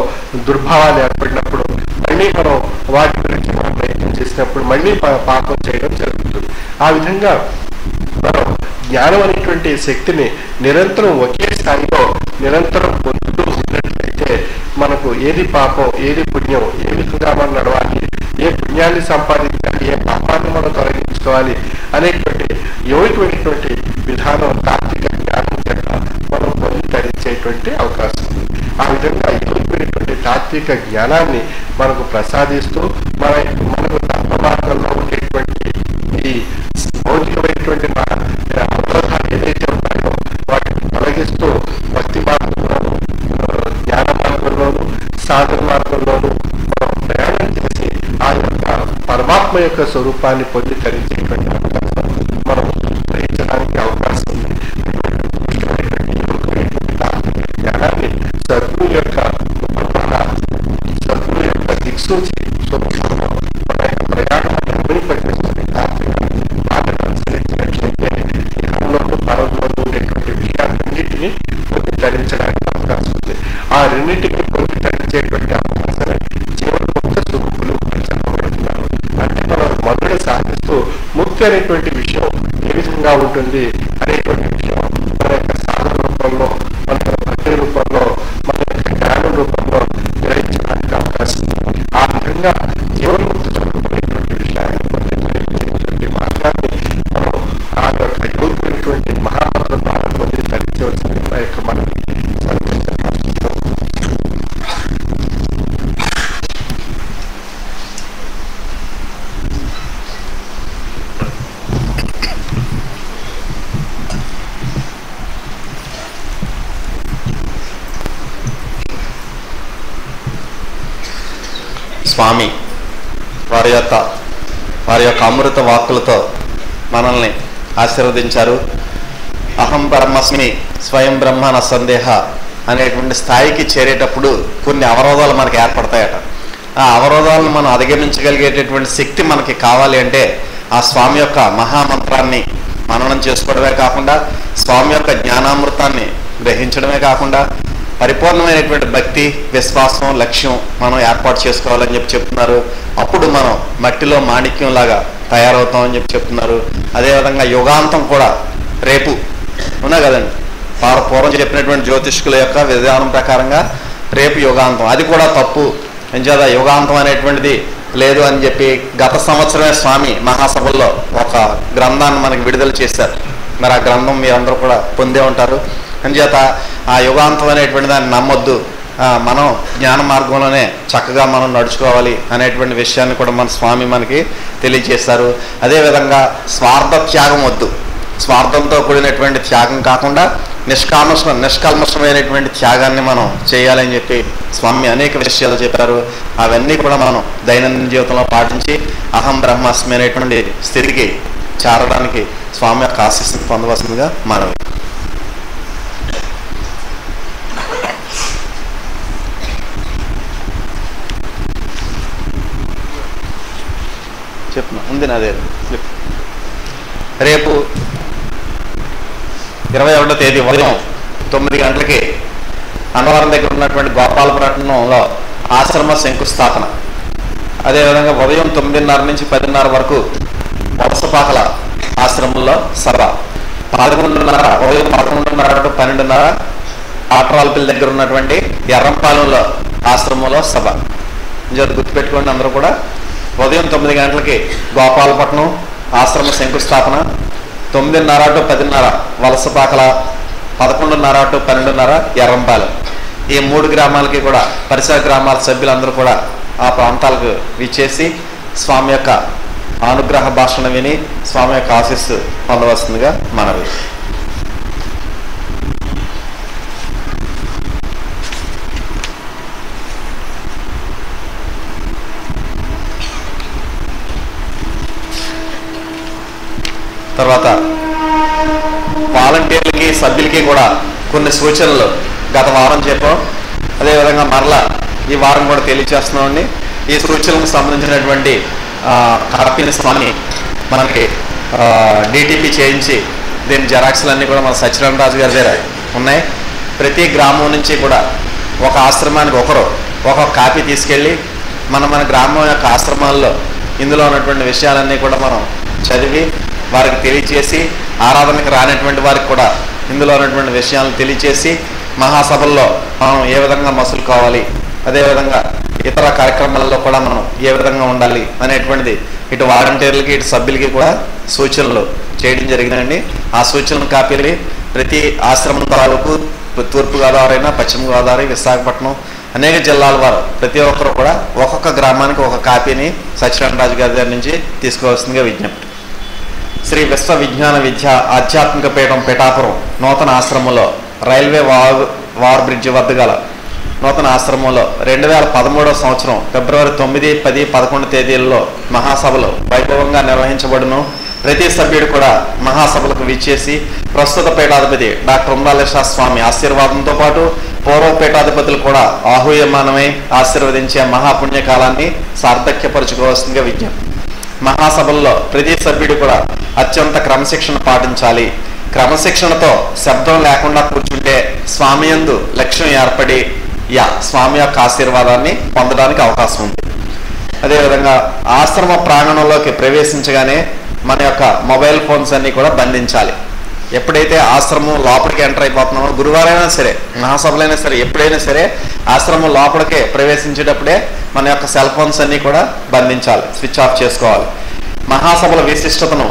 దుర్భావాలు ఏర్పడినప్పుడు మళ్ళీ మనం వాటి గురించి మనం ప్రయత్నం చేసినప్పుడు మళ్ళీ పాపం చేయడం జరుగుతుంది. ఆ విధంగా మనం జ్ఞానం అనేటువంటి శక్తిని నిరంతరం ఒకే స్థాయిలో నిరంతరం పొందుతూ ఉన్నట్లయితే మనకు ఏది పాపం ఏది పుణ్యం, ఏ విధంగా మనం నడవాలి, ఏ పుణ్యాన్ని సంపాదించాలి, ఏ పాపాన్ని మనం తొలగించుకోవాలి అనేటువంటి యోగికమైనటువంటి విధానం తాత్విక జ్ఞానం చేత మనం పొంది ధరించేటువంటి అవకాశం ఉంది. ఆ విధంగా యోగికమైనటువంటి తాత్విక జ్ఞానాన్ని మనకు ప్రసాదిస్తూ మనకు తత్వ మార్గంలో ఉండేటువంటి ఈ భౌతికమైనటువంటి అవరోధాలు ఏదైతే ఉన్నాయో వాటిని తొలగిస్తూ భక్తి మార్గంలోను జ్ఞాన మార్గంలోను సాధన మార్గంలోను మనం ప్రయాణం చేసి ఆ యొక్క పరమాత్మ యొక్క స్వరూపాన్ని పొంది ధరించేటువంటి అవకాశం మనం గ్రహించడానికి అవకాశం ఉంది. జ్ఞానాన్ని సద్గురు యొక్క దిక్సూచి మన యొక్క ప్రయాణాన్ని అభివృద్ధిపరిచేస్తుంది. వాటిని అనుసరించినట్లయితే ఇహంలోనూ పరంలోనూ ఉండేటువంటి విషయాలన్నింటినీ పొంది ధరించడానికి అవకాశం ఉంది. ఆ రెండింటినీ పొంది ధరించేటువంటి అవకాశాన్ని జీవన్ముక్త స్వరూపులు చెప్పబడుతున్నారు. అంటే మనం మొదటి సాధిస్తూ ముక్తి అనేటువంటి విషయం ఏ విధంగా ఉంటుంది అనేటువంటి విషయం మన యొక్క సాధన రూపంలో, మన యొక్క భక్తి రూపంలో, మన యొక్క జ్ఞానం రూపంలో గ్రహించడానికి అవకాశం ఉంది. ఆ విధంగా జీవన్ముక్త స్వరూపమైనటువంటి విషయాన్ని పొందినటువంటి మార్గాన్ని మనం ఆ యొక్క యోగినటువంటి మహామంత్ర ద్వారా పొంది ధరించవలసిన యొక్క మనకి స్వామి వారి యొక్క అమృత వాక్కులతో మనల్ని ఆశీర్వదించారు. అహం పరమస్మి స్వయం బ్రహ్మణ సందేహ అనేటువంటి స్థాయికి చేరేటప్పుడు కొన్ని అవరోధాలు మనకి ఏర్పడతాయట. ఆ అవరోధాలను మనం అధిగమించగలిగేటటువంటి శక్తి మనకి కావాలి అంటే ఆ స్వామి యొక్క మహామంత్రాన్ని మననం చేసుకోవడమే కాకుండా, స్వామి యొక్క జ్ఞానామృతాన్ని గ్రహించడమే కాకుండా, పరిపూర్ణమైనటువంటి భక్తి, విశ్వాసం, లక్ష్యం మనం ఏర్పాటు చేసుకోవాలని చెప్తున్నారు. అప్పుడు మనం మట్టిలో మాణిక్యం లాగా తయారవుతామని చెప్తున్నారు. అదేవిధంగా యుగాంతం కూడా రేపు ఉన్నా కదండి, పూర్వం చెప్పినటువంటి జ్యోతిష్కుల యొక్క విధానం ప్రకారంగా రేపు యుగాంతం, అది కూడా తప్పు. ఎంచేత యుగాంతం అనేటువంటిది లేదు అని చెప్పి గత సంవత్సరమే స్వామి మహాసభల్లో ఒక గ్రంథాన్ని మనకి విడుదల చేశారు. మరి ఆ గ్రంథం మీరందరూ కూడా పొందే ఉంటారు. అందుచేత ఆ యుగాంతం అనేటువంటి దాన్ని నమ్మొద్దు, మనం జ్ఞాన మార్గంలోనే చక్కగా మనం నడుచుకోవాలి అనేటువంటి విషయాన్ని కూడా మన స్వామి మనకి తెలియజేస్తారు. అదేవిధంగా స్వార్థ త్యాగం వద్దు, స్వార్థంతో కూడినటువంటి త్యాగం కాకుండా నిష్కల్మషమైనటువంటి త్యాగాన్ని మనం చేయాలని చెప్పి స్వామి అనేక విషయాలు చెప్పారు. అవన్నీ కూడా మనం దైనందిన జీవితంలో పాటించి అహం బ్రహ్మాస్మి అనేటువంటి స్థితికి చేరడానికి స్వామి యొక్క ఆశీస్సును పొందవలసిందిగా మనవి. చెప్పిన ఉంది నాదే. రేపు 21వ తేదీ ఉదయం 9 గంటలకి అన్నవరం దగ్గర ఉన్నటువంటి గోపాలపట్నంలో ఆశ్రమ శంకుస్థాపన. అదేవిధంగా ఉదయం 9:30 నుంచి 10:30 వరకు వలసపాకల ఆశ్రమంలో సభ. 11:30 ఉదయం 11:30 to 12:30 ఆటరాలపల్లి దగ్గర ఉన్నటువంటి ఎర్రంపాలెంలో ఆశ్రమంలో సభ. గుర్తుపెట్టుకోండి అందరూ కూడా. ఉదయం 9 గంటలకి గోపాలపట్నం ఆశ్రమ శంకుస్థాపన, 9:30 to 10:30 వలసపాకల, 11:30 to 12:30 ఎర్రంపాలెం. ఈ 3 గ్రామాలకి కూడా పరిసర గ్రామాల సభ్యులందరూ కూడా ఆ ప్రాంతాలకు విచ్చేసి స్వామి యొక్క అనుగ్రహ భాషను విని స్వామి యొక్క ఆశీస్సు పొందవలసిందిగా మనవి. తర్వాత వాలంటీర్లకి సభ్యులకి కూడా కొన్ని సూచనలు గత వారం చెప్పాం. అదేవిధంగా మరలా ఈ వారం కూడా తెలియజేస్తున్నామండి. ఈ సూచనలకు సంబంధించినటువంటి కాపీని స్వామి మనకి డిటిపి చేయించి దీని జెరాక్స్లన్నీ కూడా మన సత్యనారాయణ రాజు గారి దగ్గర ఉన్నాయి. ప్రతి గ్రామం నుంచి కూడా ఒక ఆశ్రమానికి ఒక కాపీ తీసుకెళ్ళి మన గ్రామం యొక్క ఆశ్రమాల్లో ఇందులో ఉన్నటువంటి విషయాలన్నీ కూడా మనం చదివి వారికి తెలియచేసి, ఆరాధనకు రానటువంటి వారికి కూడా ఇందులో ఉన్నటువంటి విషయాలను తెలియచేసి మహాసభల్లో మనం ఏ విధంగా మసులుకోవాలి, అదేవిధంగా ఇతర కార్యక్రమాలలో కూడా మనం ఏ విధంగా ఉండాలి అనేటువంటిది ఇటు వాలంటీర్లకి ఇటు సభ్యులకి కూడా సూచనలు చేయడం జరిగిందండి. ఆ సూచనల కాపీలు ప్రతి ఆశ్రమం తాలూకు తూర్పుగోదావరి అయినా, పశ్చిమ గోదావరి, విశాఖపట్నం అనేక జిల్లాల వారు ప్రతి ఒక్కరు కూడా ఒక్కొక్క గ్రామానికి ఒక కాపీని సత్యనారాయణ రాజు గారి దగ్గర నుంచి తీసుకోవాల్సిందిగా విజ్ఞప్తి. శ్రీ విశ్వ విజ్ఞాన విద్య ఆధ్యాత్మిక పీఠం పిఠాపురం నూతన ఆశ్రమంలో రైల్వే వార్ బ్రిడ్జి వద్ద గల నూతన ఆశ్రమంలో 2013వ సంవత్సరం ఫిబ్రవరి 9, 10, 11 తేదీల్లో మహాసభలు వైభవంగా నిర్వహించబడును. ప్రతి సభ్యుడు కూడా మహాసభలకు విచ్చేసి ప్రస్తుత పీఠాధిపతి డాక్టర్ ఉమ్రాలేశ స్వామి ఆశీర్వాదంతో పాటు పూర్వ పీఠాధిపతులు కూడా ఆహ్వానమై ఆశీర్వదించే మహాపుణ్యకాలాన్ని సార్థక్యపరుచుకోవాల్సిందిగా విజ్ఞప్తి. మహాసభల్లో ప్రతి సభ్యుడు కూడా అత్యంత క్రమశిక్షణ పాటించాలి. క్రమశిక్షణతో శబ్దం లేకుండా కూర్చుంటే స్వామి యందు లక్ష్యం ఏర్పడి స్వామి యొక్క ఆశీర్వాదాన్ని పొందడానికి అవకాశం ఉంది. అదేవిధంగా ఆశ్రమ ప్రాంగణంలోకి ప్రవేశించగానే మన యొక్క మొబైల్ ఫోన్స్ అన్ని కూడా బంధించాలి. ఎప్పుడైతే ఆశ్రమం లోపలికి ఎంటర్ అయిపోతున్నామో, గురువారైనా సరే, మహాసభలైనా సరే, ఎప్పుడైనా సరే ఆశ్రమం లోపలికే ప్రవేశించేటప్పుడే మన యొక్క సెల్ ఫోన్స్ అన్ని కూడా బంధించాలి, స్విచ్ ఆఫ్ చేసుకోవాలి. మహాసభల విశిష్టతను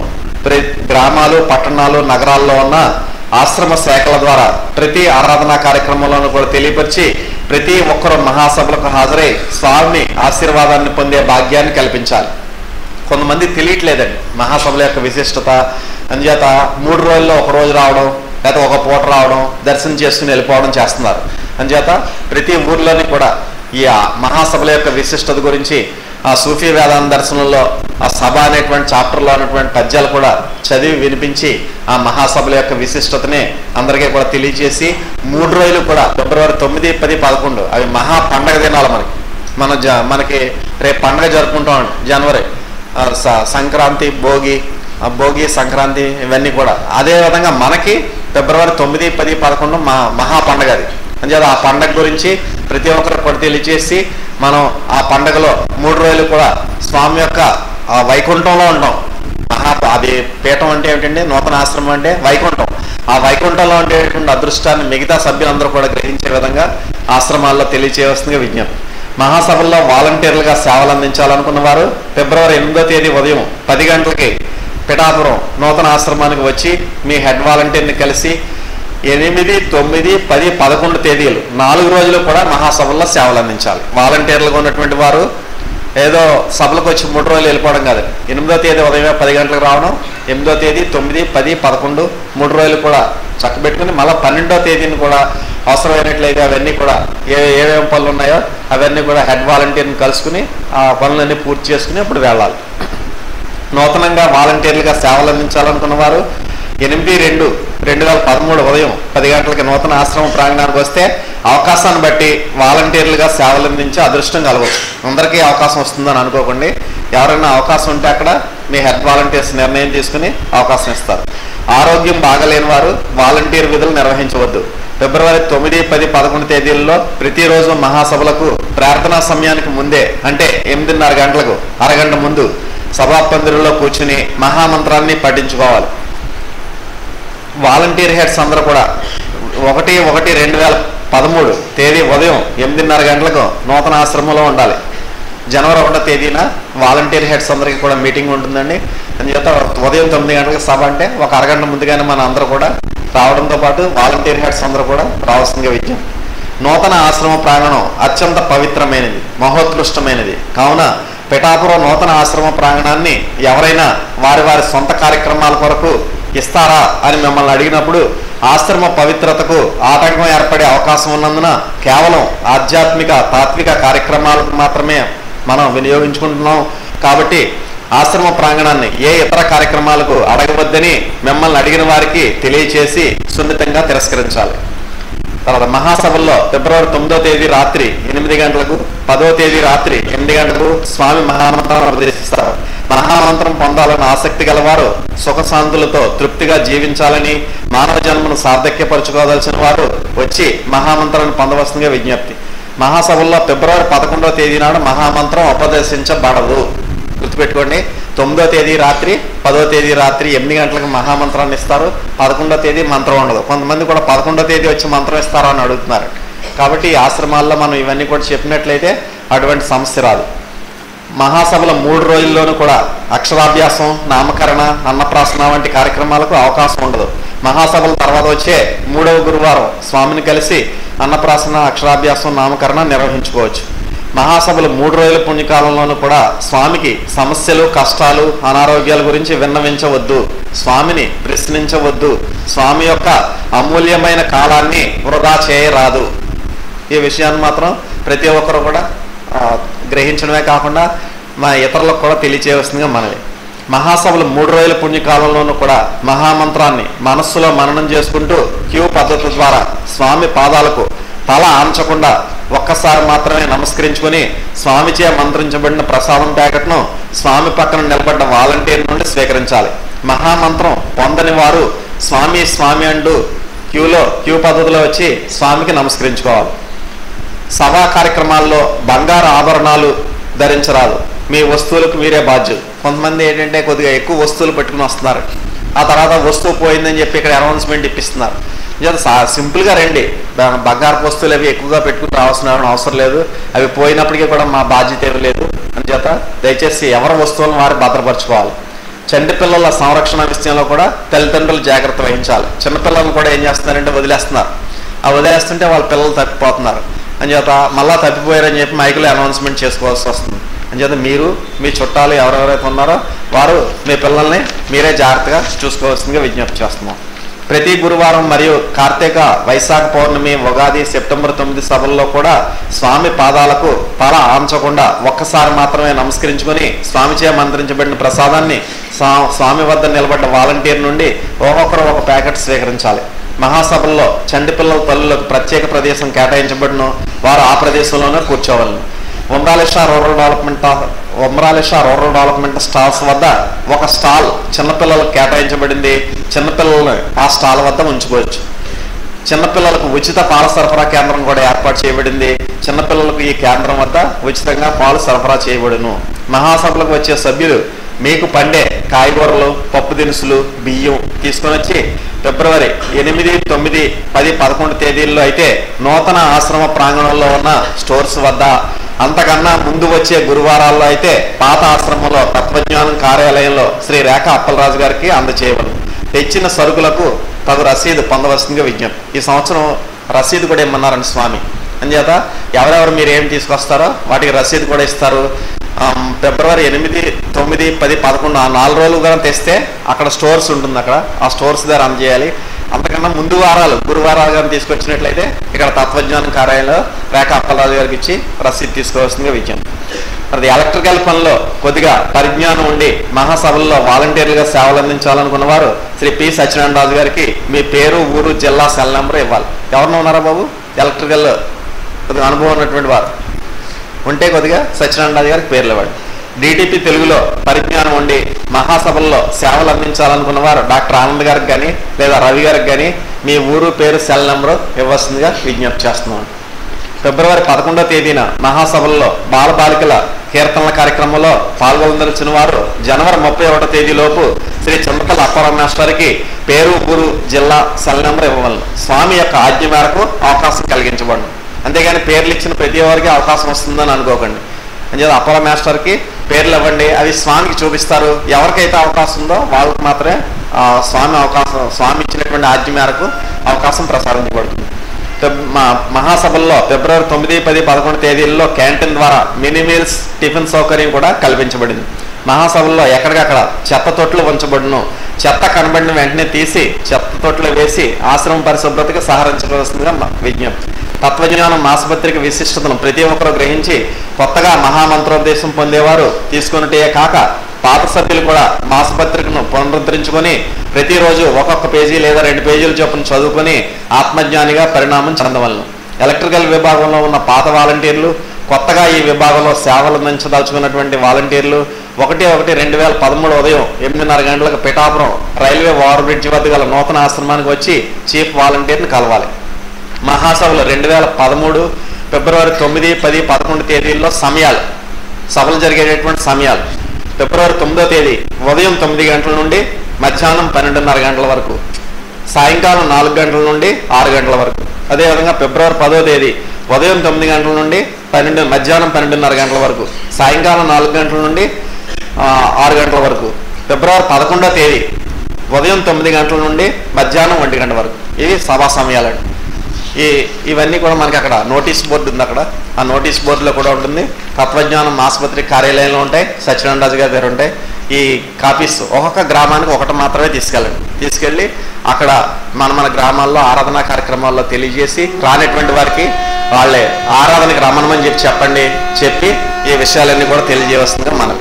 గ్రామాలు, పట్టణాలు, నగరాల్లో ఉన్న ఆశ్రమ శాఖల ద్వారా ప్రతి ఆరాధనా కార్యక్రమంలోనూ కూడా తెలియపరిచి ప్రతి ఒక్కరూ మహాసభలకు హాజరై స్వామి ఆశీర్వాదాన్ని పొందే భాగ్యాన్ని కల్పించాలి. కొంతమంది తెలియట్లేదండి మహాసభల యొక్క విశిష్టత. అందుచేత 3 రోజుల్లో ఒక రోజు రావడం, లేకపోతే ఒక పూట రావడం, దర్శనం చేసుకుని వెళ్ళిపోవడం చేస్తున్నారు. అందుచేత ప్రతి ఊర్లోని కూడా ఈ మహాసభల యొక్క విశిష్టత గురించి ఆ సూఫీ వేదాంత దర్శనంలో ఆ సభ అనేటువంటి చాప్టర్లో ఉన్నటువంటి పద్యాలు కూడా చదివి వినిపించి ఆ మహాసభల యొక్క విశిష్టతని అందరికీ కూడా తెలియజేసి 3 రోజులు కూడా ఫిబ్రవరి 9, 10, 11 అవి మహా పండగ దినాలు. మనకి రేపు పండగ జరుపుకుంటాం జనవరి, సంక్రాంతి, భోగి, సంక్రాంతి ఇవన్నీ కూడా. అదేవిధంగా మనకి ఫిబ్రవరి 9, 10, 11 మహా పండగ అది. అంచేత ఆ పండగ గురించి ప్రతి ఒక్కరు కూడా తెలియజేసి మనం ఆ పండగలో 3 రోజులు కూడా స్వామి యొక్క వైకుంఠంలో ఉంటాం. అది పీఠం అంటే ఏమిటండి, నూతన ఆశ్రమం అంటే వైకుంఠం. ఆ వైకుంఠంలో ఉండేటువంటి అదృష్టాన్ని మిగతా సభ్యులందరూ కూడా గ్రహించే విధంగా ఆశ్రమాల్లో తెలియచేయవలసిందిగా విజ్ఞప్తి. మహాసభల్లో వాలంటీర్లుగా సేవలు అందించాలనుకున్న వారు ఫిబ్రవరి 8వ తేదీ ఉదయం 10 గంటలకి పిఠాపురం నూతన ఆశ్రమానికి వచ్చి మీ హెడ్ వాలంటీర్ని కలిసి 8, 9, 10, 11 తేదీలు 4 రోజులు కూడా మహాసభల్లో సేవలు అందించాలి. వాలంటీర్లుగా ఉన్నటువంటి వారు ఏదో సభలకు వచ్చి 3 రోజులు వెళ్ళిపోవడం కాదు. 8వ తేదీ ఉదయం 10 గంటలకు రావడం, 8వ తేదీ 9, 10, 11 3 రోజులు కూడా చక్కబెట్టుకుని మళ్ళీ 12వ తేదీని కూడా అవసరమైనట్లయితే అవన్నీ కూడా ఏమేమి పనులు ఉన్నాయో అవన్నీ కూడా హెడ్ వాలంటీర్ని కలుసుకుని ఆ పనులన్నీ పూర్తి చేసుకుని అప్పుడు వెళ్ళాలి. నూతనంగా వాలంటీర్లుగా సేవలు అందించాలనుకున్న వారు 8/2/2013 ఉదయం 10 గంటలకి నూతన ఆశ్రమ ప్రాంగణానికి వస్తే అవకాశాన్ని బట్టి వాలంటీర్లుగా సేవలు అందించే అదృష్టం కలగవచ్చు. అందరికీ అవకాశం వస్తుందని అనుకోకండి. ఎవరైనా అవకాశం ఉంటే అక్కడ మీ హెడ్ వాలంటీర్స్ నిర్ణయం తీసుకుని అవకాశం ఇస్తారు. ఆరోగ్యం బాగలేని వారు వాలంటీర్ విధులు నిర్వహించవద్దు. ఫిబ్రవరి 9, 10, 11 తేదీల్లో ప్రతిరోజు మహాసభలకు ప్రార్థనా సమయానికి ముందే అంటే 8:30 గంటలకు అరగంట ముందు సభాపందిరుల్లో కూర్చుని మహామంత్రాన్ని పఠించుకోవాలి. వాలంటీర్ హెడ్స్ అందరూ కూడా 1/1/2013 తేదీ ఉదయం 8:30 గంటలకు నూతన ఆశ్రమంలో ఉండాలి. జనవరి 1వ తేదీన వాలంటీర్ హెడ్స్ అందరికీ కూడా మీటింగ్ ఉంటుందండి. అందుచేత ఉదయం 9 గంటలకు సభ అంటే ఒక అరగంట ముందుగానే మన అందరూ కూడా రావడంతో పాటు వాలంటీర్ హెడ్స్ అందరూ కూడా రావాల్సిందిగా విజ్ఞప్తి. నూతన ఆశ్రమ ప్రాంగణం అత్యంత పవిత్రమైనది, మహోత్కృష్టమైనది. కావున పిఠాపురం నూతన ఆశ్రమ ప్రాంగణాన్ని ఎవరైనా వారి వారి సొంత కార్యక్రమాల కొరకు ఇస్తారా అని మిమ్మల్ని అడిగినప్పుడు ఆశ్రమ పవిత్రతకు ఆటంకం ఏర్పడే అవకాశం ఉన్నందున కేవలం ఆధ్యాత్మిక తాత్విక కార్యక్రమాలకు మాత్రమే మనం వినియోగించుకుంటున్నాం. కాబట్టి ఆశ్రమ ప్రాంగణాన్ని ఏ ఇతర కార్యక్రమాలకు అడగవద్దని మిమ్మల్ని అడిగిన వారికి తెలియచేసి సున్నితంగా తిరస్కరించాలి. తర్వాత మహాసభల్లో ఫిబ్రవరి 9వ తేదీ రాత్రి 8 గంటలకు 10వ తేదీ రాత్రి 8 గంటలకు స్వామి మహామంత్రాన్ని ఉపదేశిస్తారు. మహామంత్రం పొందాలని ఆసక్తి గలవారు సుఖశాంతులతో తృప్తిగా జీవించాలని మానవ జన్మను సార్థక్యపరచుకోదలసిన వారు వచ్చి మహామంత్రాన్ని పొందవలసిందిగా విజ్ఞప్తి. మహాసభల్లో ఫిబ్రవరి 11వ తేదీ నాడు మహామంత్రం ఉపదేశించబడదు. గుర్తుపెట్టుకోండి. 9వ తేదీ రాత్రి 10వ తేదీ రాత్రి 8 గంటలకు మహామంత్రాన్ని ఇస్తారు. 11వ తేదీ మంత్రం ఉండదు. కొంతమంది కూడా 11వ తేదీ వచ్చి మంత్రం ఇస్తారా అని అడుగుతున్నారు. కాబట్టి ఈ ఆశ్రమాల్లో మనం ఇవన్నీ కూడా చెప్పినట్లయితే అటువంటి సమస్య రాదు. మహాసభల 3 రోజుల్లోనూ కూడా అక్షరాభ్యాసం, నామకరణ, అన్నప్రాసన వంటి కార్యక్రమాలకు అవకాశం ఉండదు. మహాసభల తర్వాత వచ్చే 3వ గురువారం స్వామిని కలిసి అన్నప్రాసన, అక్షరాభ్యాసం, నామకరణ నిర్వహించుకోవచ్చు. మహాసభలు 3 రోజుల పుణ్యకాలంలోనూ కూడా స్వామికి సమస్యలు, కష్టాలు, అనారోగ్యాల గురించి విన్నవించవద్దు, స్వామిని ప్రశ్నించవద్దు. స్వామి యొక్క అమూల్యమైన కాలాన్ని వృధా చేయరాదు. ఈ విషయాన్ని మాత్రం ప్రతి ఒక్కరు కూడా గ్రహించడమే కాకుండా మా ఇతరులకు కూడా తెలియచేయవలసిందిగా మనవి. మహాసభలు 3 రోజుల పుణ్యకాలంలోనూ కూడా మహామంత్రాన్ని మనస్సులో మననం చేసుకుంటూ క్యూ పద్ధతి ద్వారా స్వామి పాదాలకు తల ఆంచకుండా ఒక్కసారి మాత్రమే నమస్కరించుకొని స్వామిచే మంత్రించబడిన ప్రసాదం ప్యాకెట్ను స్వామి పక్కన నిలబడ్డ వాలంటీర్ నుండి స్వీకరించాలి. మహామంత్రం పొందని వారు స్వామి స్వామి అంటూ క్యూ పద్ధతిలో వచ్చి స్వామికి నమస్కరించుకోవాలి. సభా కార్యక్రమాల్లో బంగారు ఆభరణాలు ధరించరాదు. మీ వస్తువులకు మీరే బాధ్యులు. కొంతమంది ఏంటంటే కొద్దిగా ఎక్కువ వస్తువులు పెట్టుకుని వస్తున్నారు. ఆ తర్వాత వస్తువు పోయిందని చెప్పి ఇక్కడ అనౌన్స్మెంట్ ఇప్పిస్తున్నారు. సింపుల్గా రండి. బంగారు వస్తువులు అవి ఎక్కువగా పెట్టుకుని రావాల్సిన అవసరం లేదు. అవి పోయినప్పటికీ కూడా మా బాధ్యత ఏమీ లేదు అని చేత దయచేసి ఎవరి వస్తువులను వారు భద్రపరచుకోవాలి. చంటి పిల్లల సంరక్షణ విషయంలో కూడా తల్లిదండ్రులు జాగ్రత్త వహించాలి. చిన్నపిల్లలను కూడా ఏం చేస్తున్నారంటే వదిలేస్తున్నారు. ఆ వదిలేస్తుంటే వాళ్ళ పిల్లలు తప్పిపోతున్నారు అని చేత మళ్ళీ తప్పిపోయారని చెప్పి మైకులో అనౌన్స్మెంట్ చేసుకోవాల్సి వస్తుంది. అని చేత మీరు మీ చుట్టాలు ఎవరెవరైతే ఉన్నారో వారు మీ పిల్లల్ని మీరే జాగ్రత్తగా చూసుకోవాల్సిందిగా విజ్ఞప్తి చేస్తున్నాం. ప్రతి గురువారం మరియు కార్తీక, వైశాఖ పౌర్ణమి, ఉగాది, సెప్టెంబర్ 9 సభల్లో కూడా స్వామి పాదాలకు తల ఆంచకుండా ఒక్కసారి మాత్రమే నమస్కరించుకొని స్వామిచే మంత్రించబడిన ప్రసాదాన్ని స్వామి వద్ద నిలబడ్డ వాలంటీర్ నుండి ఒక్కొక్కరు ఒక ప్యాకెట్ స్వీకరించాలి. మహాసభల్లో చంటి పిల్లల తల్లులకు ప్రత్యేక ప్రదేశం కేటాయించబడిన వారు ఆ ప్రదేశంలోనే కూర్చోవాలను. ఉమ్రాలిషా రూరల్ డెవలప్మెంట్ స్టాల్స్ వద్ద ఒక స్టాల్ చిన్నపిల్లలకు కేటాయించబడింది. చిన్నపిల్లలను ఆ స్టాల్ వద్ద ఉంచుకోవచ్చు. చిన్నపిల్లలకు ఉచిత పాల సరఫరా కేంద్రం కూడా ఏర్పాటు చేయబడింది. చిన్నపిల్లలకు ఈ కేంద్రం వద్ద ఉచితంగా పాలు సరఫరా చేయబడును. మహాసభలకు వచ్చే సభ్యులు మీకు పండే కాయగూరలు, పప్పు దినుసులు, బియ్యం తీసుకొని వచ్చి ఫిబ్రవరి 8, 9, 10, 11 తేదీల్లో అయితే నూతన ఆశ్రమ ప్రాంగణంలో ఉన్న స్టోర్స్ వద్ద అంతకన్నా ముందు వచ్చే గురువారాల్లో అయితే పాత ఆశ్రమంలో తత్వజ్ఞానం కార్యాలయంలో శ్రీ రేఖ అప్పలరాజు గారికి అందజేయవలను. తెచ్చిన సరుకులకు తగు రసీదు పొందవలసిందిగా విజ్ఞప్తి. ఈ సంవత్సరం రసీదు కూడా ఇమ్మన్నారండి స్వామి. అంచేత ఎవరెవరు మీరు ఏం తీసుకొస్తారో వాటికి రసీదు కూడా ఇస్తారు. ఫిబ్రవరి 8, 9, 10, 11 ఆ 4 రోజులు కూడా తెస్తే అక్కడ స్టోర్స్ ఉంటుంది, అక్కడ ఆ స్టోర్స్ ద్వారా అందజేయాలి. అంతకన్నా ముందు వారాలు గురువారాలు కానీ తీసుకొచ్చినట్లయితే ఇక్కడ తత్వజ్ఞానం కార్యాలయంలో రేఖ అప్పలరాజు గారికి ఇచ్చి రసీదు తీసుకోవాల్సిందిగా విజ్ఞప్తి. అది ఎలక్ట్రికల్ పనిలో కొద్దిగా పరిజ్ఞానం ఉండి మహాసభల్లో వాలంటీర్లుగా సేవలు అందించాలనుకున్న వారు శ్రీ పి సత్యనారాయణ రాజు గారికి మీ పేరు, ఊరు, జిల్లా, సెల్ నెంబర్ ఇవ్వాలి. ఎవరినో ఉన్నారా బాబు ఎలక్ట్రికల్ కొద్దిగా అనుభవం ఉన్నటువంటి వారు ఉంటే కొద్దిగా సత్యనారాయణ రాజు గారికి పేర్లు ఇవ్వండి. డిటిపి తెలుగులో పరిజ్ఞానం ఉండి మహాసభల్లో సేవలు అందించాలనుకున్న వారు డాక్టర్ ఆనంద్ గారికి కానీ లేదా రవి గారికి కానీ మీ ఊరు, పేరు, సెల్ నెంబరు ఇవ్వాల్సిందిగా విజ్ఞప్తి చేస్తున్నాను. ఫిబ్రవరి 11వ తేదీన మహాసభల్లో బాలబాలికల కీర్తనల కార్యక్రమంలో పాల్గొనదలిచిన వారు జనవరి 31వ తేదీలోపు శ్రీ చింతకల అప్పారావు మాస్టర్కి పేరు, ఊరు, జిల్లా, సెల్ నెంబర్ ఇవ్వవలను. స్వామి యొక్క ఆజ్ఞ మేరకు అవకాశం కలిగించబడను. అంతేగాని పేర్లు ఇచ్చిన ప్రతి వారికి అవకాశం వస్తుందని అనుకోకండి. అంచేత అప్పారావు మాస్టర్కి పేర్లు ఇవ్వండి, అవి స్వామికి చూపిస్తారు. ఎవరికైతే అవకాశం ఉందో వాళ్ళకి మాత్రమే స్వామి ఇచ్చినటువంటి ఆజ్ఞ మేరకు అవకాశం ప్రసాదించబడుతుంది. మహాసభల్లో ఫిబ్రవరి 9, 10, 11 తేదీల్లో క్యాంటీన్ ద్వారా మినీ మీల్స్, టిఫిన్ సౌకర్యం కూడా కల్పించబడింది. మహాసభల్లో ఎక్కడికక్కడ చెత్త తొట్లు ఉంచబడును. చెత్త కనబడిన వెంటనే తీసి చెత్త తొట్లు వేసి ఆశ్రమ పరిశుభ్రతకు సహకరించవలసిందిగా విజ్ఞప్తి. తత్వజ్ఞానం మాసపత్రిక విశిష్టతను ప్రతి ఒక్కరూ గ్రహించి కొత్తగా మహామంత్రోపదేశం పొందేవారు తీసుకున్నట్టే కాక పాత సభ్యులు కూడా మాసపత్రికను పునరుద్ధరించుకొని ప్రతిరోజు ఒక్కొక్క పేజీ లేదా 2 పేజీల చొప్పున చదువుకొని ఆత్మజ్ఞానిగా పరిణామం చెందవలను. ఎలక్ట్రికల్ విభాగంలో ఉన్న పాత వాలంటీర్లు, కొత్తగా ఈ విభాగంలో సేవలు అందించదలుచుకున్నటువంటి వాలంటీర్లు 1/1/2013 ఉదయం 8:30 గంటలకు పిఠాపురం రైల్వే ఓవర్ బ్రిడ్జ్ వద్ద గల నూతన ఆశ్రమానికి వచ్చి చీఫ్ వాలంటీర్ని కలవాలి. మహాసభలు 2013 ఫిబ్రవరి 9, 10, 11 తేదీల్లో సభలు జరిగేటటువంటి సమయాలు: ఫిబ్రవరి 9వ తేదీ ఉదయం 9 గంటల నుండి మధ్యాహ్నం 12:30 గంటల వరకు, సాయంకాలం 4 గంటల నుండి 6 గంటల వరకు. అదేవిధంగా ఫిబ్రవరి 10వ తేదీ ఉదయం 9 గంటల నుండి మధ్యాహ్నం 12:30 గంటల వరకు, సాయంకాలం 4 గంటల నుండి 6 గంటల వరకు. ఫిబ్రవరి 11వ తేదీ ఉదయం 9 గంటల నుండి మధ్యాహ్నం 1 గంట వరకు. ఇవి సభా సమయాలండి. ఇవన్నీ కూడా మనకి అక్కడ నోటీస్ బోర్డు ఉంది, అక్కడ ఆ నోటీస్ బోర్డులో కూడా ఉంటుంది. తత్వజ్ఞానం ఆసుపత్రి కార్యాలయంలో ఉంటాయి, సత్యనారాయణ రాజు గారి దగ్గర ఉంటాయి. ఈ కాపీస్ ఒక్కొక్క గ్రామానికి ఒకటి మాత్రమే తీసుకెళ్ళి అక్కడ మన గ్రామాల్లో ఆరాధనా కార్యక్రమాల్లో తెలియజేసి రానటువంటి వారికి వాళ్ళే ఆరాధనకి రమ్మనమని చెప్పి ఈ విషయాలన్నీ కూడా తెలియజేయవలసిందిగా మనం.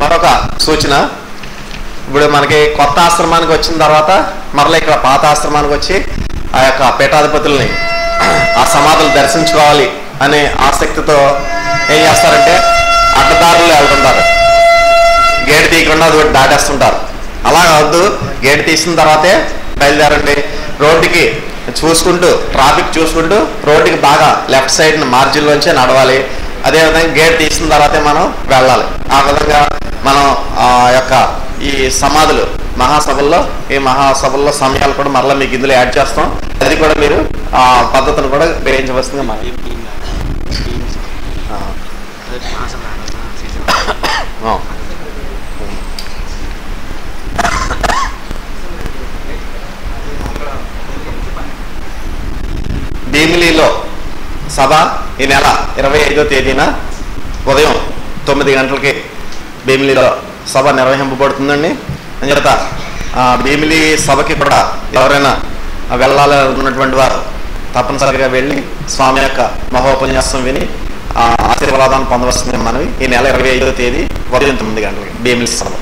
మరొక సూచన, ఇప్పుడు మనకి కొత్త ఆశ్రమానికి వచ్చిన తర్వాత మరలా ఇక్కడ పాత ఆశ్రమానికి వచ్చి ఆ యొక్క పీఠాధిపతుల్ని ఆ సమాధులు దర్శించుకోవాలి అనే ఆసక్తితో ఏం చేస్తారంటే అడ్డదారులు వెళ్తుంటారు, గేటు తీయకుండా అది దాటేస్తుంటారు. అలా వద్దు, గేటు తీసిన తర్వాతే బయలుదేరండి. రోడ్డుకి చూసుకుంటూ, ట్రాఫిక్ చూసుకుంటూ రోడ్డుకి బాగా లెఫ్ట్ సైడ్ మార్జిన్లోంచే నడవాలి. అదేవిధంగా గేట్ తీసిన తర్వాతే మనం వెళ్ళాలి. ఆ విధంగా మనం ఆ యొక్క ఈ సమాధులు ఈ మహాసభల్లో సమయాలు కూడా మరలా మీకు ఇందులో యాడ్ చేస్తాం. అది కూడా మీరు ఆ పద్ధతిని కూడా గ్రహించవలసిందిగా మనం. భీమిలిలో సభ ఈ నెల 25వ తేదీన ఉదయం 9 గంటలకి భీమిలిలో సభ నిర్వహింపబడుతుందండి. అంచేత భీమిలి సభకి కూడా ఎవరైనా వెళ్ళాలనుకున్నటువంటి వారు తప్పనిసరిగా వెళ్ళి స్వామి యొక్క మహోపన్యాసం విని ఆశీర్వాదాన్ని పొందవలసింది మనవి. ఈ నెల 25వ తేదీ ఉదయం 9 గంటలకి భీమిలి సభ.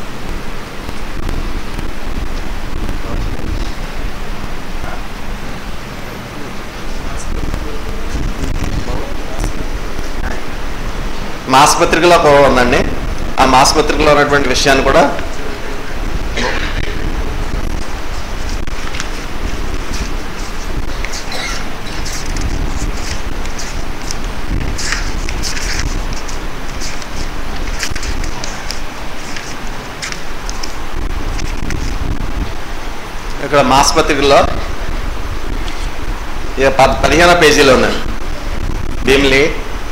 మాసపత్రికలో కూడా ఉందండి. ఆ మాసపత్రికలో ఉన్నటువంటి విషయాన్ని కూడా ఇక్కడ మాసపత్రికలో 15వ పేజీలో ఉన్నాయి. భీమిలి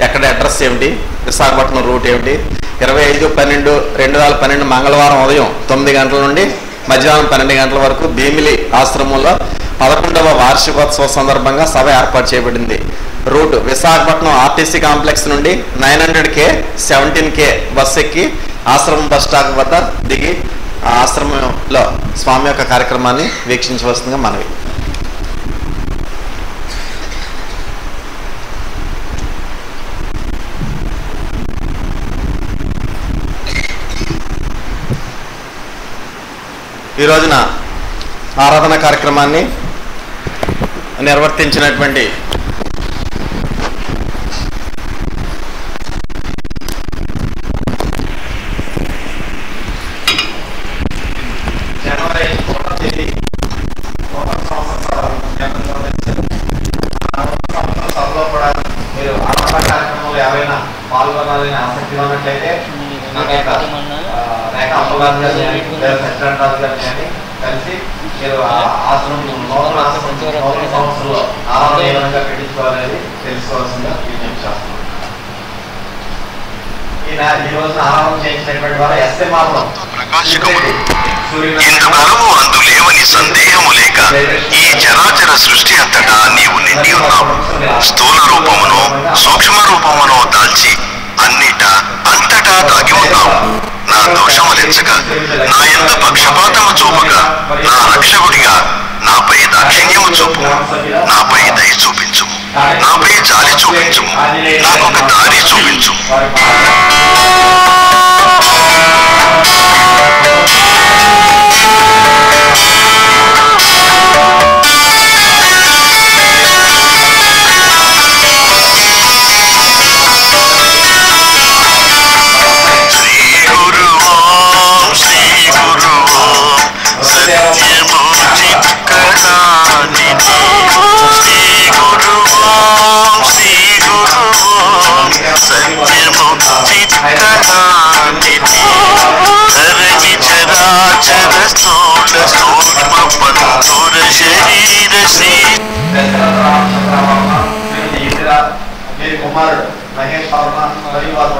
ఎక్కడ అడ్రస్ ఏమిటి, విశాఖపట్నం రూట్ ఏమిటి, 25/12/2012 మంగళవారం ఉదయం 9 గంటల నుండి మధ్యాహ్నం 12 గంటల వరకు భీమిలి ఆశ్రమంలో 11వ వార్షికోత్సవ సందర్భంగా సభ ఏర్పాటు చేయబడింది. రూట్ విశాఖపట్నం ఆర్టీసీ కాంప్లెక్స్ నుండి 900K 17K బస్సు ఎక్కి ఆశ్రమం బస్ స్టాప్ వద్ద దిగి ఆ ఆశ్రమంలో స్వామి యొక్క కార్యక్రమాన్ని వీక్షించవలసిందిగా మనవి. ఈ రోజున ఆరాధన కార్యక్రమాన్ని నిర్వర్తించినటువంటి జనవరి 1వ తేదీ సభలో కూడా మీరు ఆరాధన కార్యక్రమంలో ఎవరైనా పాల్గొనాలని ఆసక్తి ఉన్నట్లయితే కలిసి మీరు ఆశ్రమం సంవత్సరంలో ఆరాధన ఏ విధంగా పెట్టించుకోవాలనేది తెలుసుకోవాల్సిందిగా విజ్ఞప్తి చేస్తున్నాం. ఈ రోజున ఆరాధన చేయించినటువంటి వారు ఎస్ఏ మాత్రం ఇందుగలవు అందులేవని సందేహము లేక ఈ చరాచర సృష్టి అంతటా నీవు నిండి ఉన్నావు. స్థూల రూపమును సూక్ష్మ రూపమును దాల్చి అన్నిటా అంతటా దాగి ఉన్నావు. నా దోషములెంచక నా యందు పక్షపాతము చూపగా నా రక్షకుడిగా నాపై దాక్షిణ్యము చూపు, నాపై దయ చూపించు, నాపై జాలి చూపించు, నాకొక దారి చూపించు. కుమారుడు మహేష్ వర్మ మరియు వారు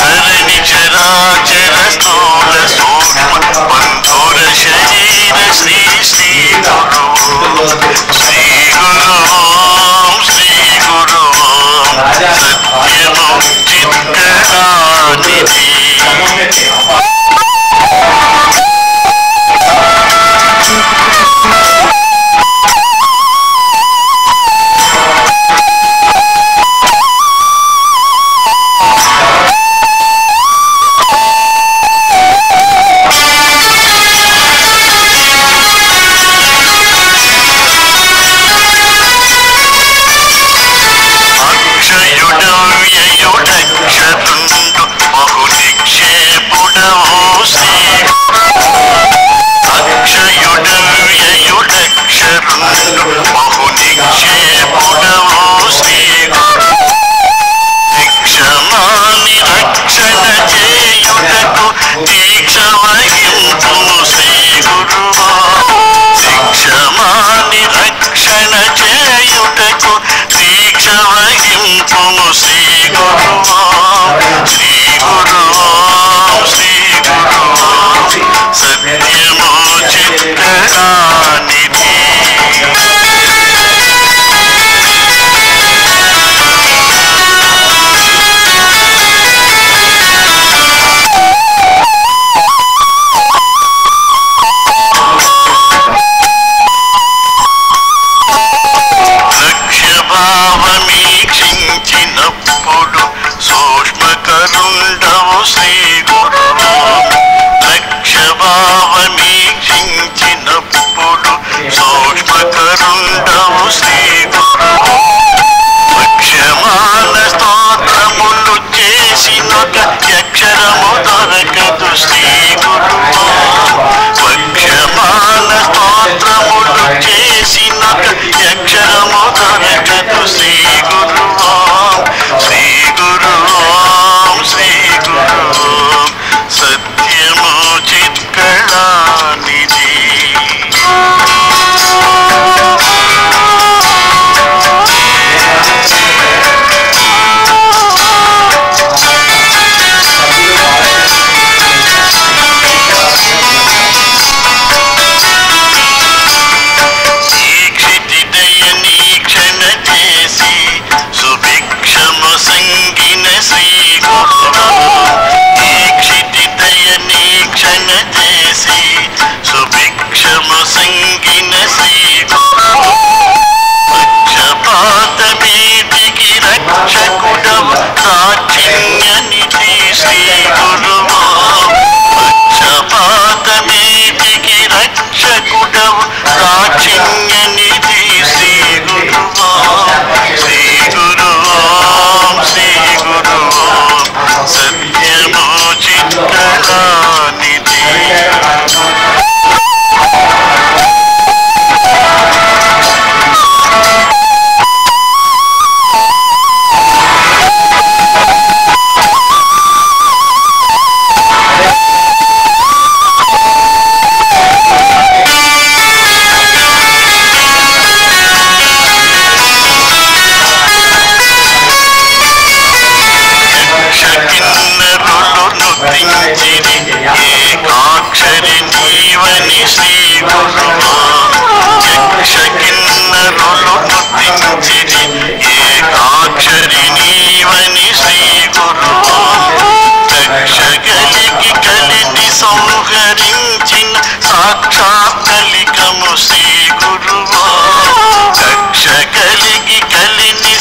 ధరణి చరాచర స్థూల సూక్ష్మ బంధుర శరీర శ్రీ శ్రీ గురు శ్రీ గురు శ్రీ గురు సత్యము చిత్కరానిధి. లక్ష్య భావమీక్షించినప్పుడు సూక్ష్మ కరుండవు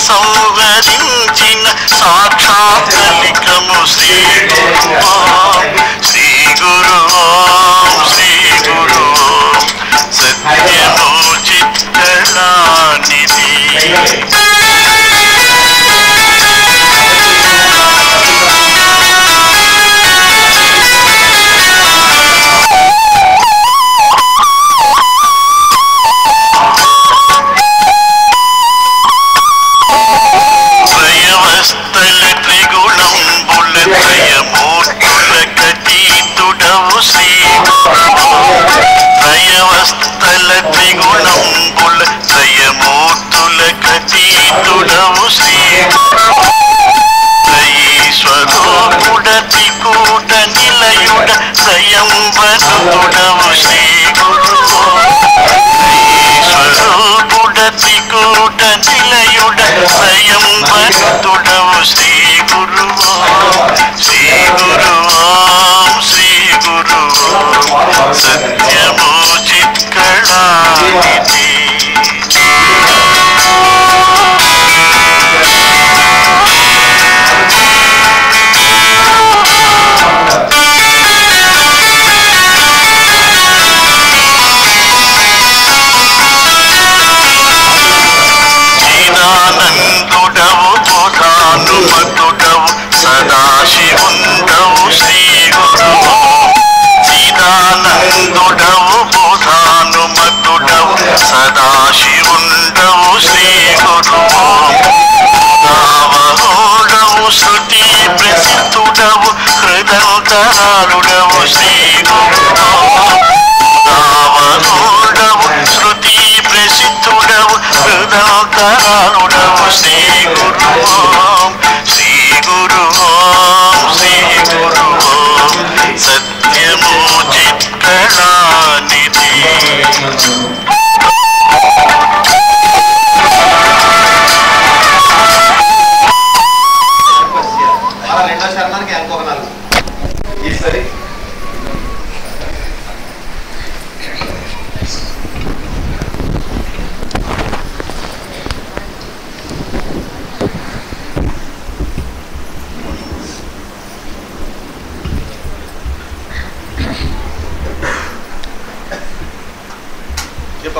సంహరించిన సాక్షాత్ కలికము శ్రీ గురు ఓం శ్రీ గురు ఓం శ్రీ గురు ఓం సత్యము చిత్తలానిధి త్రయవస్థల త్రిగుణంబుల త్రయమూర్తుల కతీతుడవు శ్రీ త్రయవస్థల త్రిగుణంబుల త్రయమూర్తుల కతీతుడవు శ్రీ త్రయీశ్వరూపుడ త్రికూట నిలయుడ త్రయంబరుడవు శ్రీ గురు త్రయీశ్వరూపుడ త్రికూట నిలయుడ త్రయంబరుడవు శ్రీ గురు శ్రీ గురు ఓం శ్రీ గురు ఓం సత్యము చిత్కళానిధి చిదానందుడవు బోధానుమతుడవు సదాశివుండవు శ్రీ గురు చిదానందుడవు బోధానుమతుడవు సదాశివుండవు శ్రీ గురు దావహోడవు శృతి ప్రసిద్ధుడవు హృదంతరాలుడవు శ్రీ గురు దావహోడవు శృతి ప్రసిద్ధుడవు హృదంతరాలుడవు శ్రీ గురు ఓం శ్రీ గురు ఓం శ్రీ గురు ఓం సత్యము చిత్కళానిధి రెండో శరణానికి ఇంకొక 4 ఈశ్వరి చెప్ప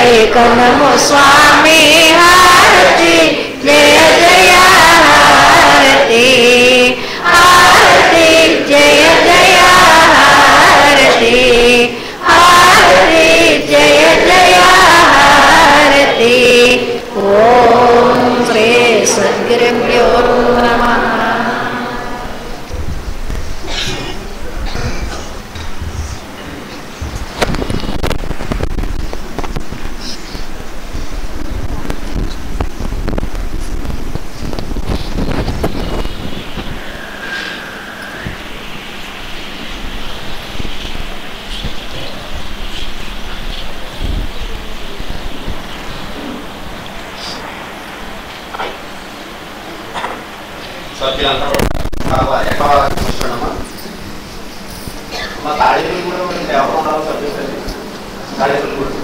లేఖనము స్వామి హారతి జయ జయ హారతి హారతి జయ జయ హారతి హారతి జయ జయ హారతి ఓం శ్రీ సద్గురుభ్యో నమః. సభ్యులంతా బాగా ఎక్కువ చూస్తున్నామా మా తాళింపులు కూడా ఎవరు ఉన్నారో సభ్యులు తాళింపులు కూడా